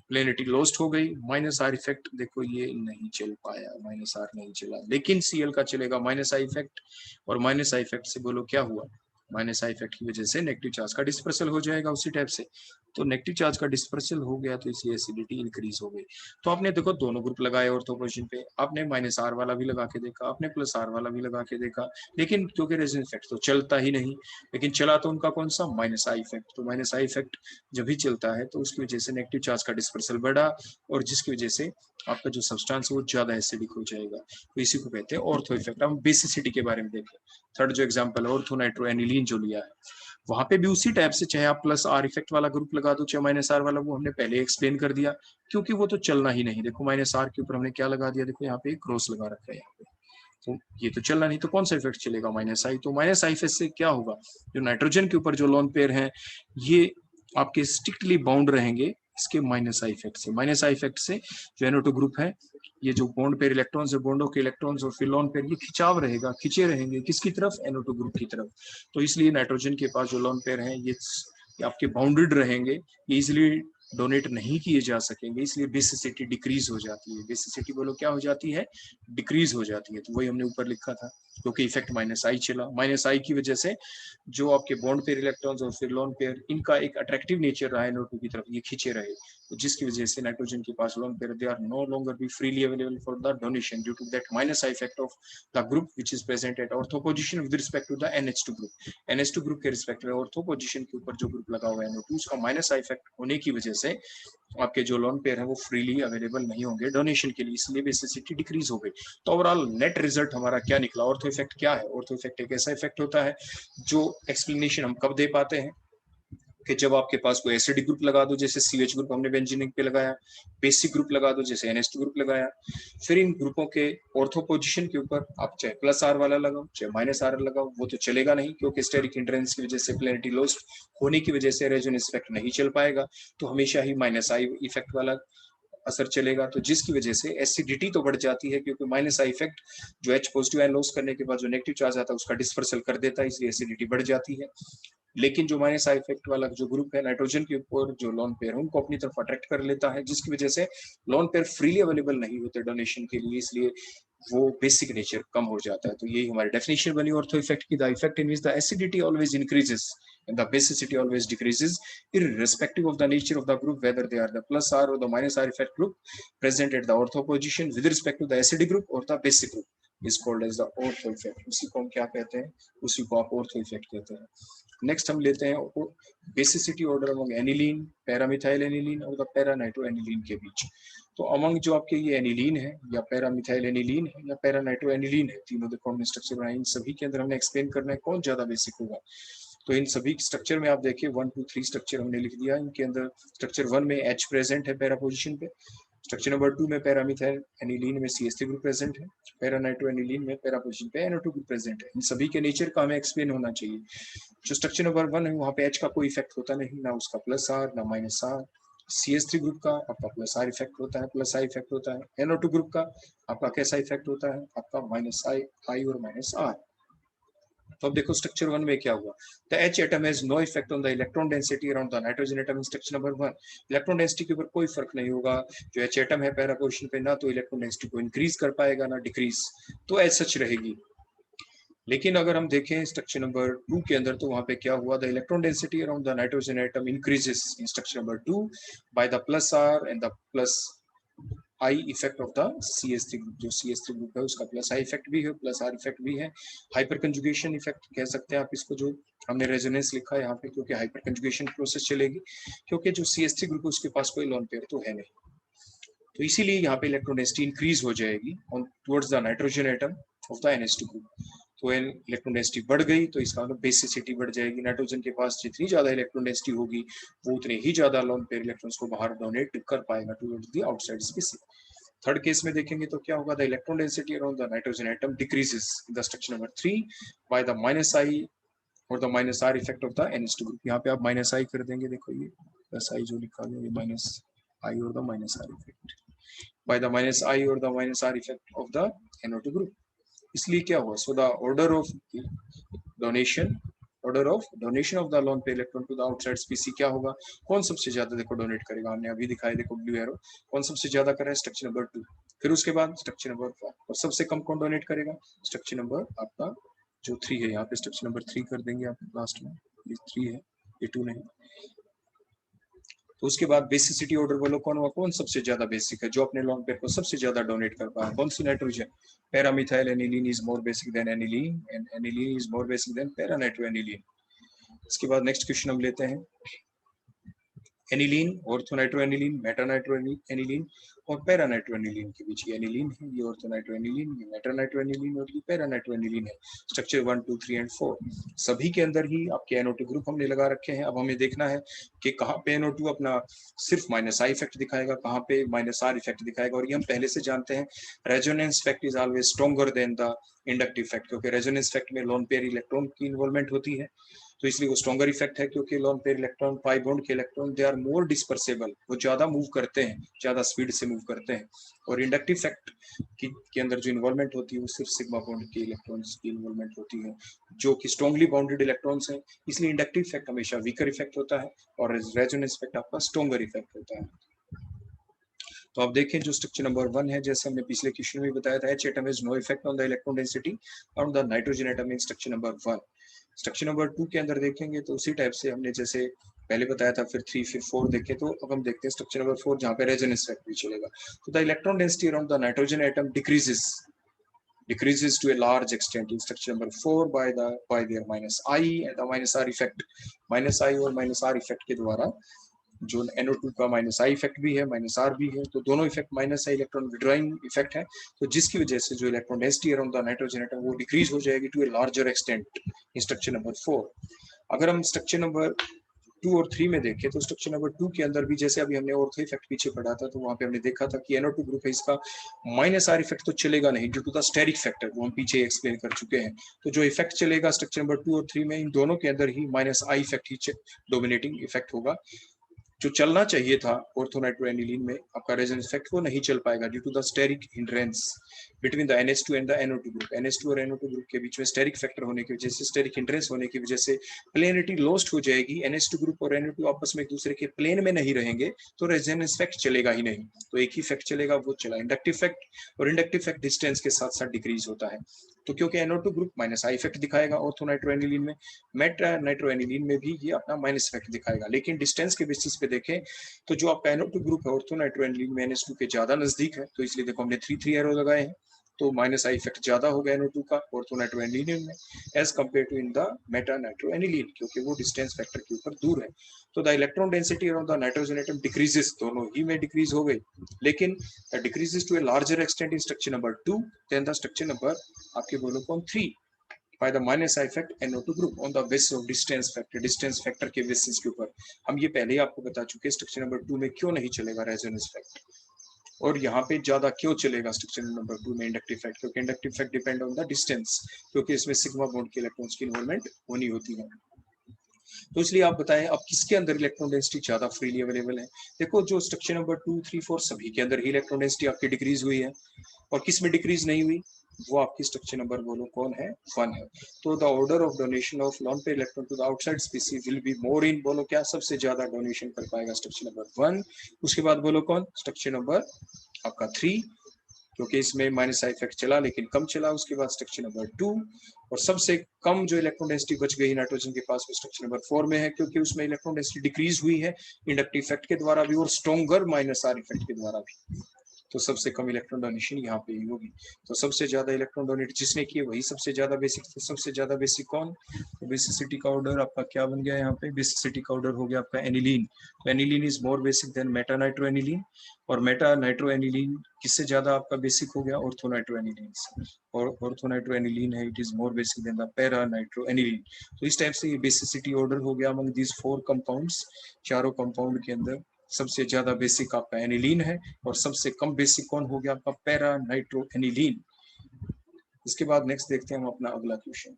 प्लेनरिटी लॉस्ट हो गई, माइनस आर इफेक्ट देखो ये नहीं चल पाया, माइनस आर नहीं चला, लेकिन Cl का चलेगा माइनस आई इफेक्ट। और माइनस आई इफेक्ट से बोलो क्या हुआ, माइनस आई इफेक्ट की वजह से नेगेटिव चार्ज का डिस्पर्सल हो जाएगा उसी टाइप से। तो नेगेटिव चार्ज का डिस्पर्सल हो गया तो इसलिए एसिडिटी इंक्रीज हो गई। तो आपने देखो दोनों ग्रुप लगाए ऑर्थो पोजीशन पे, आपने माइनस आर वाला भी लगा के देखा, आपने प्लस आर वाला भी लगा के देखा, लेकिन क्योंकि रेजोनेंस इफेक्ट तो चलता ही नहीं, लेकिन चला तो उनका कौन सा, माइनस आई इफेक्ट। तो माइनस आई इफेक्ट जब भी चलता है तो उसकी वजह से नेगेटिव चार्ज का डिस्पर्सल बढ़ा, और जिसकी वजह से आपका जो सब्सटेंस है वो ज्यादा एसिडिक हो जाएगा। तो इसी को कहते हैं ऑर्थो इफेक्ट। हम बेसिसिटी के बारे में देखें, थर्ड जो एग्जांपल है ऑर्थो नाइट्रो एनिलीन जो लिया है, वहां पे भी उसी टाइप से, चाहे आप प्लस आर इफेक्ट वाला ग्रुप लगा दो चाहे माइनस आर वाला, वो हमने पहले एक्सप्लेन कर दिया, क्योंकि वो तो चलना ही नहीं। देखो माइनस आर के ऊपर हमने क्या लगा दिया, देखो यहाँ पे क्रॉस लगा रखा है यहाँ पे, तो ये तो चलना नहीं, तो कौन सा इफेक्ट चलेगा, माइनस आई। तो माइनस आई इफेक्ट से क्या होगा, जो नाइट्रोजन के ऊपर जो लोन पेयर हैं ये आपके स्ट्रिक्टली बाउंड रहेंगे इसके माइनस आई इफेक्ट से। माइनस आई इफेक्ट से जो NO2 ग्रुप है, ये जो बॉन्ड पेयर इलेक्ट्रॉन्स है, बॉन्डों के इलेक्ट्रॉन्स और फिर लोन पेयर, ये खिंचाव रहेगा, खिंचे रहेंगे किसकी तरफ, NO2 ग्रुप की तरफ। तो इसलिए नाइट्रोजन के पास जो लोन पेयर हैं ये आपके बाउंडेड रहेंगे, ये इजिली डोनेट नहीं किए जा सकेंगे, इसलिए बेसिसिटी डिक्रीज हो जाती है। बेसिसिटी बोलो क्या हो जाती है, डिक्रीज हो जाती है। तो वही हमने ऊपर लिखा था, क्योंकि इफेक्ट माइनस आई चला, माइनस आई की वजह से जो आपके बॉन्ड पेयर इलेक्ट्रॉन्स और फिर लोन पेयर, इनका एक अट्रैक्टिव नेचर रहा है NO2 की तरफ, ये खींचे रहे, तो जिसकी वजह से नाइट्रोजन के पास lone pair they are no longer be freely available for the donation due to that minus I effect of the group which is present at ortho position with respect to the NH2 group. NH2 group के respect में ortho position के ऊपर जो group लगा हुआ है NO2, उसका minus I effect होने की वजह से आपके जो लोन पेयर है वो फ्रीली अवेलेबल नहीं होंगे डोनेशन के लिए, इसलिए बेसिसिटी डिक्रीज हो गई। तो ओवरऑल नेट रिजल्ट हमारा क्या निकला, ऑर्थो इफेक्ट क्या है, ऑर्थो इफेक्ट एक ऐसा इफेक्ट होता है जो एक्सप्लेनेशन हम कब दे पाते हैं, कि जब आपके पास कोई एसिडिक ग्रुप लगा दो, जैसे CH ग्रुप हमने बेंजीन पे लगाया, बेसिक ग्रुप लगा दो जैसे NH2 ग्रुप लगाया, फिर इन ग्रुपों के ऑर्थो पोजीशन के ऊपर आप चाहे +R वाला लगाओ चाहे -R लगाओ, वो तो चलेगा नहीं, क्योंकि स्टेरिक हिंड्रेंस की वजह से प्लेनिटी लॉस्ट होने की वजह से रेजोनेंस इफेक्ट नहीं चल पाएगा, तो हमेशा ही -I इफेक्ट वाला असर चलेगा, तो जिसकी वजह से एसिडिटी तो बढ़ जाती है, क्योंकि -I इफेक्ट जो H पॉजिटिव आयन लॉस करने के बाद जो नेगेटिव चार्ज आता है उसका डिस्पर्सल कर देता है, इसलिए एसिडिटी बढ़ जाती है। लेकिन जो -I इफेक्ट वाला जो ग्रुप है नाइट्रोजन के ऊपर जो लोन पेयर उनको अपनी तरफ अट्रैक्ट कर लेता है, जिसकी वजह से लोन पेयर फ्रीली अवेलेबल नहीं होते डोनेशन के लिए, इसलिए वो बेसिक नेचर कम हो जाता है। तो यही हमारी डेफिनेशन बनी ऑर्थो इफेक्ट की, the effect in which the acidity always increases and the basicity always decreases irrespective of the nature of the group, whether they are the +R or the -R effect group present at the ortho position with respect to the acidic group or the basic group is called as the ortho effect। उसी को हम क्या कहते हैं, उसी को आप ortho effect कहते हैं। नेक्स्ट हम लेते हैं basicity order among aniline, para methyl aniline और द पैरानाइट्रो एनिलीन के बीच। तो अमंग जो आपके ये एनिलीन है या पैरामिथाइल एनिलीन है या पैरानाइट्रो एनिलीन है, तीनों देखो हमने स्ट्रक्चर बनाए, इन सभी के अंदर हमने एक्सप्लेन करना है कौन ज्यादा बेसिक होगा। तो इन सभी स्ट्रक्चर में आप देखिए 1 2 3 स्ट्रक्चर हमने लिख दिया। इनके अंदर स्ट्रक्चर 1 में H प्रेजेंट है पैरा पोजीशन पे, स्ट्रक्चर नंबर 2 में पैरामिथाइल एनिलीन में CH3 ग्रुप प्रेजेंट है, पैरानाइट्रो एनिलीन में पैरा पोजीशन पे NO2 ग्रुप प्रेजेंट है। इन सभी के नेचर का हमें एक्सप्लेन होना चाहिए। जो स्ट्रक्चर नंबर 1 है वहाँ पे H का कोई इफेक्ट होता नहीं, ना उसका +R ना -R। CH3 ग्रुप का आपका +R इफेक्ट होता है, +I इफेक्ट होता है। NO2 ग्रुप का आपका कैसा इफेक्ट होता है, आपका -I और -R। तो अब देखो स्ट्रक्चर 1 में क्या हुआ, the H atom has no effect on the electron density around the nitrogen atom in structure number 1। Electron density के ऊपर कोई फर्क नहीं होगा, जो H एटम है पैरा पोजीशन पे ना तो इलेक्ट्रॉन डेंसिटी को इंक्रीज कर पाएगा ना डिक्रीज, तो एज सच रहेगी। लेकिन अगर हम देखें स्ट्रक्चर नंबर 2 के अंदर, तो वहां पे क्या हुआ, the electron density around the nitrogen atom increases in structure number 2 by the +R and the +I effect of the CH3 group. जो CH3 ग्रुप है उसका +I इफेक्ट भी है, +R इफेक्ट भी है। हाइपर कंजुगेशन इफेक्ट कह सकते हैं आप इसको, जो हमने रेजोनेंस लिखा है यहाँ पे, क्योंकि हाइपर कंजुगेशन प्रोसेस चलेगी, क्योंकि जो CH3 ग्रुप है उसके पास कोई लोन पेयर तो है नहीं, तो इसीलिए यहाँ पे इलेक्ट्रॉन डेंसिटी इंक्रीज हो जाएगी on towards the nitrogen atom of the NH2 group. तो इलेक्ट्रॉन डेंसिटी बढ़ गई तो इसका मतलब बेसिसिटी बढ़ जाएगी। नाइट्रोजन के पास जितनी ज्यादा इलेक्ट्रॉन डेंसिटी होगी वो उतने ही ज्यादा लोन पेयर इलेक्ट्रॉन्स को बाहर डोनेट कर पाएगा towards the outside space. Third case में देखेंगे तो क्या होगा, the electron density around the nitrogen atom decreases in the structure number 3 by the -I और the -R effect of the NH2 group. यहाँ पे आप -I कर देंगे, देखो ये +I जो लिखा गया, ये -I और the -R effect by the -I or the -R effect of the NO2 group। इसलिए क्या हुआ, so the order of donation of the lone pair electron to the outside species क्या होगा, कौन सबसे ज्यादा देखो डोनेट करेगा, हमने अभी दिखाया देखो ब्लू एरो, कौन सबसे ज्यादा कर रहा है, स्ट्रक्चर नंबर 2, फिर उसके बाद स्ट्रक्चर नंबर 4, और सबसे कम कौन डोनेट करेगा, स्ट्रक्चर नंबर आपका जो 3 है, यहाँ पे स्ट्रक्चर नंबर 3 कर देंगे आप लास्ट में, ये 3 है ये 2 नहीं। तो उसके बाद बेसिसिटी ऑर्डर बोलो कौन हुआ, कौन सबसे ज्यादा बेसिक है, जो अपने लॉन्ग पेयर को सबसे ज्यादा डोनेट कर पाया, कौन सी nitrogen, para methyl aniline is more basic than aniline and aniline is more basic than para nitro aniline. इसके बाद नेक्स्ट क्वेश्चन हम लेते हैं, aniline, ortho nitro aniline, meta nitro aniline और पैरानाइट्रो एनिलीन के बीच, ये एनिलीन है, ये ऑर्थोनाइट्रो एनिलीन, ये मेटानाइट्रो एनिलीन और ये पैरानाइट्रो एनिलीन है। स्ट्रक्चर 1 2 3 एंड 4 सभी के अंदर ही आपके NO2 ग्रुप हमने लगा रखे हैं। अब हमें देखना है कि कहाँ पे NO2 अपना सिर्फ -I इफेक्ट दिखाएगा, कहाँ पे -R इफेक्ट दिखाएगा, और ये हम पहले से जानते हैं, resonance effect is always stronger than the inductive effect, क्योंकि रेजोनेंस इफेक्ट में लोन पेयर इलेक्ट्रॉन की इन्वॉल्वमेंट होती है, तो इसलिए वो स्ट्रॉन्गर इफेक्ट है, क्योंकि loan pair electron pi bond के इलेक्ट्रॉन दे आर मोर डिस्पर्सेबल, वो ज्यादा मूव करते हैं, ज्यादा स्पीड से मूव करते हैं, और इंडक्टिव इफेक्ट के अंदर जो इन्वॉल्वमेंट होती है वो सिर्फ सिग्मा बॉन्ड के इलेक्ट्रॉन्स की इन्वॉल्वमेंट होती है, जो कि स्ट्रॉन्गली बाउंडेड इलेक्ट्रॉन्स हैं, इसलिए इंडक्टिव इफेक्ट हमेशा वीकर इफेक्ट होता है और रेजोनेंस इफेक्ट आपका स्ट्रॉन्गर इफेक्ट होता है। तो आप देखें जो स्ट्रक्चर नंबर 1 है, जैसे हमने पिछले क्वेश्चन में बताया था, H atom has no effect on the electron density on the nitrogen atom in structure number 1। Structure number 2 के अंदर देखेंगे तो उसी टाइप से हमने जैसे पहले बताया था, फिर 3 फिर 4 देखे, तो अब हम देखते हैं स्ट्रक्चर नंबर 4 जहाँ पे रेजोनेंस इफेक्ट भी चलेगा। तो the electron density around the nitrogen atom decreases to a large extent in structure number 4 by their -I and the -R effect। -I और -R effect के द्वारा जो NO2 का -I इफेक्ट भी है, -R भी है, तो दोनों effect -I electron withdrawing effect है, तो जिसकी वजह से जो electron density around the nitrogen atom वो डिक्रीज हो जाएगी to a larger extent in structure number 4। अगर हम स्ट्रक्चर नंबर 2 और 3 में देखें तो स्ट्रक्चर नंबर 2 के अंदर भी जैसे अभी हमने ऑर्थो इफेक्ट पीछे पढ़ा था, तो वहां पे हमने देखा था कि NO2 ग्रुप है, इसका माइनस R इफेक्ट तो चलेगा नहीं due to the steric factor, वो हम पीछे एक्सप्लेन कर चुके हैं। तो जो इफेक्ट चलेगा स्ट्रक्चर नंबर 2 और 3 में, इन दोनों के अंदर ही माइनस I इफेक्ट ही डोमिनेटिंग इफेक्ट होगा। जो चलना चाहिए था ऑर्थोनाइट्रोएनिलीन में आपका रेजोनेंस इफेक्ट, वो नहीं चल पाएगा due to the steric hindrance between the NH2 and the NO2 group. NH2 और NO2 ग्रुप के बीच में स्टेरिक फैक्टर होने की वजह से, स्टेरिक हिंड्रेंस होने की वजह से प्लेनिटी लॉस्ट हो जाएगी। NH2 ग्रुप और NO2 आपस में एक दूसरे के प्लेन में नहीं रहेंगे, तो रेजोनेंस इफेक्ट चलेगा ही नहीं। तो एक ही इफेक्ट चलेगा, वो चला इंडक्टिव इफेक्ट, और इंडक्टिव इफेक्ट डिस्टेंस के साथ साथ डिक्रीज होता है। तो क्योंकि NO2 group minus I effect दिखाएगा ऑर्थोनाइट्रोएनिलीन में, मेटानाइट्रोएनिलीन में भी ये अपना माइनस इफेक्ट दिखाएगा। लेकिन डिस्टेंस के बेसिस पे देखें तो जो आपका NO2 ग्रुप है ऑर्थोनाइट्रोएनिलीन में NH2 के ज्यादा नजदीक है, तो इसलिए देखो हमने 3 एरो लगाए हैं, तो माइनस I इफेक्ट ज्यादा होगा NO2 का ऑर्थोनाइट्रोएनिलीन में as compare to in the meta nitro aniline, क्योंकि वो डिस्टेंस फैक्टर के ऊपर दूर है। तो the electron density around the nitrogen atom decreases, दोनों ही में डिक्रीज हो गई, लेकिन decreases to a larger extent in structure number 2 than the structure number आपके बोलो कौन 3 by the minus I effect NO2 group on the basis of distance factor के बेसिस के ऊपर। हम ये पहले ही आपको बता चुके हैं स्ट्रक्चर नंबर 2 में क्यों नहीं चलेगा रेजोनेंस इफेक्ट, और यहाँ पे ज्यादा क्यों चलेगा स्ट्रक्चर नंबर 2 में इंडक्टिव इफेक्ट, क्योंकि inductive effect depend on the distance, क्योंकि इसमें सिग्मा बॉन्ड के इलेक्ट्रॉन्स की इन्वॉल्वमेंट होनी होती है। तो इसलिए आप बताएं अब किसके अंदर इलेक्ट्रॉन डेंसिटी ज्यादा फ्रीली अवेलेबल है। देखो जो स्ट्रक्चर नंबर 2, 3, 4 सभी के अंदर ही इलेक्ट्रॉन डेंसिटी आपकी डिक्रीज हुई है, और किस में डिक्रीज नहीं हुई, वो आपकी स्ट्रक्चर नंबर बोलो कौन है 1 है। तो the order of donation of lone pair electron to the outside species will be more in, बोलो क्या सबसे ज्यादा डोनेशन कर पाएगा स्ट्रक्चर नंबर 1, उसके बाद बोलो कौन स्ट्रक्चर नंबर आपका 3, क्योंकि इसमें माइनस I इफेक्ट चला लेकिन कम चला, उसके बाद स्ट्रक्चर नंबर 2, और सबसे कम जो इलेक्ट्रॉन डेंसिटी बच गई नाइट्रोजन के पास वो स्ट्रक्चर नंबर 4 में है, क्योंकि उसमें इलेक्ट्रॉन डेंसिटी डिक्रीज हुई है इंडक्टिव इफेक्ट के द्वारा भी और स्ट्रॉन्गर माइनस R इफेक्ट के द्वारा भी। तो सबसे कम इलेक्ट्रॉन डोनेशन यहाँ पे ही होगी। तो सबसे ज्यादा इलेक्ट्रॉन डोनेट जिसने किए वही सबसे ज्यादा बेसिक। तो सबसे ज्यादा बेसिक कौन, तो बेसिसिटी का ऑर्डर आपका क्या बन गया यहाँ पे, बेसिसिटी का ऑर्डर हो गया आपका एनिलीन। तो aniline is more basic than meta nitro aniline, और मेटानाइट्रोएनिलीन किससे ज्यादा आपका बेसिक हो गया, ऑर्थोनाइट्रोएनिलीन से, और ऑर्थोनाइट्रोएनिलीन है it is more basic than the para nitro aniline. तो इस टाइप से ये बेसिसिटी ऑर्डर हो गया अमंग दीज 4 कंपाउंड्स। चारों कंपाउंड के अंदर सबसे ज्यादा बेसिक आपका एनिलीन है, और सबसे कम बेसिक कौन हो गया आपका पैरानाइट्रोएनिलीन। इसके बाद नेक्स्ट देखते हैं हम अपना अगला क्वेश्चन।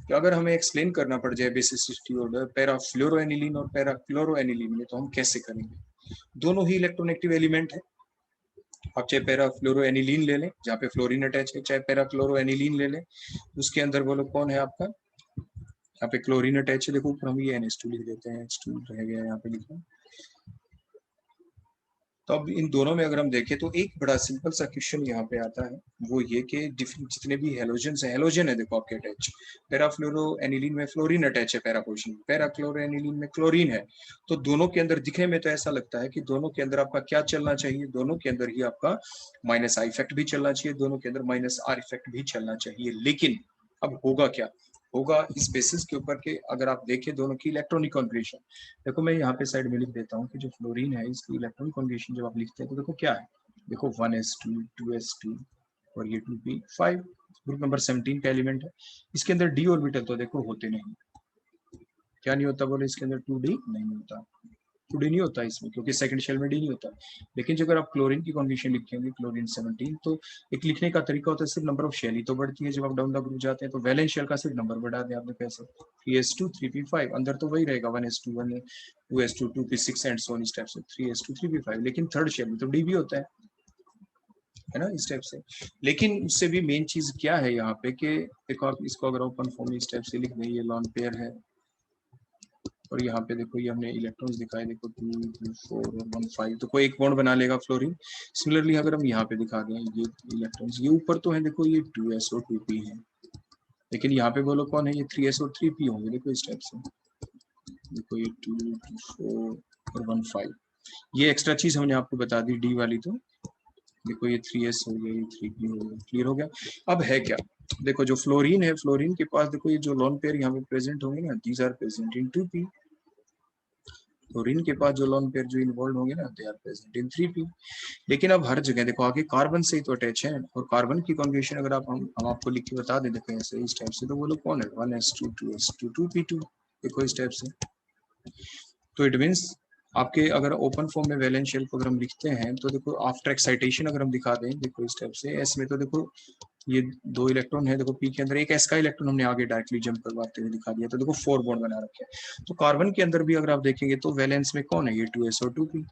तो अगर हमें एक्सप्लेन करना पड़ जाए बेसिसिटी ऑर्डर पैराफ्लोरोएनिलीन और पैराक्लोरोएनिलीन में, तो हम कैसे करेंगे। दोनों ही इलेक्ट्रोनेगेटिव एलिमेंट है, आप चाहे पैराफ्लोरोएनिलीन ले लें जहाँ पे फ्लोरीन अटैच है, चाहे पैराक्लोरोएनिलीन ले लें उसके अंदर बोलो कौन है आपका, यहाँ पे क्लोरीन अटैच है। देखो ऊपर हम ये NH2 लिख देते हैं, H2 रह गया यहाँ पे लिखा। तो अब इन दोनों में अगर हम देखें तो एक बड़ा सिंपल सा क्वेश्चन यहाँ पे आता है, वो ये कि जितने भी हेलोजन्स हैं, हेलोजन है देखो आपके अटैच, पैराफ्लोरोएनिलीन में फ्लोरीन अटैच है पैरा पोर्शन, पैराक्लोरोएनिलीन में क्लोरीन है। तो दोनों के अंदर दिखने में तो ऐसा लगता है कि दोनों के अंदर आपका क्या चलना चाहिए, दोनों के अंदर ही आपका माइनस I इफेक्ट भी चलना चाहिए, दोनों के अंदर माइनस R इफेक्ट भी चलना चाहिए। लेकिन अब होगा क्या, होगा इस बेसिस के ऊपर के अगर आप देखें दोनों की इलेक्ट्रॉनिक कॉन्फ़िगरेशन। देखो मैं यहाँ पे साइड में लिख देता हूँ कि जो फ्लोरीन है इसकी इलेक्ट्रॉनिक कॉन्फ़िगरेशन जब आप लिखते हैं तो देखो क्या है, देखो 1s2 2s2 और ये 2p5 ग्रुप नंबर 17 का एलिमेंट है। इसके अंदर d ऑर्बिटल तो देखो होते नहीं, क्या नहीं होता बोले, इसके अंदर 2d नहीं होता, 2d नहीं होता इसमें क्योंकि सेकंड शेल में d नहीं होता। लेकिन जो अगर आप क्लोरीन की कॉन्फ़िगरेशन लिखेंगे क्लोरीन 17, तो एक लिखने का तरीका होता है सिर्फ नंबर ऑफ शेल ही तो बढ़ती है जब आप डाउन द ग्रुप जाते हैं, तो वैलेंस शेल का सिर्फ नंबर बढ़ा दें आपने कैसे 3s2 3p5, अंदर तो वही रहेगा 1s2 1 2s2 2p6 and so on इस टाइप से 3s2 3p5, लेकिन थर्ड शेल में तो d भी होता है ना इस टाइप से। लेकिन उससे भी मेन चीज क्या है यहाँ पे कि देखो आप इसको अगर ओपन फॉर्म में इस टाइप से लिख दें, ये लॉन पेयर है और यहाँ पे देखो ये हमने इलेक्ट्रॉन्स दिखाए, देखो 2 2 4 और 1 5, तो कोई एक बॉन्ड बना लेगा फ्लोरीन। सिमिलरली अगर हम यहाँ पे दिखा दें ये इलेक्ट्रॉन्स, ये ऊपर तो है देखो ये 2s और 2p है, लेकिन यहाँ पे बोलो कौन है, ये 3s और 3p होंगे। देखो इस टाइप से, देखो ये 2 2 4 और 1 5, ये एक्स्ट्रा चीज हमने आपको बता दी डी वाली। तो देखो ये 3s हो गया, ये 3p हो गया, क्लियर हो गया। अब है क्या, देखो जो फ्लोरीन है, फ्लोरीन के पास देखो ये जो लोन पेयर यहाँ पे प्रेजेंट होंगे ना, these are present in 2p। Fluorine के पास जो लोन पेयर जो इन्वॉल्व होंगे ना, दे आर प्रेजेंट इन 3p। लेकिन अब हर जगह देखो आगे कार्बन से ही तो अटैच है, और कार्बन की कॉन्फ़िगरेशन अगर आप हम आपको लिख के बता दें देखो ऐसे इस टाइप से, तो वो लोग कौन है 1s2 2s2 2p2, देखो इस टाइप से। तो इट मीन्स आपके अगर ओपन फॉर्म में वैलेंस शेल को अगर हम लिखते हैं तो देखो आफ्टर एक्साइटेशन अगर हम दिखा दें, देखो इस टाइप से एस में, तो देखो ये 2 इलेक्ट्रॉन है, देखो पी के अंदर एक एस का इलेक्ट्रॉन हमने आगे डायरेक्टली जंप करवाते हुए दिखा दिया, तो देखो 4 बॉन्ड बना रखे हैं। तो कार्बन के अंदर भी अगर आप देखेंगे तो वैलेंस में कौन है, ये 2s और 2p।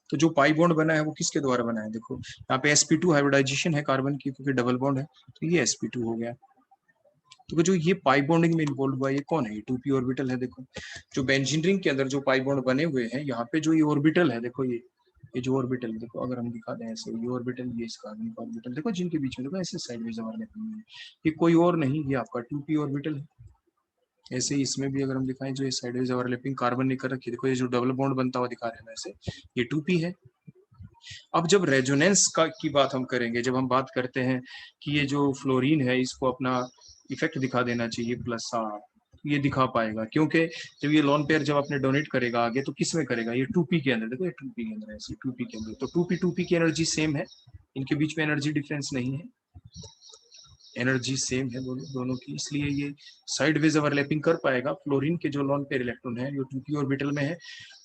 तो जो पाई बॉन्ड बना है वो किसके द्वारा बना है, देखो यहाँ पे sp2 हाइब्रिडाइजेशन है कार्बन की, क्योंकि डबल बॉन्ड है, तो ये sp2 हो गया। तो जो ये पाई बॉन्डिंग में इन्वॉल्व हुआ ये कौन है, ये 2p ऑर्बिटल है। देखो जो बेंजीन रिंग के अंदर जो पाई बॉन्ड बने हुए हैं, यहाँ पे जो ये ऑर्बिटल है, देखो ये जो ऑर्बिटल, देखो अगर हम दिखा दें ऐसे, ये ऑर्बिटल, ये इसका ऑर्बिटल, देखो जिनके बीच में देखो ऐसे साइडवेज ओवरलैपिंग है, ये कोई और नहीं, ये आपका 2p ऑर्बिटल है। ऐसे ही इसमें भी अगर हम दिखाएं, जो ये साइडवेज ओवरलैपिंग कार्बन ने कर रखी है, देखो ये जो डबल बॉन्ड बनता हुआ दिखा रहे हैं वैसे, ये 2p है। अब जब रेजोनेंस का की बात हम करेंगे, जब हम बात करते हैं कि ये जो फ्लोरीन है इसको अपना इफेक्ट दिखा देना चाहिए प्लस आर, ये दिखा पाएगा, क्योंकि जब ये लोन पेयर जब आपने डोनेट करेगा आगे, तो किस में करेगा, ये 2p के अंदर, देखो ये 2p के अंदर है, ऐसे 2p के अंदर, तो 2p की एनर्जी सेम है, इनके बीच में एनर्जी डिफरेंस नहीं है, एनर्जी सेम है दोनों की, इसलिए ये साइडवेज ओवरलैपिंग कर पाएगा। फ्लोरीन के जो लोन पेयर इलेक्ट्रॉन है, जो 2p ऑर्बिटल में है,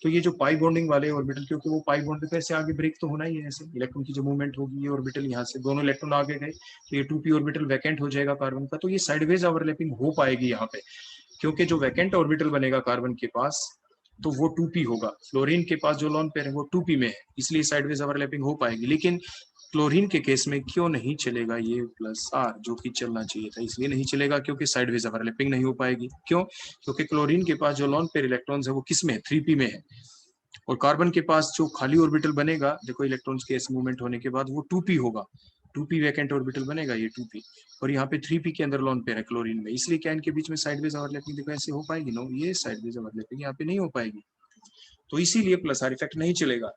तो ये जो पाई बॉन्डिंग वाले ऑर्बिटल, क्योंकि वो पाई बॉन्ड पे ऐसे आगे ब्रेक तो होना ही है, ऐसे इलेक्ट्रॉन की जो मूवमेंट होगी, ये ऑर्बिटल यहाँ से दोनों इलेक्ट्रॉन आगे गए, तो ये 2p ऑर्बिटल वैकेंट हो जाएगा कार्बन का, तो ये साइडवेज ओवरलैपिंग हो पाएगी यहाँ पे, क्योंकि जो वैकेंट ऑर्बिटल बनेगा कार्बन के पास, तो वो 2p होगा। फ्लोरीन के पास जो लोन पेयर है वो 2p में है, इसलिए साइडवेज ओवरलैपिंग हो पाएगी। लेकिन क्लोरीन के केस में क्यों नहीं चलेगा ये प्लस आर, जो कि चलना चाहिए था, इसलिए नहीं चलेगा क्योंकि साइडवेज ओवरलैपिंग नहीं हो पाएगी। क्यों, क्योंकि क्लोरीन के पास जो लोन पेयर इलेक्ट्रॉन्स है वो किस में है, 3p में है, और कार्बन के पास जो खाली ऑर्बिटल बनेगा, देखो इलेक्ट्रॉन्स के ऐसे मूवमेंट होने के बाद वो 2p होगा, 2p वैकेंट ऑर्बिटल बनेगा, ये 2p, और यहाँ पे 3p के अंदर लोन पेयर है क्लोरीन में, इसलिए क्या इनके बीच में साइडवेज ओवरलैपिंग देखो ऐसे हो पाएगी, नो, ये साइडवेज ओवरलैपिंग यहाँ पे नहीं हो पाएगी, तो इसीलिए प्लस आर इफेक्ट नहीं चलेगा।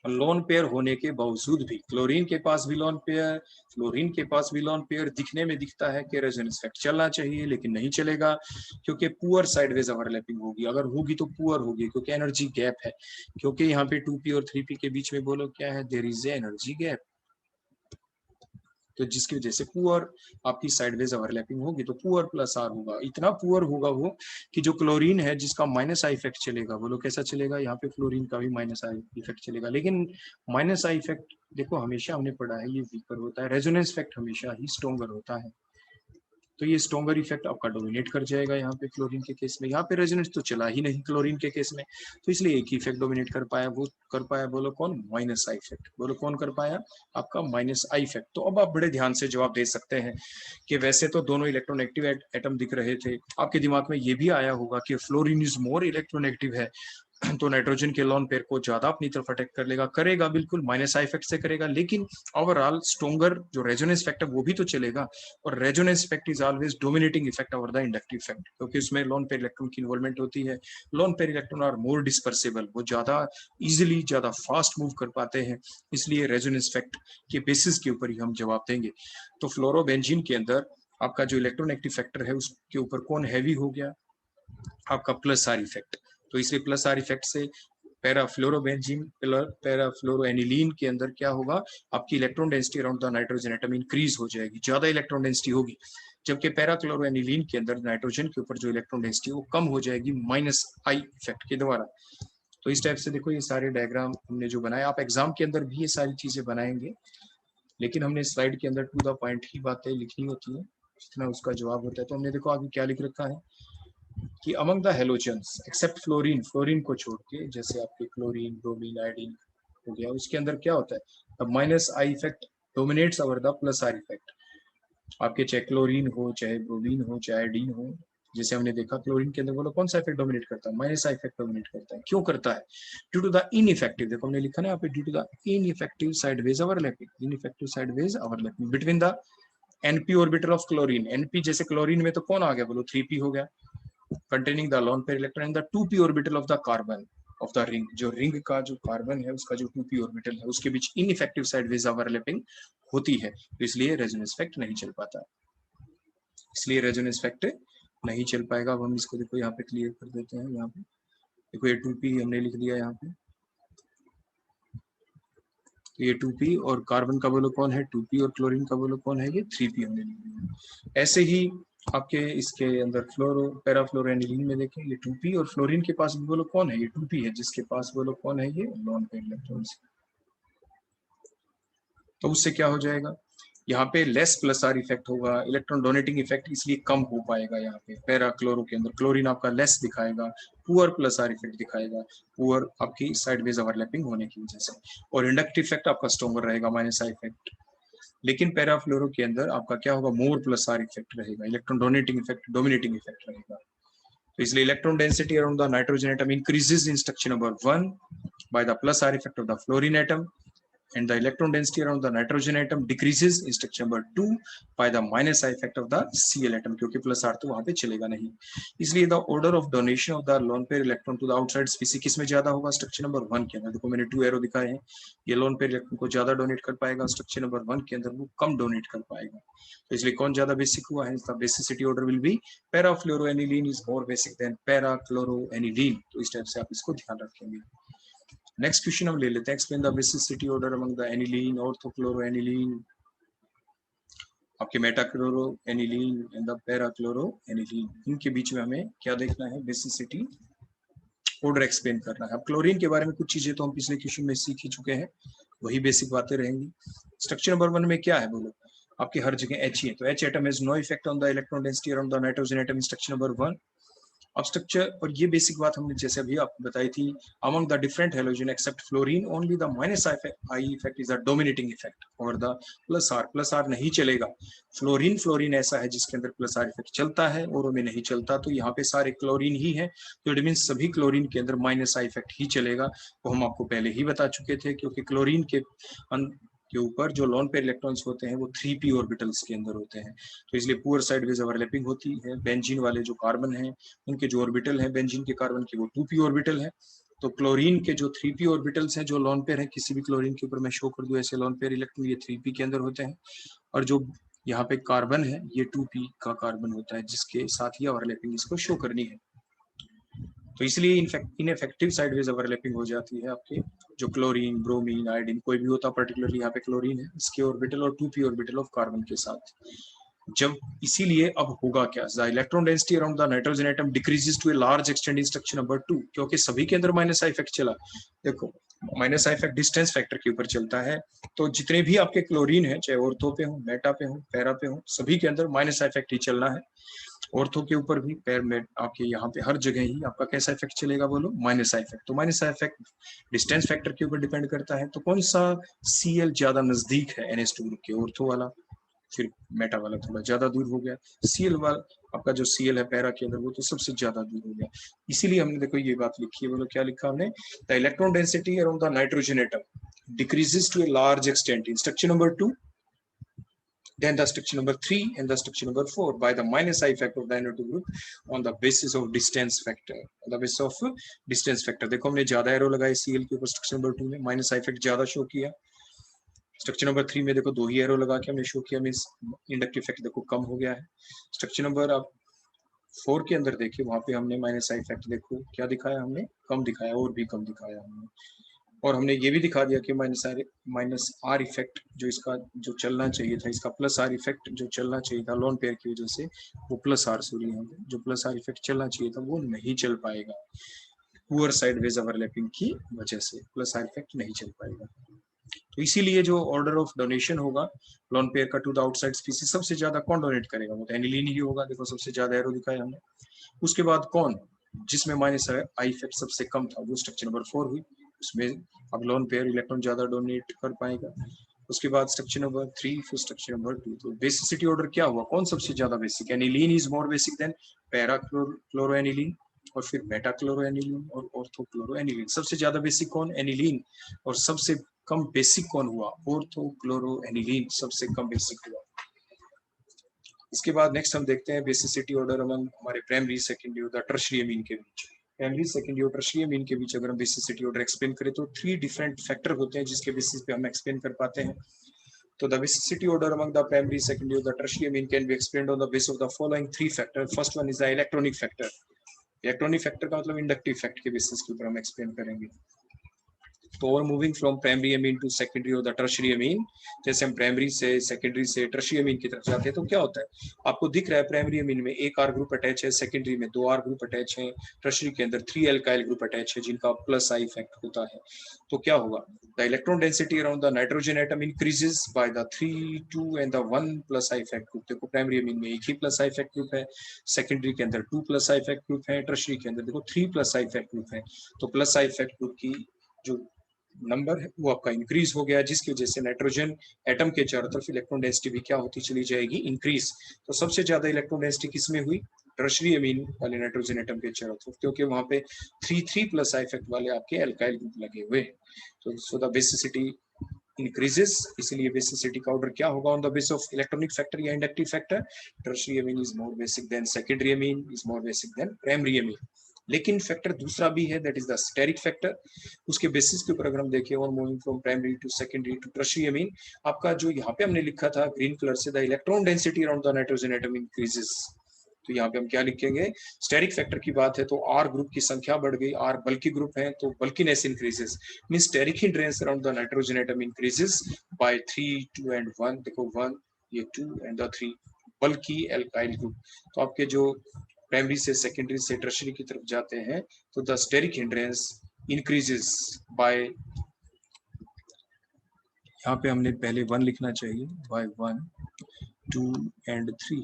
लोन पेयर होने के बावजूद भी क्लोरीन के पास भी लोन पेयर, फ्लोरीन के पास भी लोन पेयर, दिखने में दिखता है कि रेजोनेंस इफेक्ट चलना चाहिए, लेकिन नहीं चलेगा, क्योंकि पुअर साइडवेज ओवरलैपिंग होगी, अगर होगी तो पुअर होगी, क्योंकि एनर्जी गैप है, क्योंकि यहाँ पे 2p और 3p के बीच में बोलो क्या है, there is a energy gap, तो जिसकी वजह से पुअर आपकी साइडवेज ओवरलैपिंग होगी, तो पुअर प्लस आर होगा, इतना पुअर होगा वो कि जो क्लोरीन है जिसका माइनस आई इफेक्ट चलेगा, बोलो कैसा चलेगा, यहाँ पे फ्लोरीन का भी माइनस आई इफेक्ट चलेगा, लेकिन माइनस आई इफेक्ट देखो हमेशा हमने पढ़ा है ये वीकर होता है, रेजोनेंस इफेक्ट हमेशा ही स्ट्रॉन्गर होता है, तो ये स्ट्रॉन्गर इफेक्ट आपका डोमिनेट कर जाएगा यहाँ पे क्लोरीन के केस में, यहाँ पे रेजोनेंस तो चला ही नहीं क्लोरीन के केस में, तो इसलिए एक ही इफेक्ट डोमिनेट कर पाया, वो कर पाया, बोलो कौन, माइनस आई इफेक्ट, बोलो कौन कर पाया, आपका माइनस आई इफेक्ट। तो अब आप बड़े ध्यान से जवाब दे सकते हैं कि वैसे तो दोनों इलेक्ट्रोनेगेटिव एटम दिख रहे थे, आपके दिमाग में ये भी आया होगा कि फ्लोरीन इज मोर इलेक्ट्रोनेगेटिव है, तो नाइट्रोजन के लोन पेयर को ज्यादा अपनी तरफ अटैक कर लेगा, करेगा बिल्कुल, माइनस आई इफेक्ट से करेगा, लेकिन ओवरऑल स्ट्रॉन्गर जो रेजोनेंस इफेक्ट है वो भी तो चलेगा, और resonance effect is always dominating effect over the inductive effect, क्योंकि उसमें लोन पेयर इलेक्ट्रॉन की इन्वॉल्वमेंट होती है, lone pair electron are more dispersible, वो ज्यादा इजिली ज्यादा फास्ट मूव कर पाते हैं, इसलिए रेजोनेंस इफेक्ट के बेसिस के ऊपर ही हम जवाब देंगे। तो फ्लोरोबेंजीन के अंदर आपका जो इलेक्ट्रोनेगेटिव फैक्टर है उसके ऊपर कौन हैवी हो गया, आपका प्लस आर इफेक्ट, तो इसलिए प्लस आर इफेक्ट से पैराफ्लोरोबेंजीन पैराफ्लोरोएनिलीन के अंदर क्या होगा, आपकी electron density around the nitrogen atom increase हो जाएगी, ज्यादा इलेक्ट्रॉन डेंसिटी होगी, जबकि पैराक्लोरोएनिलीन के अंदर नाइट्रोजन के ऊपर जो इलेक्ट्रॉन डेंसिटी वो कम हो जाएगी माइनस आई इफेक्ट के द्वारा। तो इस टाइप से देखो ये सारे डायग्राम हमने जो बनाए, आप एग्जाम के अंदर भी ये सारी चीजें बनाएंगे, लेकिन हमने स्लाइड के अंदर टू द पॉइंट ही बातें लिखनी होती है, जितना उसका जवाब होता है। तो हमने देखो आगे क्या लिख रखा है कि among the halogens except fluorine, fluorine को छोड़ के, जैसे आपके क्लोरीन, ब्रोमीन, आयोडीन हो गया, उसके अंदर क्या होता है, अब minus I effect dominates over the plus are effect, आपके चाहे क्लोरीन हो, चाहे ब्रोमीन हो, चाहे आयोडीन हो, जैसे हमने देखा क्लोरीन के अंदर बोलो कौन सा इफेक्ट डोमिनेट करता है, माइनस आई इफेक्ट डोमिनेट करता है, क्यों करता है, ड्यू टू द इनइफेक्टिव, देखो हमने लिखा ना यहाँ पे, due to the ineffective sideways overlapping, ineffective sideways overlapping between the np orbital of chlorine, np जैसे क्लोरीन में तो कौन आ गया, बोलो 3p हो गया, containing the lone pair electron and the 2p orbital of the carbon of the ring, जो ring का जो कार्बन है उसका जो 2p ऑर्बिटल है उसके बीच इनइफेक्टिव साइडवेज ओवरलैपिंग होती है, तो इसलिए रेजोनेंस इफेक्ट नहीं चल पाता, इसलिए रेजोनेंस इफेक्ट नहीं चल पाएगा। अब हम इसको देखो यहाँ पे क्लियर कर देते हैं, यहाँ पे देखो ये 2p हमने लिख दिया यहाँ पे, तो ये 2p और कार्बन का बोलो कौन है 2p और क्लोरीन का बोलो कौन है ये 3p हमने लिख दिया। ऐसे ही आपके इसके अंदर पैराफ्लोरोएनिलीन में देखें ये 2p और फ्लोरीन के पास भी बोलो कौन है, ये 2p है, जिसके पास बोलो कौन है, ये लॉन पेयर इलेक्ट्रॉन्स। तो उससे क्या हो जाएगा, यहाँ पे लेस प्लस आर इफेक्ट होगा, इलेक्ट्रॉन डोनेटिंग इफेक्ट इसलिए कम हो पाएगा। यहाँ पे पैरा क्लोरो के अंदर क्लोरीन आपका लेस दिखाएगा, पुअर प्लस आर इफेक्ट दिखाएगा, पुअर आपकी साइडवेज ओवरलैपिंग होने की वजह से, और इंडक्टिव इफेक्ट आपका स्ट्रॉन्गर रहेगा, माइनस आई इफेक्ट। लेकिन पैराफ्लोरो के अंदर आपका क्या होगा, मोर प्लस आर इफेक्ट रहेगा, electron donating effect, dominating effect रहेगा। तो इसलिए electron density around the nitrogen atom increases in structure number 1 by the plus R effect of the fluorine atom, and the electron density around the nitrogen atom decreases in structure number 2 by the minus I effect of the Cl atom, क्योंकि plus R तो वहां पे चलेगा नहीं। इसलिए the order of donation of the lone pair electron to the outside species किस में ज्यादा होगा, स्ट्रक्चर नंबर 1 के अंदर। देखो मैंने 2 एरो दिखाए हैं, ये लोन पेयर इलेक्ट्रॉन को ज्यादा डोनेट कर पाएगा, स्ट्रक्चर नंबर 1 के अंदर वो कम डोनेट कर पाएगा। तो इसलिए कौन ज्यादा बेसिक हुआ है, इसका basicity order will be para fluoro aniline is more basic than para chloro aniline. तो इस टाइप से आप इसको ध्यान रखेंगे। नेक्स्ट क्वेश्चन हम ले लेते हैं, explain the basicity order among the aniline, ortho chloro aniline, आपके मेटाक्लोरोएनिलीन एंड द पैराक्लोरोएनिलीन, इनके बीच में हमें क्या देखना है, बेसिसिटी ऑर्डर एक्सप्लेन करना है। अब क्लोरीन के बारे में कुछ चीजें तो हम पिछले क्वेश्चन में सीख ही चुके हैं, वही बेसिक बातें रहेंगी। स्ट्रक्चर नंबर 1 में क्या है बोलो, आपके हर जगह H ही है, तो H atom has no effect on the electron density around the nitrogen atom in structure number 1। अब स्ट्रक्चर, और ये बेसिक बात हमने जैसे अभी आपको बताई थी, among the different halogen except fluorine only the minus I effect is the dominating effect over the plus R नहीं चलेगा। फ्लोरीन ऐसा है जिसके अंदर प्लस आर इफेक्ट चलता है और में नहीं चलता, तो यहाँ पे सारे क्लोरीन ही है, तो इट मीन सभी क्लोरीन के अंदर माइनस आई इफेक्ट ही चलेगा। वो हम आपको पहले ही बता चुके थे, क्योंकि क्लोरीन के ऊपर जो लोन पेयर इलेक्ट्रॉन्स होते हैं वो 3p ऑर्बिटल्स के अंदर होते हैं, तो इसलिए पुअर साइडवेज ओवरलैपिंग होती है। बेंजीन वाले जो कार्बन हैं उनके जो ऑर्बिटल हैं बेंजीन के कार्बन की, वो 2p ऑर्बिटल है। तो क्लोरीन के जो 3p ऑर्बिटल्स हैं जो लोन पेयर है, किसी भी क्लोरीन के ऊपर मैं शो कर दूं ऐसे लोन पेयर इलेक्ट्रॉन, ये 3p के अंदर होते हैं, और जो यहाँ पे कार्बन है ये 2p का कार्बन होता है, जिसके साथ ही ओवरलैपिंग इसको शो करनी है। तो इसलिए इनफेक्टिव साइडवेज ओवरलैपिंग हो जाती है आपके जो क्लोरीन, ब्रोमीन, आयोडीन कोई भी होता, पर्टिकुलरली यहाँ पे क्लोरीन है, इसके ऑर्बिटल और 2p ऑर्बिटल ऑफ कार्बन के साथ। जब इसीलिए अब होगा क्या, the electron density around the nitrogen atom decreases to a large extent in structure number 2, क्योंकि सभी के अंदर माइनस आई इफेक्ट चला। देखो minus I effect distance factor के ऊपर चलता है, तो जितने भी आपके क्लोरीन है, चाहे ऑर्थो पे हो, मेटा पे हो, पैरा पे हो, सभी के अंदर माइनस आई इफेक्ट ही चलना है। ऑर्थो के ऊपर भी, पैर में, आपके यहाँ पे हर जगह ही आपका कैसा इफेक्ट चलेगा बोलो, माइनस आई इफेक्ट। तो minus I effect distance factor के ऊपर डिपेंड करता है, तो कौन सा Cl ज्यादा नजदीक है NH2 ग्रुप के, ऑर्थो वाला, फिर मेटा वाला थोड़ा ज्यादा दूर हो गया, Cl वाला आपका जो Cl है पैरा के अंदर वो तो सबसे ज्यादा दूर हो गया। इसीलिए हमने देखो ये बात लिखी है, बोलो क्या लिखा हमने, the electron density around the nitrogen atom decreases to a large extent in structure number 2, then the structure number 3 and the structure number 4 by the minus I effect of the NO2 group on the basis of distance factor, on the basis of distance factor। देखो हमने ज्यादा arrow लगाए Cl के ऊपर structure number 2 में, minus I effect ज्यादा show किया। Structure number 3 में देखो 2 ही एरो लगा के हमने शो किया, मींस इंडक्टिव इफेक्ट देखो कम हो गया है। स्ट्रक्चर नंबर आप 4 के अंदर देखिए, वहां पे हमने माइनस आई इफेक्ट देखो क्या दिखाया हमने, कम दिखाया, और भी कम दिखाया हमने, और हमने ये भी दिखा दिया कि माइनस आर इफेक्ट जो इसका जो चलना चाहिए था, इसका प्लस आर इफेक्ट जो चलना चाहिए था लोन पेयर की वजह से, वो प्लस आर सॉरी जो प्लस आर इफेक्ट चलना चाहिए था वो नहीं चल पाएगा, पुअर साइडवेज ओवरलैपिंग की वजह से प्लस आर इफेक्ट नहीं चल पाएगा। तो इसीलिए जो ऑर्डर ऑफ डोनेशन होगा लोन पेयर का टू द आउटसाइड स्पीसीज, सबसे ज्यादा कौन डोनेट करेगा, वो तो एनिलीन ही होगा। देखो सबसे ज्यादा एरो दिखाया हमने। उसके बाद कौन, जिसमें माइनस आई इफेक्ट सबसे कम था, वो स्ट्रक्चर नंबर 4 हुई, उसमें अब लोन पेयर इलेक्ट्रॉन ज्यादा डोनेट कर पाएगा। उसके बाद स्ट्रक्चर नंबर 3, फिर स्ट्रक्चर नंबर 2। तो बेसिसिटी ऑर्डर क्या हुआ, कौन सबसे ज्यादा basic, aniline is more basic than para chloro aniline, और फिर मेटाक्लोरोएनिलीन और ऑर्थोक्लोरोएनिलीन। सबसे ज्यादा बेसिक कौन, एनिलीन, और सबसे कम बेसिक कौन हुआ, ऑर्थोक्लोरोएनिलीन सबसे कम बेसिक हुआ। इसके बाद नेक्स्ट हम देखते हैं बेसिसिटी ऑर्डर अमंग हमारे प्राइमरी, सेकेंडरी और टर्शियरी अमीन के बीच। प्राइमरी, सेकेंडरी और टर्शियरी अमीन के बीच अगर हम बेसिसिटी ऑर्डर एक्सप्लेन करें तो 3 डिफरेंट फैक्टर होते हैं जिसके बेसिस पे हम एक्सप्लेन कर पाते हैं। तो the basicity order among the primary, secondary और tertiary amine can be explained on the basis of the following 3 factor. First one is the electronic factor. Electronic factor का मतलब इंडक्टिव इफेक्ट के बेसिस के ऊपर हम एक्सप्लेन करेंगे। तो और moving from primary amine to secondary और द टर्शियरी अमीन, जैसे हम प्राइमरी से सेकेंडरी से टर्शियरी अमीन की तरफ जाते हैं तो क्या होता है, आपको दिख रहा है प्राइमरी अमीन में एक आर ग्रुप अटैच है, सेकेंडरी में 2 आर ग्रुप अटैच है, टर्शियरी के अंदर 3 एल्काइल ग्रुप अटैच है जिनका प्लस आई इफेक्ट होता है। तो क्या होगा, the electron density around the nitrogen atom increases by the 3, 2 and the 1 plus I effect group. देखो प्राइमरी अमीन में एक ही प्लस आई इफेक्ट ग्रुप है, सेकेंडरी के अंदर 2 प्लस आई इफेक्ट ग्रुप है, टर्शियरी के अंदर देखो 3 प्लस आई इफेक्ट ग्रुप है। तो प्लस आई इफेक्ट ग्रुप की जो नंबर है वो आपका इंक्रीज हो गया, जिसकी वजह से नाइट्रोजन एटम के चारों तरफ इलेक्ट्रॉन डेंसिटी भी क्या होती चली जाएगी, इंक्रीज। तो सबसे ज्यादा इलेक्ट्रॉन डेंसिटी किसमें हुई, टर्शियरी अमीन वाले नाइट्रोजन एटम के चारों तरफ, क्योंकि वहां पे 3 प्लस आई इफेक्ट वाले आपके एल्काइल ग्रुप लगे हुए। तो सो द बेसिसिटी increases, इसलिए बेसिसिटी का ऑर्डर क्या होगा, on the base of electronic factor या inductive factor, tertiary amine is more basic than secondary amine, is more basic than primary amine. लेकिन फैक्टर दूसरा भी है, that is the steric factor. उसके बेसिस के ऊपर अगर हम देखें, और moving from primary to secondary to tertiary amine, आपका जो यहाँ पे हमने लिखा था ग्रीन कलर से, the electron density around the nitrogen atom increases. तो यहाँ पे हम क्या लिखेंगे, स्टेरिक फैक्टर की बात है तो आर ग्रुप की संख्या बढ़ गई, आर बल्कि ग्रुप है तो bulkiness increases, means steric hindrance around the nitrogen atom increases by 3, 2 and 1। देखो 1, ये 2 एंड द 3 बल्कि एल्काइल ग्रुप। तो आपके जो प्राइमरी से सेकेंडरी से टर्शियरी की तरफ जाते हैं तो the steric hindrance increases by, यहाँ पे हमने पहले 1 लिखना चाहिए, बाय 1, 2 एंड 3,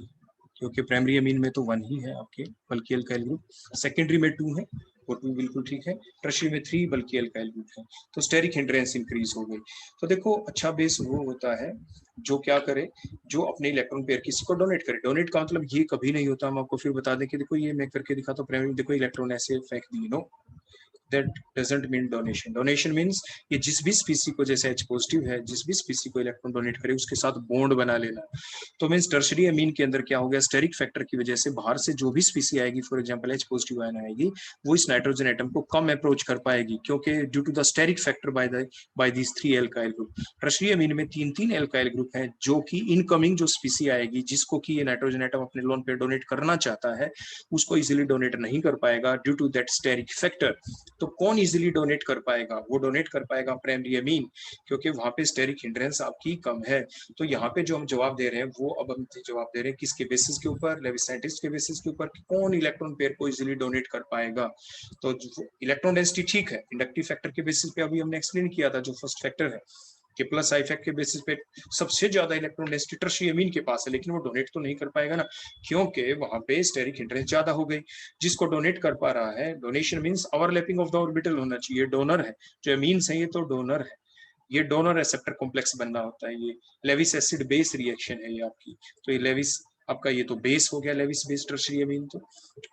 क्योंकि प्राइमरी अमीन में तो 1 ही है आपके बल्कि एल्काइल ग्रुप, सेकेंडरी में 2 है और 2 बिल्कुल ठीक है, टर्शियरी में 3 बल्कि एल्काइल ग्रुप है, तो स्टेरिक हिंड्रेंस इंक्रीज हो गई। तो देखो अच्छा बेस वो होता है जो क्या करे, जो अपने इलेक्ट्रॉन पेयर किसी को डोनेट करे। डोनेट का मतलब ये कभी नहीं होता, हम आपको फिर बता दें कि देखो ये मैं करके दिखाता हूँ, प्राइमरी देखो इलेक्ट्रॉन ऐसे फेंक दिए, no, that doesn't mean donation. Donation means ये जिस भी स्पीसी को, जैसे H पॉजिटिव है, जिस भी स्पीसी को इलेक्ट्रॉन डोनेट करे उसके साथ बॉन्ड बना लेना। तो मींस टर्शियरी अमीन के अंदर क्या हो गया, स्टेरिक फैक्टर की वजह से बाहर से जो भी स्पीसी आएगी, for example H positive ion आएगी, वो इस नाइट्रोजन एटम को कम अप्रोच कर पाएगी, क्योंकि due to the steric factor by this 3 alkyl group. Tertiary amine में 3 एल्काइल ग्रुप हैं, जो कि इनकमिंग जो स्पीसी आएगी जिसको कि ये नाइट्रोजन एटम अपने लोन पे डोनेट करना चाहता है, उसको इजीली डोनेट नहीं कर पाएगा due to that steric factor. तो कौन इजीली डोनेट कर पाएगा, वो डोनेट कर पाएगा प्राइमरी अमीन, क्योंकि वहां पे स्टेरिक हिंड्रेंस आपकी कम है। तो यहाँ पे जो हम जवाब दे रहे हैं वो अब हम जवाब दे रहे हैं किसके बेसिस के ऊपर, लेविस साइंटिस्ट के बेसिस के ऊपर, कौन इलेक्ट्रॉन पेयर को इजीली डोनेट कर पाएगा। तो इलेक्ट्रॉन डेंसिटी ठीक है, इंडक्टिव फैक्टर के बेसिस पे अभी हमने एक्सप्लेन किया था, जो फर्स्ट फैक्टर है कि प्लस आई इफेक्ट के बेसिस पे सबसे ज्यादा इलेक्ट्रॉन डेंसिटी टर्शियरी अमीन के पास है, लेकिन वो डोनेट तो नहीं कर पाएगा ना, क्योंकि वहां पे स्टेरिक हिंड्रेंस ज्यादा हो गई। जिसको डोनेट कर पा रहा है, donation means overlapping of the orbital होना चाहिए, डोनर है, जो अमीन्स है ये तो डोनर है, ये डोनर रिसेप्टर कॉम्प्लेक्स बनना होता है, ये लेविस एसिड बेस रिएक्शन है ये आपकी। तो ये लेविस आपका ये तो बेस हो गया, लेविस बेस टर्शियरी अमीन, तो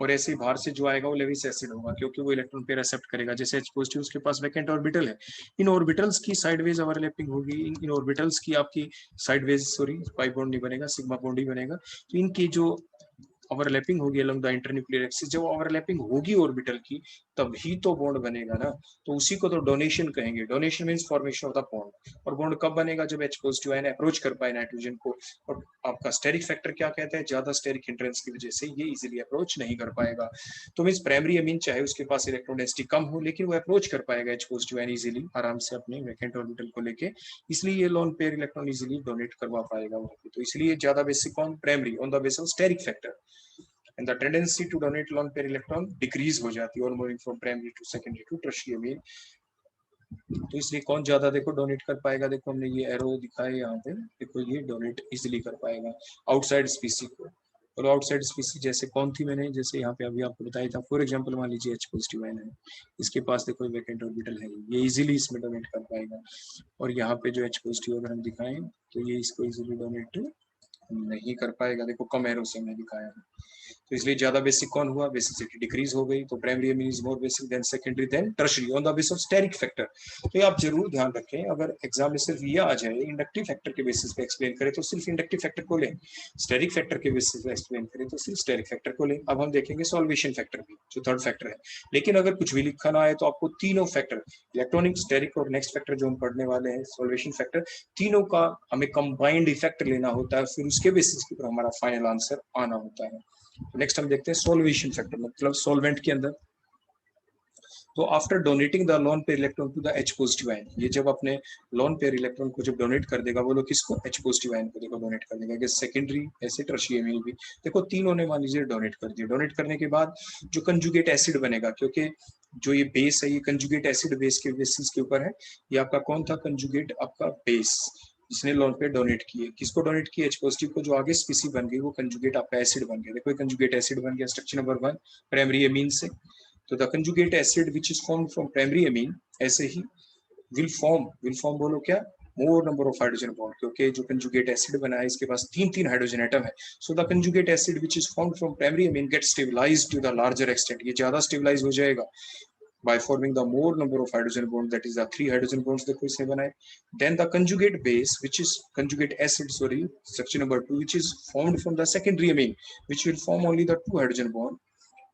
और ऐसे ही बाहर से जो आएगा वो लेविस एसिड होगा, क्योंकि वो इलेक्ट्रॉन पेयर एक्सेप्ट करेगा। जैसे H पॉजिटिव उसके पास वैकेंट ऑर्बिटल है, इन ऑर्बिटल्स की साइडवेज ओवरलैपिंग होगी, इन ऑर्बिटल्स की आपकी साइडवेज, सॉरी पाई बॉन्ड नहीं बनेगा, सिग्मा बॉन्ड ही बनेगा। तो इनकी जो ओवरलैपिंग होगी अलोंग द इंटरन्यूक्लियर एक्सिस, जब ओवरलैपिंग होगी ऑर्बिटल की तभी तो बॉन्ड बनेगा ना, तो उसी को तो डोनेशन कहेंगे। Donation means formation of the bond, और बॉन्ड कब बनेगा, जब H पॉजिटिव आयन अप्रोच कर पाए नाइट्रोजन को। और आपका स्टेरिक फैक्टर क्या कहता है, ज्यादा स्टेरिक हिंड्रेंस की वजह से ये इजीली अप्रोच नहीं कर पाएगा। तो मींस प्राइमरी अमीन चाहे उसके पास इलेक्ट्रॉन डेंसिटी कम हो, लेकिन वो अप्रोच कर पाएगा H पॉजिटिव आयन इजीली आराम से अपने वैकेंट ऑर्बिटल को लेके, इसलिए ये lone pair electron easily donate करवा पाएगा वहां पे। तो इसलिए ज्यादा बेसिक कौन, primary, on the base of steric factor, and the tendency to donate lone pair electron decrease हो जाती है, और moving from primary to secondary to tertiary अमीन। तो इसलिए कौन ज्यादा देखो डोनेट कर पाएगा, देखो हमने ये एरो दिखाया यहाँ पे, देखो ये डोनेट इजीली कर पाएगा आउटसाइड स्पीसी को। और आउटसाइड स्पीसी जैसे कौन थी, मैंने जैसे यहाँ पे अभी आपको बताया था, फॉर एग्जांपल मान लीजिए H पॉजिटिव आयन है, इसके पास देखो वैकेंट ऑर्बिटल है, ये इजीली इसमें डोनेट कर पाएगा। और यहाँ पे जो H पॉजिटिव अगर हम दिखाएं तो ये इसको इजीली डोनेट नहीं कर पाएगा, देखो कम एरो से हमने दिखाया है। तो इसलिए ज्यादा बेसिक कौन हुआ, बेसिसिटी डिक्रीज हो गई, तो primary amine is more basic than secondary than tertiary on the basis of steric factor. तो ये आप जरूर ध्यान रखें, अगर एग्जाम में सिर्फ ये आ जाए इंडक्टिव फैक्टर के बेसिस पे एक्सप्लेन करें तो सिर्फ इंडक्टिव फैक्टर को लें, स्टेरिक फैक्टर के बेसिस पे एक्सप्लेन करें तो सिर्फ स्टेरिक फैक्टर को लें। अब हम देखेंगे सॉल्वेशन फैक्टर भी, जो थर्ड फैक्टर है। लेकिन अगर कुछ भी लिखा ना आए तो आपको तीनों फैक्टर, इलेक्ट्रॉनिक, स्टेरिक और नेक्स्ट फैक्टर जो हम पढ़ने वाले हैं सॉल्वेशन फैक्टर, तीनों का हमें कंबाइंड इफेक्ट लेना होता है, फिर उसके बेसिस के ऊपर हमारा फाइनल आंसर आना होता है। नेक्स्ट हम देखते हैं सॉल्वेशन फैक्टर, मतलब सॉल्वेंट के अंदर तो after donating the lone pair electron to the H positive ion, ये जब अपने लोन पेयर इलेक्ट्रॉन को जब डोनेट कर देगा वो लोग किसको, H पॉजिटिव आयन को देखो डोनेट कर देगा, कि सेकेंडरी ऐसे टर्शियरी अमीन भी देखो तीनों ने मान लीजिए डोनेट कर दिया। डोनेट करने के बाद जो कंजुगेट एसिड बनेगा, क्योंकि जो ये बेस है ये कंजुगेट एसिड बेस के बेसिस के ऊपर है, ये आपका कौन था, कंजुगेट आपका बेस जिसने लोन पे डोनेट किए, किसको डोनेट किए, H पॉजिटिव को, जो आगे स्पीसी बन गई वो कंजुगेट आपका एसिड बन गया। देखो कंजुगेट एसिड बन गया स्ट्रक्चर नंबर 1 प्राइमरी अमीन से। तो the conjugate acid which is formed from primary अमीन ऐसे ही विल फॉर्म बोलो क्या, मोर नंबर ऑफ हाइड्रोजन बॉन्ड, क्योंकि जो कंजुगेट एसिड बना है इसके पास 3 हाइड्रोजन एटम है। So the conjugate acid which is formed from primary amine get stabilized to the larger extent, ये ज्यादा स्टेबलाइज हो जाएगा by forming the more number of hydrogen bonds, that is the 3 hydrogen bonds देखो इसने बनाए। Then the conjugate base which is conjugate acid, sorry, structure number 2 which is formed from the secondary amine which will form only the 2 hydrogen bond,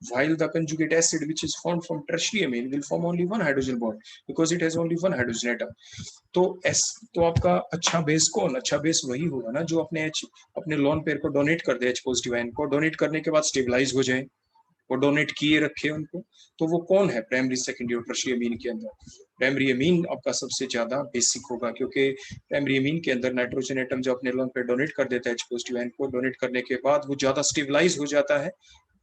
while the conjugate acid which is formed from tertiary amine will form only 1 hydrogen bond because it has only 1 hydrogen atom। तो तो आपका अच्छा base कौन, अच्छा base वही होगा ना जो अपने लोन पेयर को डोनेट कर दे H पॉजिटिव आयन को, डोनेट करने के बाद स्टेबलाइज हो जाए, वो डोनेट किए रखे उनको, तो वो कौन है प्राइमरी सेकेंडरी और टर्शियरी अमीन के अंदर। प्राइमरी अमीन आपका सबसे ज्यादा बेसिक होगा, क्योंकि प्राइमरी अमीन के अंदर नाइट्रोजन एटम जो अपने लोन पे डोनेट कर देता है H पॉजिटिव आयन को, डोनेट करने के बाद वो ज्यादा स्टेबलाइज हो जाता है,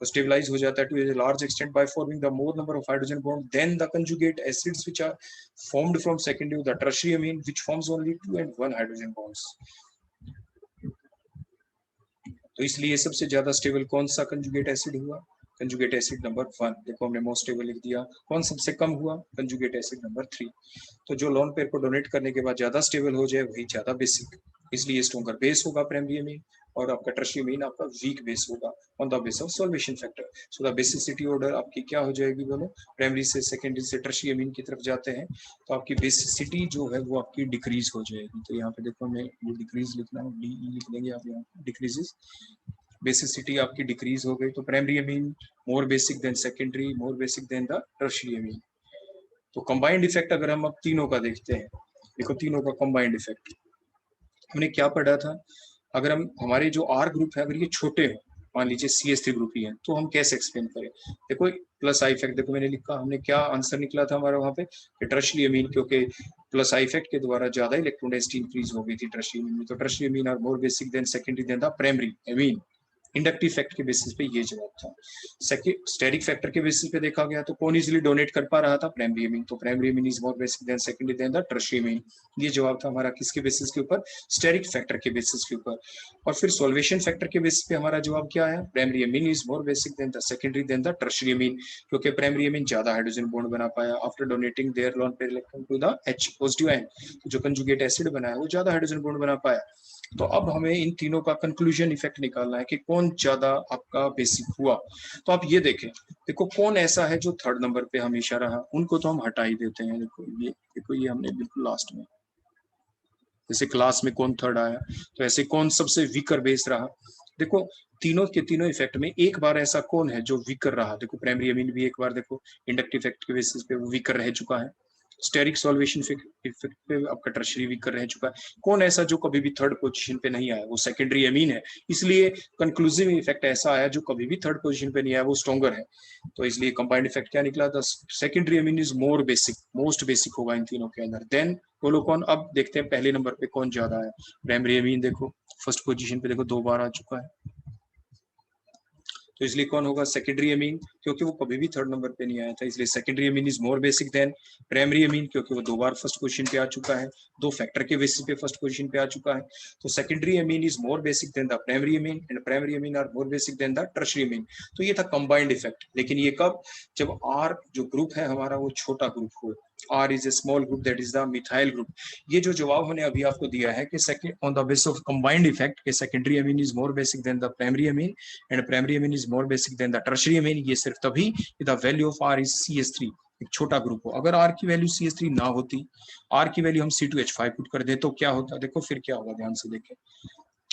stabilize हो जाता है to a large extent by forming the more number of hydrogen bond than the conjugate acids which are formed from secondary the tertiary amine which forms only 2 and 1 hydrogen bonds। तो इसलिए सबसे ज्यादा stable कौन सा conjugate acid हुआ, conjugate acid number 1, देखो हमने most stable लिख दिया। कौन सबसे कम हुआ, कंजुगेट एसिड नंबर 3। तो जो लोन पेयर को डोनेट करने के बाद ज्यादा स्टेबल हो जाए वही ज्यादा बेसिक, इसलिए स्ट्रॉन्गर बेस होगा प्राइमरी अमीन, और आपका टर्शियरी अमीन आपका वीक बेस होगा on the base of solvation factor. So the basicity order आपकी क्या हो जाएगी बोलो, प्राइमरी से सेकेंडरी से टर्शियरी अमीन की तरफ जाते हैं तो आपकी बेसिसिटी जो है वो आपकी डिक्रीज हो जाएगी। तो यहाँ पे देखो हमें ये डिक्रीज लिखना है, डी लिख देंगे आप, यहाँ डिक्रीजेस, बेसिसिटी आपकी डिक्रीज हो गई। तो primary amine more basic than secondary, more basic than the tertiary amine. तो कंबाइंड इफेक्ट अगर हम अब तीनों का देखते हैं, देखो तीनों का कंबाइंड इफेक्ट हमने क्या पढ़ा था, अगर हम हमारे जो आर ग्रुप है अगर ये छोटे हो, मान लीजिए CH3 ग्रुप ही है, तो हम कैसे एक्सप्लेन करें। देखो प्लस आई इफेक्ट, देखो मैंने लिखा, हमने क्या आंसर निकला था हमारा वहां पे, टर्शियरी अमीन, क्योंकि प्लस आई इफेक्ट के द्वारा ज्यादा इलेक्ट्रॉन डेंसिटी इंक्रीज हो गई थी टर्शियरी अमीन में, तो tertiary amine are more basic than secondary than the primary amine. Inductive fact के बेसिस पे ये जवाब था। स्टेरिक फैक्टर के बेसिस पे देखा गया तो कौन इजीली डोनेट कर पा रहा था, प्राइमरी अमीन। तो primary amine is more basic than secondary than the tertiary amine, ये जवाब था हमारा किसके बेसिस के ऊपर, स्टेरिक फैक्टर के बेसिस के ऊपर। और फिर सॉल्वेशन फैक्टर के बेसिस पे हमारा जवाब क्या है, primary amine is more basic than the secondary than the tertiary amine, क्योंकि प्राइमरी अमीन ज्यादा हाइड्रोजन बॉन्ड बना पाया after donating their lone pair electron to the H positive ion, जो कंजुगेट एसिड बना है वो ज्यादा हाइड्रोजन बॉन्ड बना पाया। तो अब हमें इन तीनों का कंक्लूजन इफेक्ट निकालना है कि कौन ज्यादा आपका बेसिक हुआ। तो आप ये देखें, देखो कौन ऐसा है जो थर्ड नंबर पे हमेशा रहा, उनको तो हम हटा ही देते हैं। देखो ये हमने बिल्कुल लास्ट में, जैसे क्लास में कौन थर्ड आया, तो ऐसे कौन सबसे वीकर बेस रहा। देखो तीनों के तीनों इफेक्ट में एक बार ऐसा कौन है जो वीकर रहा, देखो प्राइमरी अमीन भी एक बार देखो इंडक्टिव इफेक्ट के बेसिस पे वो वीकर रह चुका है, स्टेरिक सॉल्वेशन इफेक्ट पे आपका टर्शियरी वीकर रह चुका है। कौन ऐसा जो कभी भी थर्ड पोजीशन पे नहीं आया, वो सेकेंडरी अमीन है, इसलिए कंक्लूसिव इफेक्ट ऐसा आया जो कभी भी थर्ड पोजीशन पे नहीं आया वो स्ट्रॉन्गर है। तो इसलिए कंबाइंड इफेक्ट क्या निकला था, secondary amine is more basic, most basic होगा इन तीनों के अंदर। देन बोलो कौन, अब देखते हैं पहले नंबर पे कौन ज्यादा है। प्राइमरी अमीन देखो फर्स्ट पोजीशन पे देखो 2 बार आ चुका है, तो इसलिए कौन होगा, सेकेंडरी अमीन, क्योंकि वो कभी भी थर्ड नंबर पे नहीं आया था, इसलिए secondary amine is more basic than primary amine, क्योंकि वो 2 बार फर्स्ट पोजीशन पे आ चुका है, 2 फैक्टर के बेसिस पे फर्स्ट पोजीशन पे आ चुका है। तो secondary amine is more basic than the primary amine and primary amine are more basic than the tertiary amine. तो ये था कंबाइंड इफेक्ट, लेकिन ये कब, जब आर जो ग्रुप है हमारा वो छोटा ग्रुप हो, R is a small group, that is the methyl group। ये जो जवाब हमने अभी आपको दिया है कि second on the basis of combined effect के secondary amine is more basic than the primary amine and primary amine is more basic than the tertiary amine, ये सिर्फ तभी the value of R is CH3, एक छोटा group हो। अगर R की value CH3 ना होती, R की वैल्यू हम C2H5 पुट कर दे तो क्या होता, देखो फिर क्या होगा, ध्यान से देखें,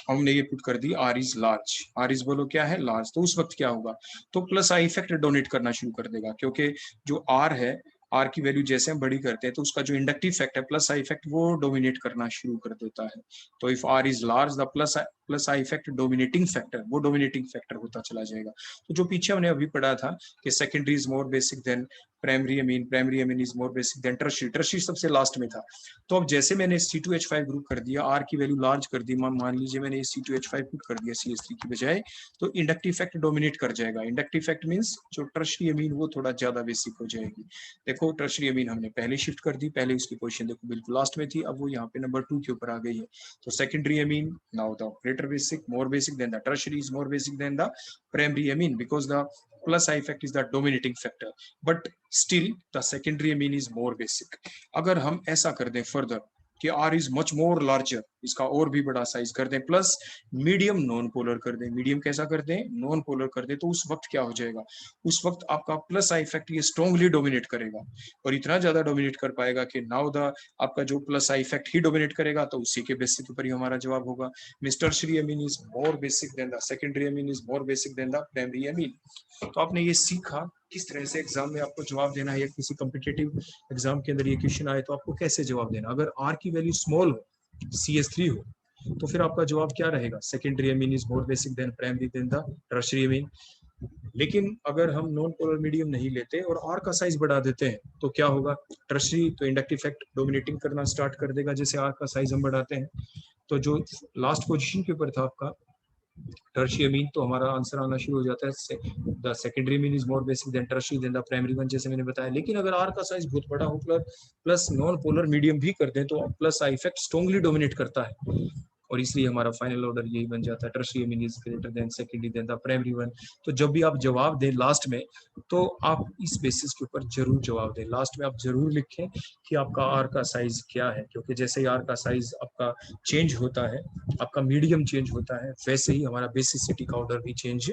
हमने ये पुट कर दी R is large, R is बोलो क्या है, लार्ज, तो उस वक्त क्या होगा, तो प्लस आई इफेक्ट डोनेट करना शुरू कर देगा, क्योंकि जो R है, आर की वैल्यू जैसे हम बड़ी करते हैं तो उसका जो इंडक्टिव फैक्ट है प्लस आई इफेक्ट वो डोमिनेट करना शुरू कर देता है। तो if R is large the plus I effect dominating factor, वो डोमिनेटिंग फैक्टर होता चला जाएगा। तो जो पीछे हमने अभी पढ़ा था कि secondary is more basic than primary amine is more basic than tertiary, tertiary सबसे लास्ट में था। तो अब जैसे मैंने C2H5 ग्रुप कर दिया, आर की वैल्यू लार्ज कर दी, मान लीजिए मैंने C2H5 पुट कर दिया CH3 की बजाय, तो इंडक्टिव फैक्ट डोमिनेट कर जाएगा। इंडक्टिव फैक्ट मींस जो टर्शियरी अमीन वो थोड़ा ज्यादा बेसिक हो जाएगी। देखो टर्शियरी अमीन हमने पहले शिफ्ट कर दी, पहले उसकी पोजीशन देखो बिल्कुल लास्ट में थी, अब वो यहाँ पे नंबर 2 के ऊपर आ गई है। तो secondary amine now the greater basic, more basic than the tertiary is more basic than the primary amine because the plus I effect is the dominating factor, but still the secondary amine is more basic. अगर हम ऐसा कर दें further कि R is much more larger, इसका और भी बड़ा साइज कर दें, प्लस मीडियम नॉन पोलर कर दें, मीडियम कैसा कर दें, नॉन पोलर कर दें, तो उस वक्त क्या हो जाएगा, उस वक्त आपका प्लस आई इफेक्ट ये स्ट्रॉन्गली डोमिनेट करेगा और इतना ज्यादा डोमिनेट कर पाएगा कि नाउ द आपका जो plus I effect he dominate करेगा, तो उसी के बेसिस के ऊपर ही हमारा जवाब होगा mister tertiary amine is more basic than the secondary amine is more basic than the primary amine. तो आपने ये सीखा किस तरह से एग्जाम में आपको जवाब देना है, या किसी कॉम्पिटिटिव एग्जाम के अंदर ये क्वेश्चन आए तो आपको कैसे जवाब देना। अगर आर की वैल्यू स्मॉल हो, CS3 हो, तो फिर आपका जवाब क्या रहेगा, secondary amine is more basic than primary than the tertiary amine. लेकिन अगर हम नॉन पोलर मीडियम नहीं लेते और आर का साइज बढ़ा देते हैं तो क्या होगा, टर्शियरी तो इंडक्टिव इफेक्ट डोमिनेटिंग करना स्टार्ट कर देगा जैसे आर का साइज हम बढ़ाते हैं। तो जो लास्ट पोजीशन के ऊपर था आपका टर्शियरी अमीन, तो हमारा आंसर आना शुरू हो जाता है the secondary amine is more basic than tertiary than the primary one, जैसे मैंने बताया। लेकिन अगर आर का साइज बहुत बड़ा हो प्लस नॉन पोलर मीडियम भी कर दें तो plus I effect strongly dominate करता है और इसलिए हमारा फाइनल ऑर्डर यही बन जाता है, tertiary amine is greater than secondary than the primary one. तो जब भी आप जवाब दें लास्ट में, तो आप इस बेसिस के ऊपर जरूर जवाब दें। लास्ट में आप जरूर लिखें कि आपका आर का साइज क्या है, क्योंकि जैसे ही आर का साइज आपका चेंज होता है, आपका मीडियम चेंज होता है, वैसे ही हमारा बेसिसिटी का ऑर्डर भी चेंज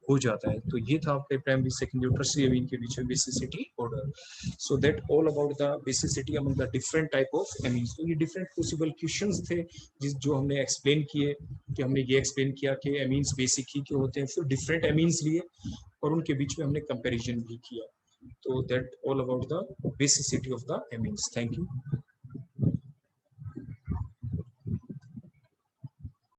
हो जाता है। तो ये था आपके प्राइमरी सेकेंडरी टर्शियरी अमीन के बीच में basicity order. So that all about the basicity among the different type of amines. तो ये डिफरेंट पॉसिबल क्वेश्चंस थे जो हमने एक्सप्लेन किए, कि हमने ये एक्सप्लेन किया कि एमीन्स बेसिक ही क्यों होते हैं, फिर डिफरेंट एमीन्स लिए और उनके बीच में हमने कंपैरिजन भी किया। तो that all about the basicity of the amines. Thank you.